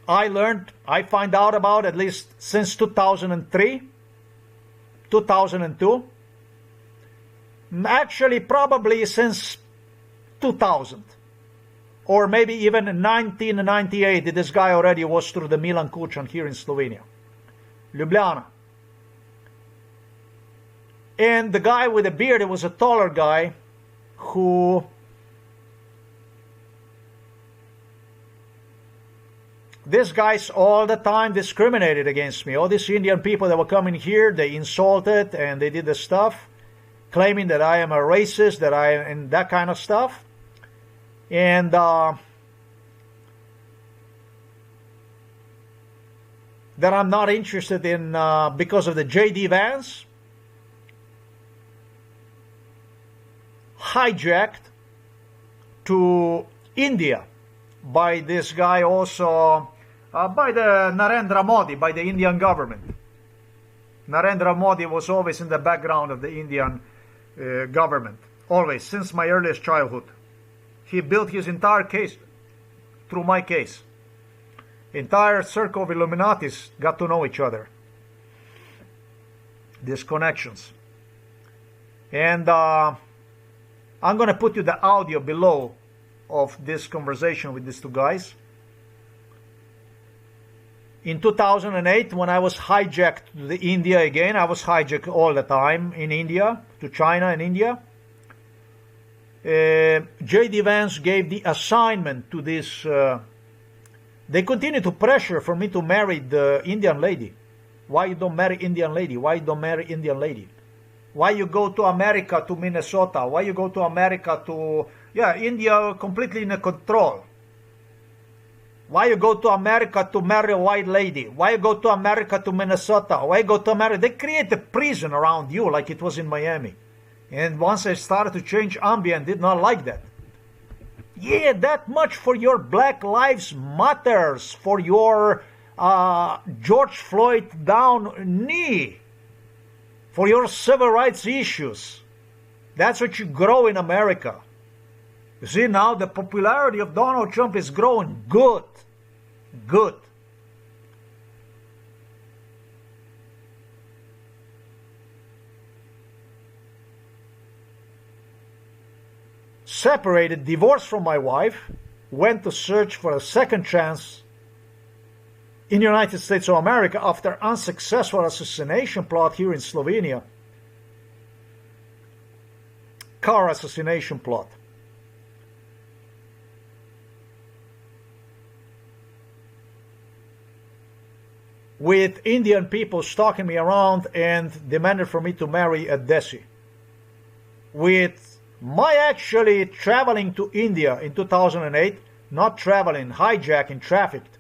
I find out about at least since 2003, 2002. Actually, probably since 2000. Or maybe even in 1998, this guy already was through the Milan Kučan here in Slovenia. Ljubljana. And the guy with the beard, it was a taller guy who these guys all the time discriminated against me. All these Indian people that were coming here, they insulted and they did the stuff, claiming that I am a racist, that I am, and that kind of stuff. And that I'm not interested in because of the J.D. Vance hijacked to India by this guy also, by the Narendra Modi, by the Indian government. Narendra Modi was always in the background of the Indian government, always, since my earliest childhood. He built his entire case through my case. Entire circle of Illuminatis got to know each other. These connections. And I'm going to put you the audio below of this conversation with these two guys. In 2008, when I was hijacked to India again, I was hijacked all the time in India, to China and India. J.D. Vance gave the assignment to this. They continued to pressure for me to marry the Indian lady. Why you don't marry Indian lady? Why you don't marry Indian lady? Why you go to America, to Minnesota? Why you go to America to... Yeah, India completely in control. Why you go to America to marry a white lady? Why you go to America to Minnesota? Why you go to America? They create a prison around you like it was in Miami. And once I started to change ambient, did not like that. Yeah, that much for your Black Lives Matters, for your George Floyd down knee, for your civil rights issues. That's what you grow in America. You see, now the popularity of Donald Trump is growing good. Good. Separated, divorced from my wife, went to search for a second chance in the United States of America after unsuccessful assassination plot here in Slovenia. Car assassination plot. With Indian people stalking me around and demanded for me to marry a Desi. With my actually traveling to India in 2008, not traveling, hijacking, trafficked.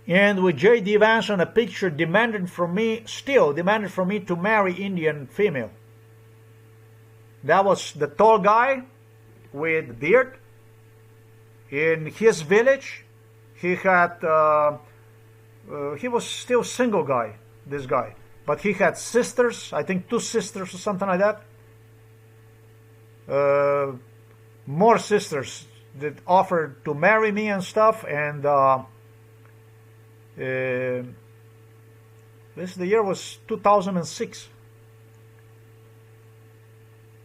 And with J.D. Vance on a picture demanded from me to marry Indian female. That was the tall guy with beard. In his village, he had, he was still single guy, this guy. But he had sisters, I think 2 sisters or something like that. More sisters that offered to marry me and stuff, and the year was 2006,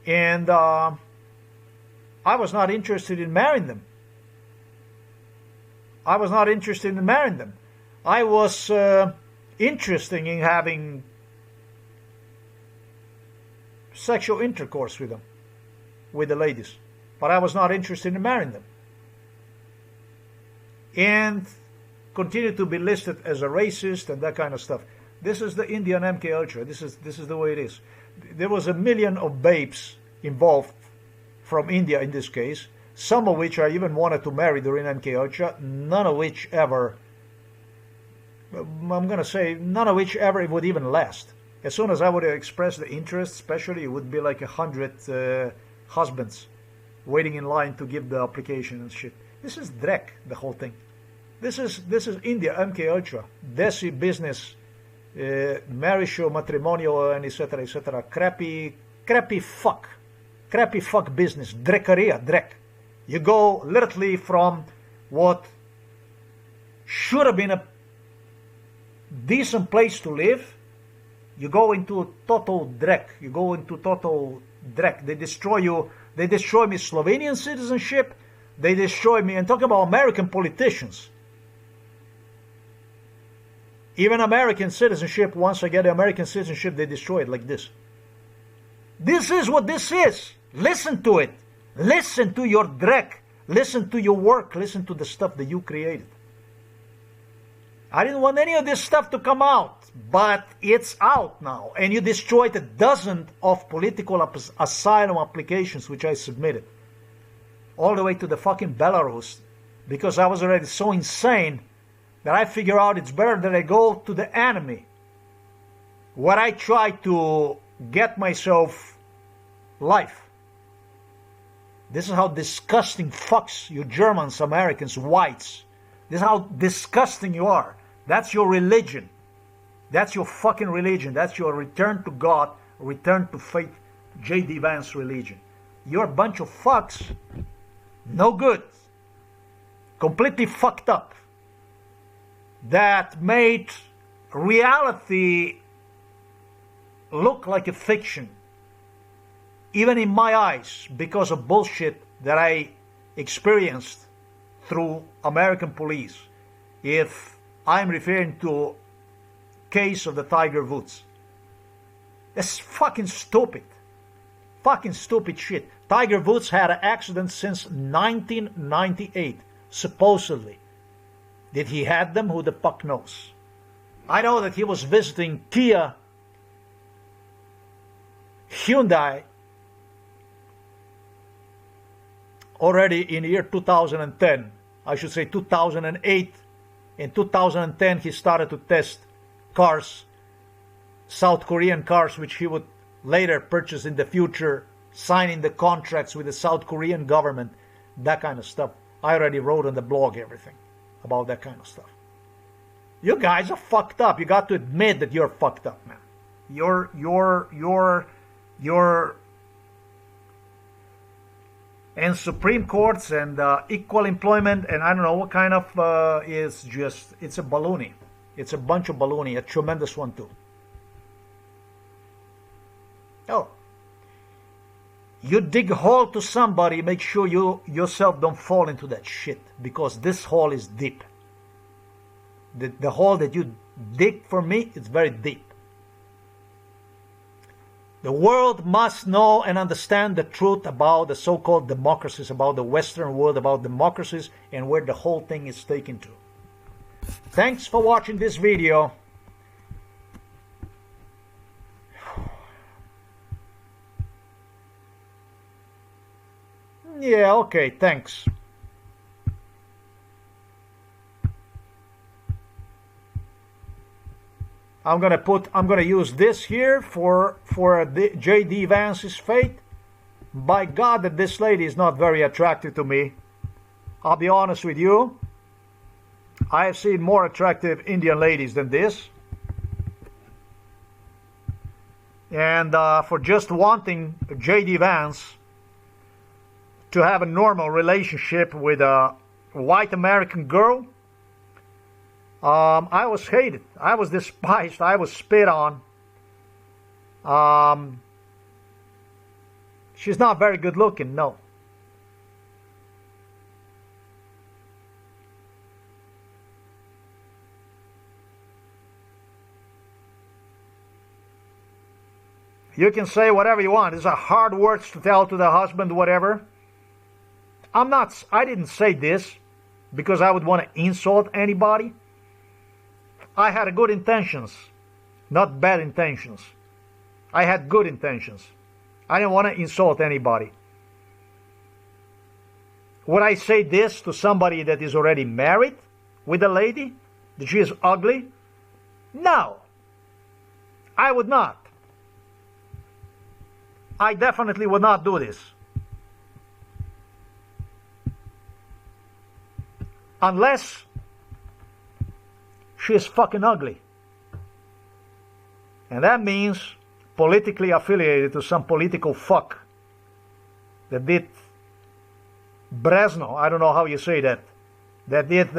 and I was not interested in marrying them. I was not interested in marrying them. I was interested in having sexual intercourse with them, with the ladies, but I was not interested in marrying them. And continued to be listed as a racist and that kind of stuff. This is the Indian MK Ultra. This is the way it is. There was 1 million of babes involved from India in this case, some of which I even wanted to marry during MK Ultra, none of which ever, I'm going to say, none of which ever it would even last. As soon as I would express the interest, especially, it would be like 100 husbands waiting in line to give the application and shit. This is dreck, the whole thing. This is India, MK Ultra, desi business, marriage, matrimonio, and etc., etc. Crappy fuck business, dreckeria, dreck. You go literally from what should have been a decent place to live, you go into total dreck. You go into total dreck. They destroy you. They destroy me Slovenian citizenship. They destroy me, and talking about American politicians. Even American citizenship, once I get the American citizenship, they destroy it like this. This is what this is. Listen to it. Listen to your dreck. Listen to your work. Listen to the stuff that you created. I didn't want any of this stuff to come out, but it's out now. And you destroyed a dozen of political asylum applications which I submitted. All the way to the fucking Belarus. Because I was already so insane that I figure out it's better that I go to the enemy. Where I try to get myself life. This is how disgusting fucks you Germans, Americans, whites. This is how disgusting you are. That's your religion. That's your fucking religion. That's your return to God, return to faith, J.D. Vance religion. You're a bunch of fucks. No good. Completely fucked up. That made reality look like a fiction. Even in my eyes, because of bullshit that I experienced through American police. If I'm referring to case of the Tiger Woods. That's fucking stupid. Fucking stupid shit. Tiger Woods had an accident since 1998, supposedly. Did he have them? Who the fuck knows? I know that he was visiting Kia, Hyundai, already in the year 2010. I should say 2008. In 2010, he started to test cars, South Korean cars, which he would later purchase in the future, signing the contracts with the South Korean government, that kind of stuff. I already wrote on the blog everything about that kind of stuff. You guys are fucked up. You got to admit that you're fucked up, man. You're and Supreme Courts and equal employment and I don't know what kind of is just, it's a baloney. It's a bunch of baloney, a tremendous one too. Oh, you dig a hole to somebody, make sure you yourself don't fall into that shit, because this hole is deep. The hole that you dig for me is very deep. The world must know and understand the truth about the so-called democracies, about the Western world, about democracies, and where the whole thing is taken to. Thanks for watching this video. Yeah, okay, thanks. I'm gonna use this here for J.D. Vance's fate. By God, that this lady is not very attractive to me. I'll be honest with you. I have seen more attractive Indian ladies than this. And for just wanting J.D. Vance to have a normal relationship with a white American girl, I was hated. I was despised. I was spit on. She's not very good looking, no. You can say whatever you want. These are hard words to tell to the husband, whatever. I didn't say this because I would want to insult anybody. I had good intentions. not bad intentions. I had good intentions. I didn't want to insult anybody. Would I say this to somebody that is already married with a lady? That she is ugly? No. I would not. I definitely would not do this. Unless she is fucking ugly. And that means politically affiliated to some political fuck that did Brezhnev, I don't know how you say that did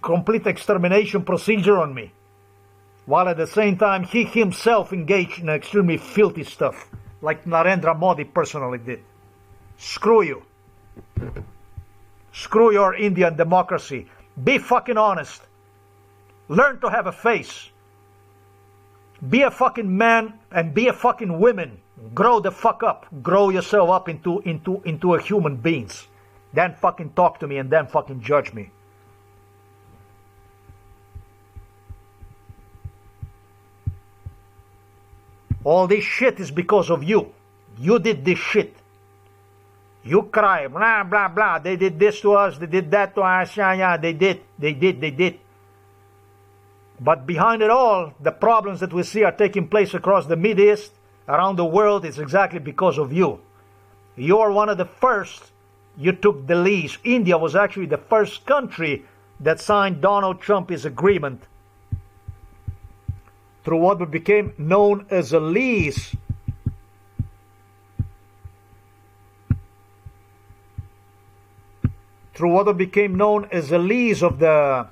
complete extermination procedure on me, while at the same time he himself engaged in extremely filthy stuff, like Narendra Modi personally did. Screw you. Screw your Indian democracy. Be fucking honest. Learn to have a face. Be a fucking man and be a fucking woman. Grow the fuck up. Grow yourself up into a human beings. Then fucking talk to me and then fucking judge me. All this shit is because of you. You did this shit. You cry, blah, blah, blah. They did this to us. They did that to us. Yeah, they did. But behind it all, the problems that we see are taking place across the Mideast, around the world, it's exactly because of you. You are one of the first. You took the lease. India was actually the first country that signed Donald Trump's agreement through what became known as a lease. Through what became known as a lease of the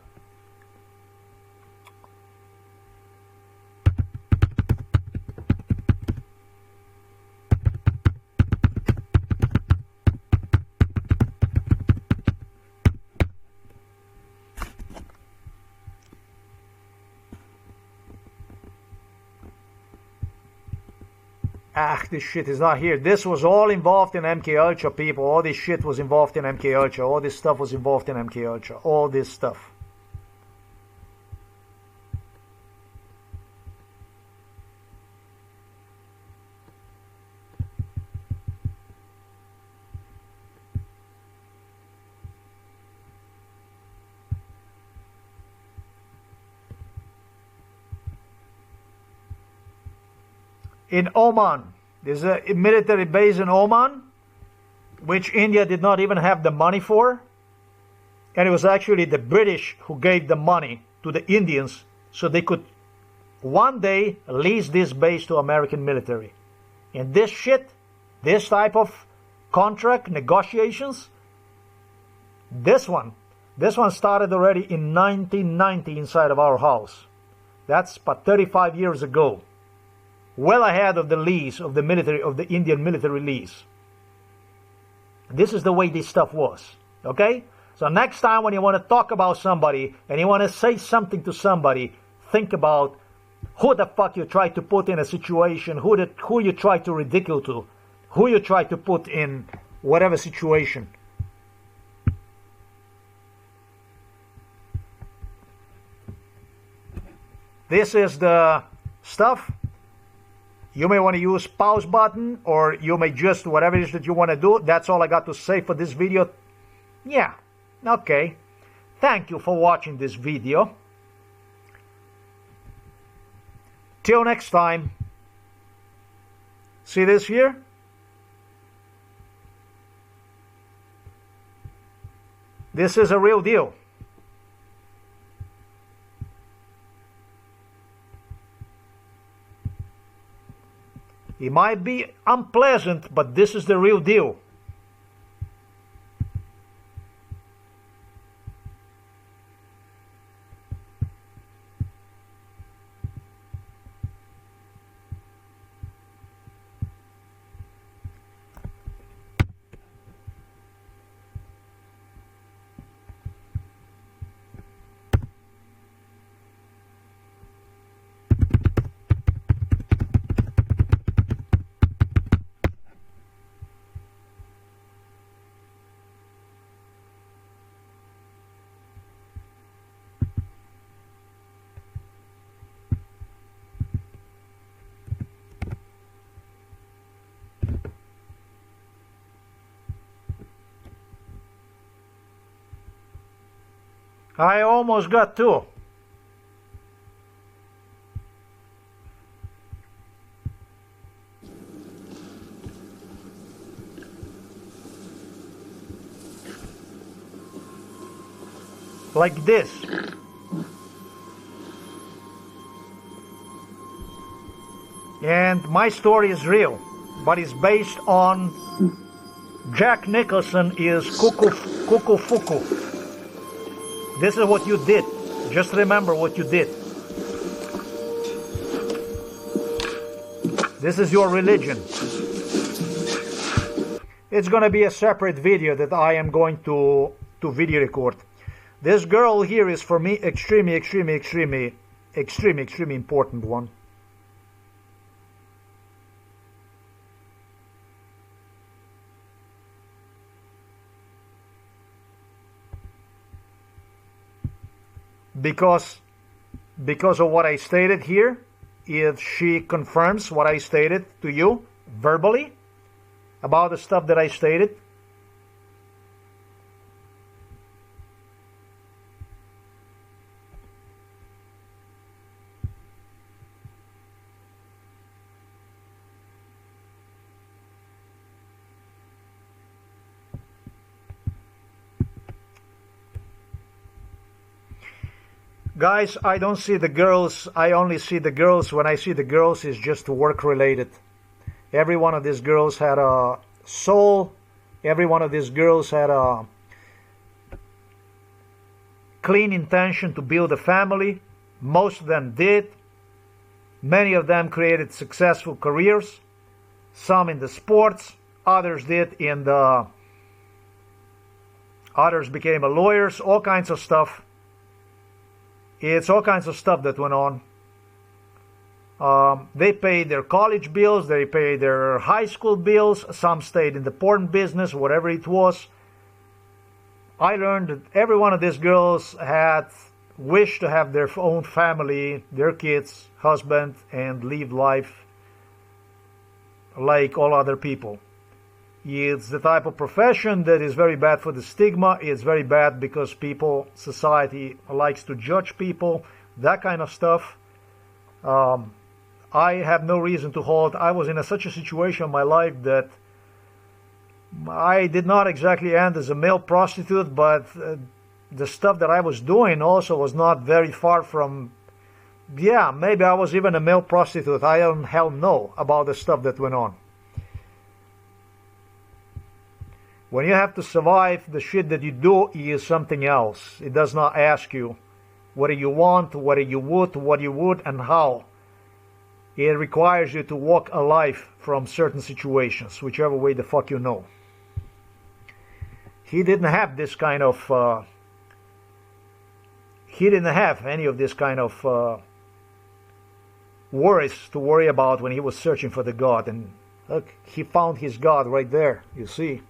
this shit is not here. This was all involved in MK Ultra, people. All this shit was involved in MK Ultra. All this stuff was involved in MK Ultra. All this stuff. In Oman. There's a military base in Oman, which India did not even have the money for. And it was actually the British who gave the money to the Indians so they could one day lease this base to American military. And this shit, this type of contract negotiations, this one started already in 1990 inside of our house. That's about 35 years ago. Well ahead of the lease of the military, of the Indian military lease. This is the way this stuff was. Okay? So next time when you want to talk about somebody and you want to say something to somebody, think about who the fuck you try to put in a situation, who you try to ridicule to, who you try to put in whatever situation. This is the stuff. You may want to use pause button, or you may just whatever it is that you want to do. That's all I got to say for this video. Yeah, okay. Thank you for watching this video. Till next time. See this here? This is a real deal. It might be unpleasant, but this is the real deal. I almost got two. Like this. And my story is real, but it's based on Jack Nicholson is cuckoo fuku. This is what you did. Just remember what you did. This is your religion. It's going to be a separate video that I am going to video record. This girl here is for me extremely important one. Because of what I stated here, if she confirms what I stated to you verbally about the stuff that I stated, guys, I don't see the girls. I only see the girls. When I see the girls, it's just work related. Every one of these girls had a soul. Every one of these girls had a clean intention to build a family. Most of them did. Many of them created successful careers. Some in the sports. Others did in the... Others became lawyers. All kinds of stuff. It's all kinds of stuff that went on. They paid their college bills, they paid their high school bills, some stayed in the porn business, whatever it was. I learned that every one of these girls had wished to have their own family, their kids, husband, and live life like all other people. It's the type of profession that is very bad for the stigma. It's very bad because society likes to judge people, that kind of stuff. I have no reason to hold. I was in such a situation in my life that I did not exactly end as a male prostitute, but the stuff that I was doing also was not very far from, yeah, maybe I was even a male prostitute. I don't hell know about the stuff that went on. When you have to survive, the shit that you do is something else. It does not ask you what you want, what you would, and how. It requires you to walk a life from certain situations, whichever way the fuck you know. He didn't have this kind of... he didn't have any of this kind of worries to worry about when he was searching for the God. And look, he found his God right there, you see.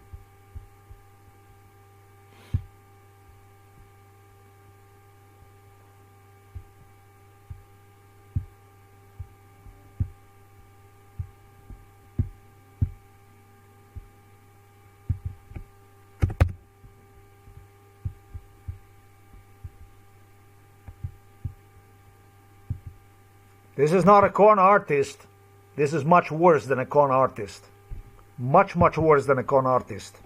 This is not a con artist. This is much worse than a con artist. Much worse than a con artist.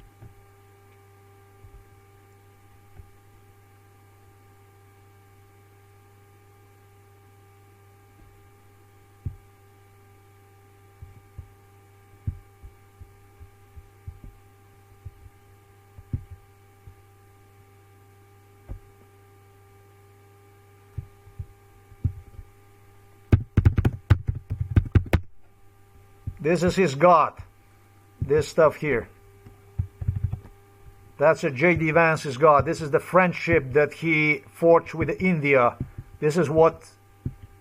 This is his God. This stuff here. That's a J.D. Vance's God. This is the friendship that he forged with India. This is what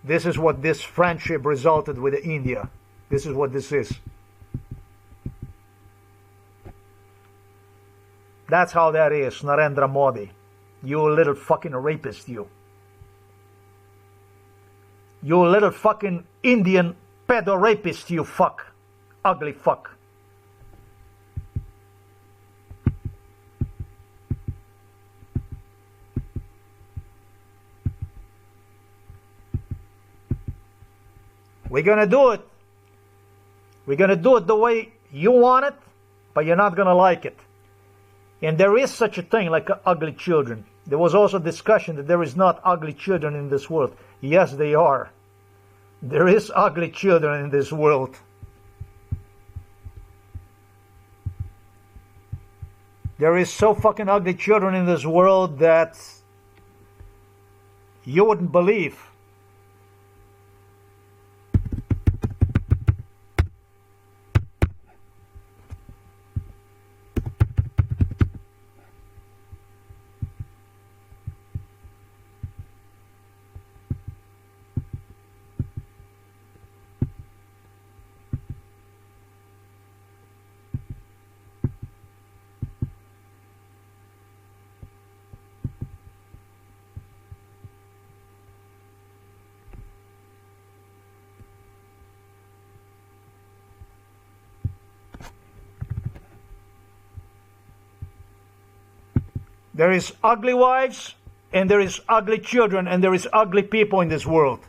this friendship resulted with India. This is what this is. That's how that is, Narendra Modi. You little fucking rapist, you. You little fucking Indian pedo rapist, you fuck. Ugly fuck. We're going to do it. We're going to do it the way you want it, but you're not going to like it. And there is such a thing like ugly children. There was also discussion that there is not ugly children in this world. Yes, they are. There is ugly children in this world. There is so fucking ugly children in this world that you wouldn't believe. There is ugly wives, and there is ugly children, and there is ugly people in this world.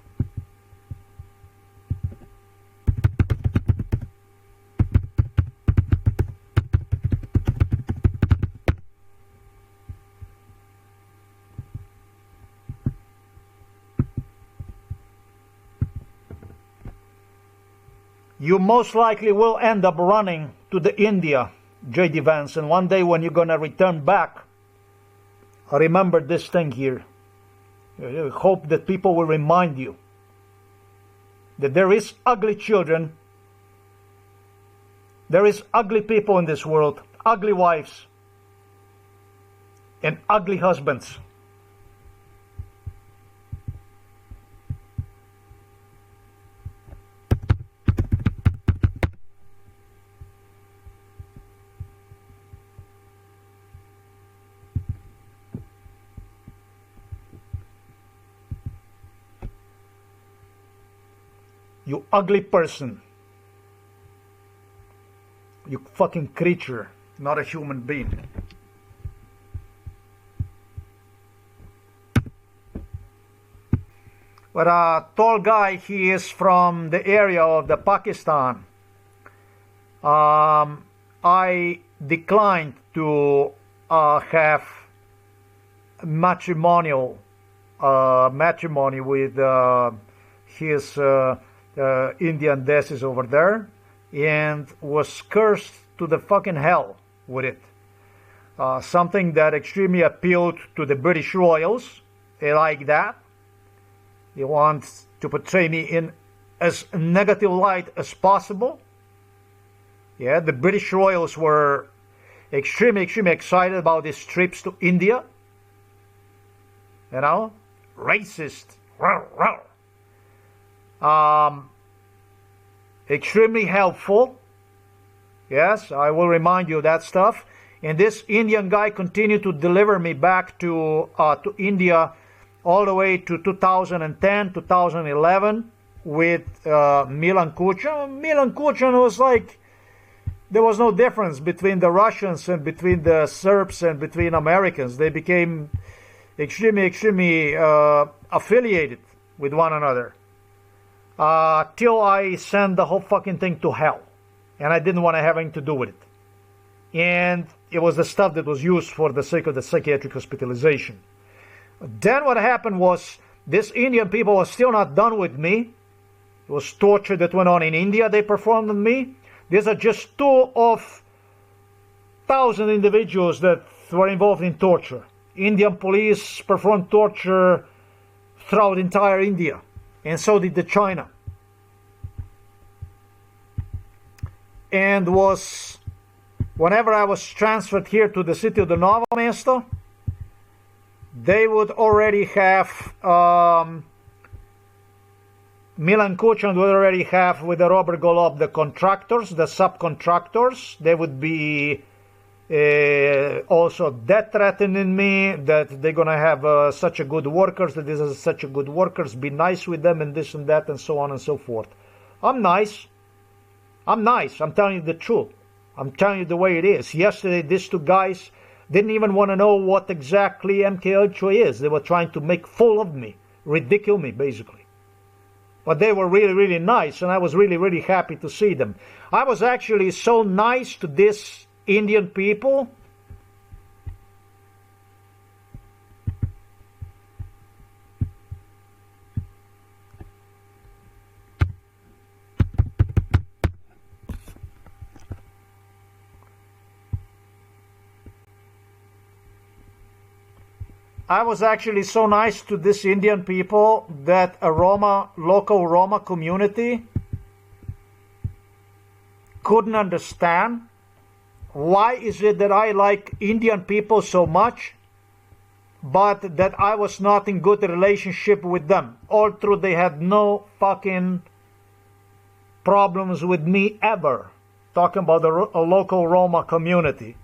You most likely will end up running to the India, J.D. Vance, and one day when you're going to return back, remember this thing here. I hope that people will remind you that there is ugly children, there is ugly people in this world, ugly wives, and ugly husbands. You ugly person. You fucking creature, not a human being. But a tall guy, he is from the area of the Pakistan. I declined to have matrimony with his Indian desis over there, and was cursed to the fucking hell with it. Something that extremely appealed to the British royals. They like that. They want to portray me in as negative light as possible. Yeah, the British royals were extremely excited about these trips to India. You know, racist. Extremely helpful. Yes, I will remind you of that stuff. And this Indian guy continued to deliver me back to India all the way to 2010, 2011 with Milan Kuchan. Milan Kuchan was like, there was no difference between the Russians and between the Serbs and between Americans. They became extremely affiliated with one another. Till I sent the whole fucking thing to hell. And I didn't want to have anything to do with it. And it was the stuff that was used for the sake of the psychiatric hospitalization. Then what happened was, these Indian people were still not done with me. It was torture that went on in India they performed on me. These are just 2 of 1,000 individuals that were involved in torture. Indian police performed torture throughout entire India. And so did the China. And was, whenever I was transferred here to the city of the Novo Mesto, they would already have, Milan Kuchan would already have with the Robert Golob the contractors, the subcontractors. They would be also death threatening me, that they're going to have such a good workers, that these are such a good workers, be nice with them and this and that and so on and so forth. I'm nice. I'm telling you the truth. I'm telling you the way it is. Yesterday, these 2 guys didn't even want to know what exactly MK Ultra is. They were trying to make fool of me, ridicule me, basically. But they were really, really nice, and I was really, really happy to see them. I was actually so nice to this Indian people. I was actually so nice to this Indian people that a local Roma community couldn't understand why is it that I like Indian people so much, but that I was not in good relationship with them. All through they had no fucking problems with me ever. Talking about a local Roma community.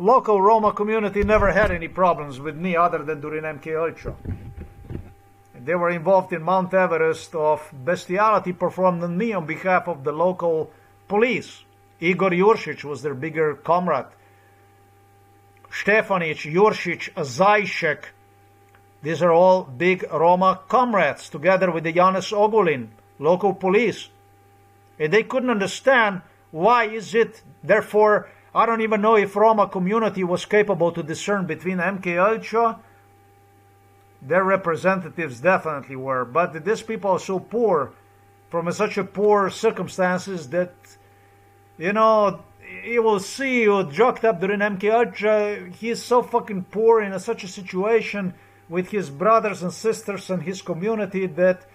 Local Roma community never had any problems with me other than during MK Ultra. They were involved in Mount Everest of bestiality performed on me on behalf of the local police. Igor Juršić was their bigger comrade. Štefanić, Juršić, Zajšek. These are all big Roma comrades together with the Janez Ogulin, local police. And they couldn't understand why is it, therefore, I don't even know if Roma community was capable to discern between MK Ultra. Their representatives definitely were, but these people are so poor, from such a poor circumstances that, you know, you will see you drugged up during MK Ultra. He is so fucking poor in such a situation with his brothers and sisters and his community that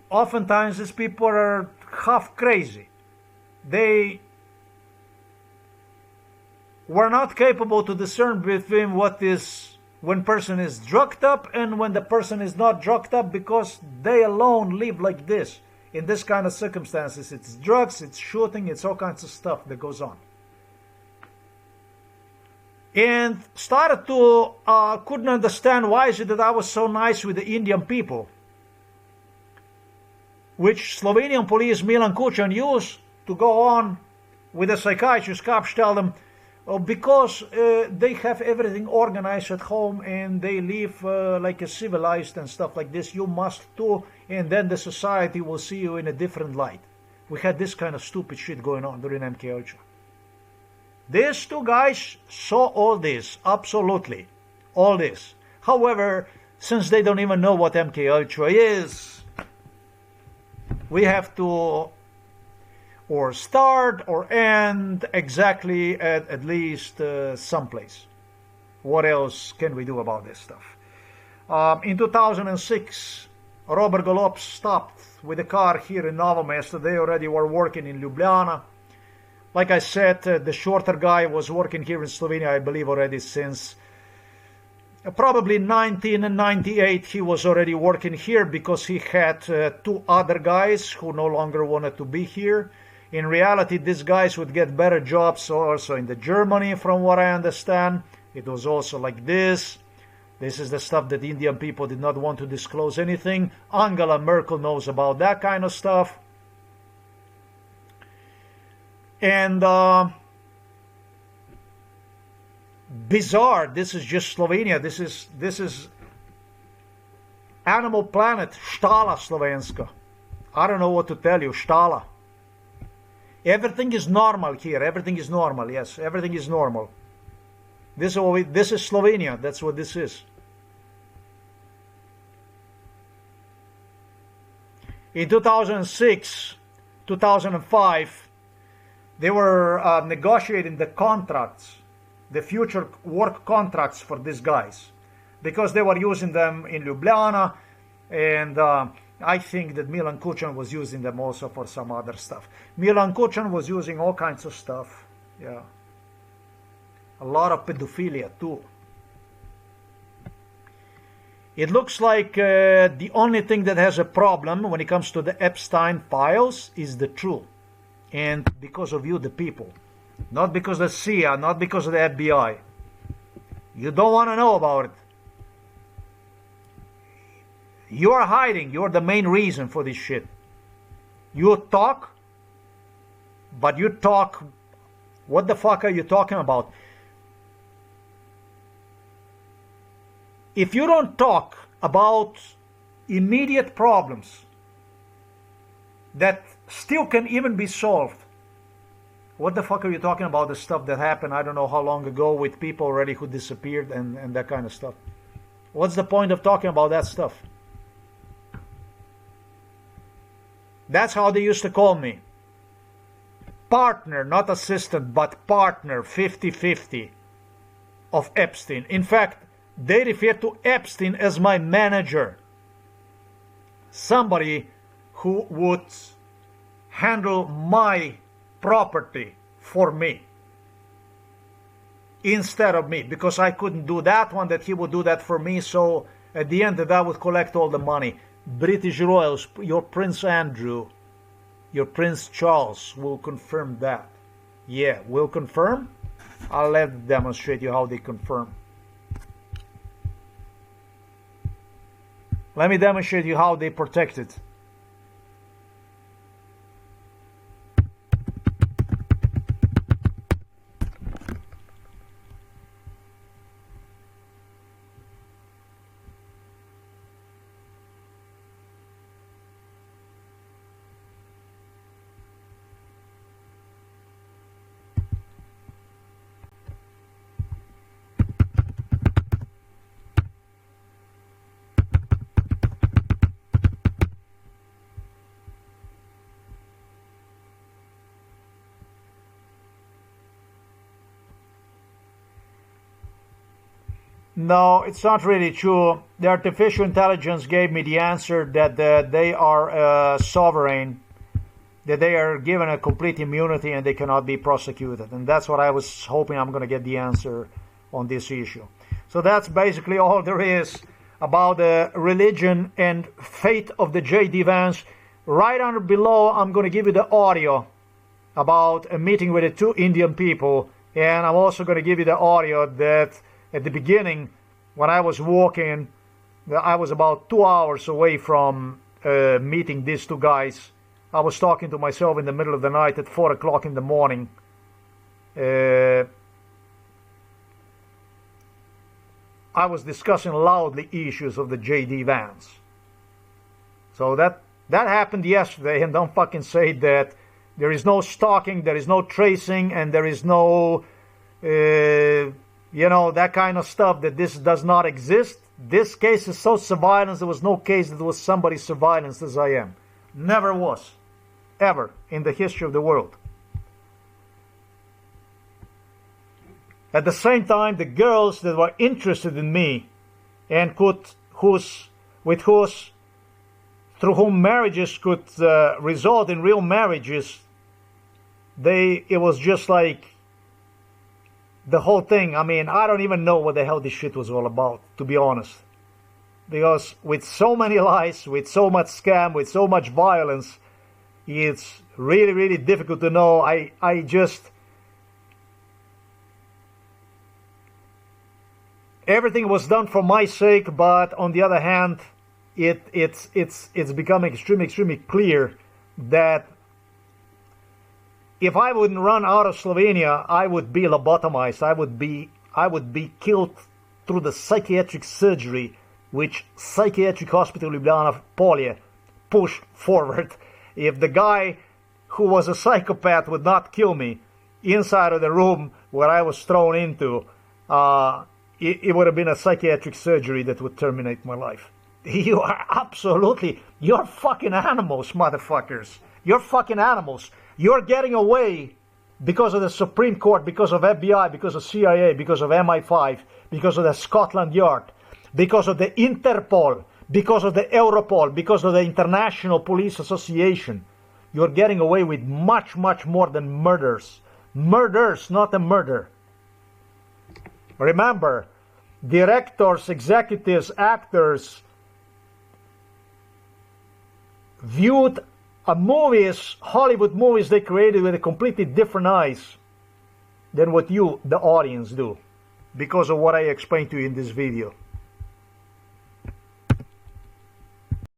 oftentimes these people are half crazy. They were not capable to discern between what is when person is drugged up and when the person is not drugged up, because they alone live like this. In this kind of circumstances, it's drugs, it's shooting, it's all kinds of stuff that goes on. And started to couldn't understand why is it that I was so nice with the Indian people, which Slovenian police Milan Kučan used to go on with the psychiatrist cops, tell them, because they have everything organized at home and they live like a civilized and stuff like this. You must too, and then the society will see you in a different light. We had this kind of stupid shit going on during MK Ultra. These two guys saw all this, absolutely, all this. However, since they don't even know what MK Ultra is, we have to or start or end exactly at least someplace. What else can we do about this stuff? In 2006, Robert Golob stopped with a car here in Novo Mesto. They already were working in Ljubljana. Like I said, the shorter guy was working here in Slovenia, I believe, already since probably 1998. He was already working here because he had two other guys who no longer wanted to be here. In reality, these guys would get better jobs also in the Germany, from what I understand. It was also like this. This is the stuff that Indian people did not want to disclose anything. Angela Merkel knows about that kind of stuff. And bizarre, this is just Slovenia. This is Animal Planet, štala slovenska. I don't know what to tell you, štala. Everything is normal here. Everything is normal. Yes, everything is normal. This is Slovenia. That's what this is. In 2006, 2005, they were negotiating the contracts, the future work contracts for these guys, because they were using them in Ljubljana, and I think that Milan Kučan was using them also for some other stuff. Milan Kučan was using all kinds of stuff. Yeah. A lot of pedophilia too. It looks like the only thing that has a problem when it comes to the Epstein files is the truth. And because of you, the people. Not because of the CIA, not because of the FBI. You don't want to know about it. You are hiding. You're the main reason for this shit. You talk, but you talk. What the fuck are you talking about? If you don't talk about immediate problems that still can even be solved. What the fuck are you talking about? The stuff that happened I don't know how long ago with people already who disappeared and that kind of stuff. What's the point of talking about that stuff? That's how they used to call me. Partner, not assistant, but partner, 50-50 of Epstein. In fact, they refer to Epstein as my manager. Somebody who would handle my property for me instead of me, because I couldn't do that one, that he would do that for me. So at the end, that I would collect all the money. British royals, your Prince Andrew, your Prince Charles will confirm that. Yeah, will confirm. I'll let them demonstrate you how they confirm. Let me demonstrate you how they protect it. No, it's not really true. The artificial intelligence gave me the answer that they are sovereign, that they are given a complete immunity and they cannot be prosecuted. And that's what I was hoping I'm going to get the answer on this issue. So that's basically all there is about the religion and fate of the J.D. Vance. Right under below, I'm going to give you the audio about a meeting with the two Indian people. And I'm also going to give you the audio that at the beginning, when I was walking, I was about 2 hours away from meeting these two guys. I was talking to myself in the middle of the night at 4 o'clock in the morning. I was discussing loudly issues of the J.D. Vance. So that happened yesterday, and don't fucking say that there is no stalking, there is no tracing, and there is no... that kind of stuff, that this does not exist. This case is so surveillance. There was no case that was somebody surveillance as I am. Never was. Ever in the history of the world. At the same time, the girls that were interested in me and through whom marriages could result in real marriages, it was just like the whole thing. I mean, I don't even know what the hell this shit was all about, to be honest. Because with so many lies, with so much scam, with so much violence, it's really, really difficult to know. Everything was done for my sake, but on the other hand, it's becoming extremely clear that if I wouldn't run out of Slovenia, I would be lobotomized. I would be killed through the psychiatric surgery, which Psychiatric Hospital Ljubljana Polje pushed forward. If the guy who was a psychopath would not kill me inside of the room where I was thrown into, it would have been a psychiatric surgery that would terminate my life. You're fucking animals, motherfuckers. You're fucking animals. You're getting away because of the Supreme Court, because of FBI, because of CIA, because of MI5, because of the Scotland Yard, because of the Interpol, because of the Europol, because of the International Police Association. You're getting away with much, much more than murders. Murders, not a murder. Remember, directors, executives, actors viewed Hollywood movies they created with a completely different eyes than what you, the audience, do, because of what I explained to you in this video.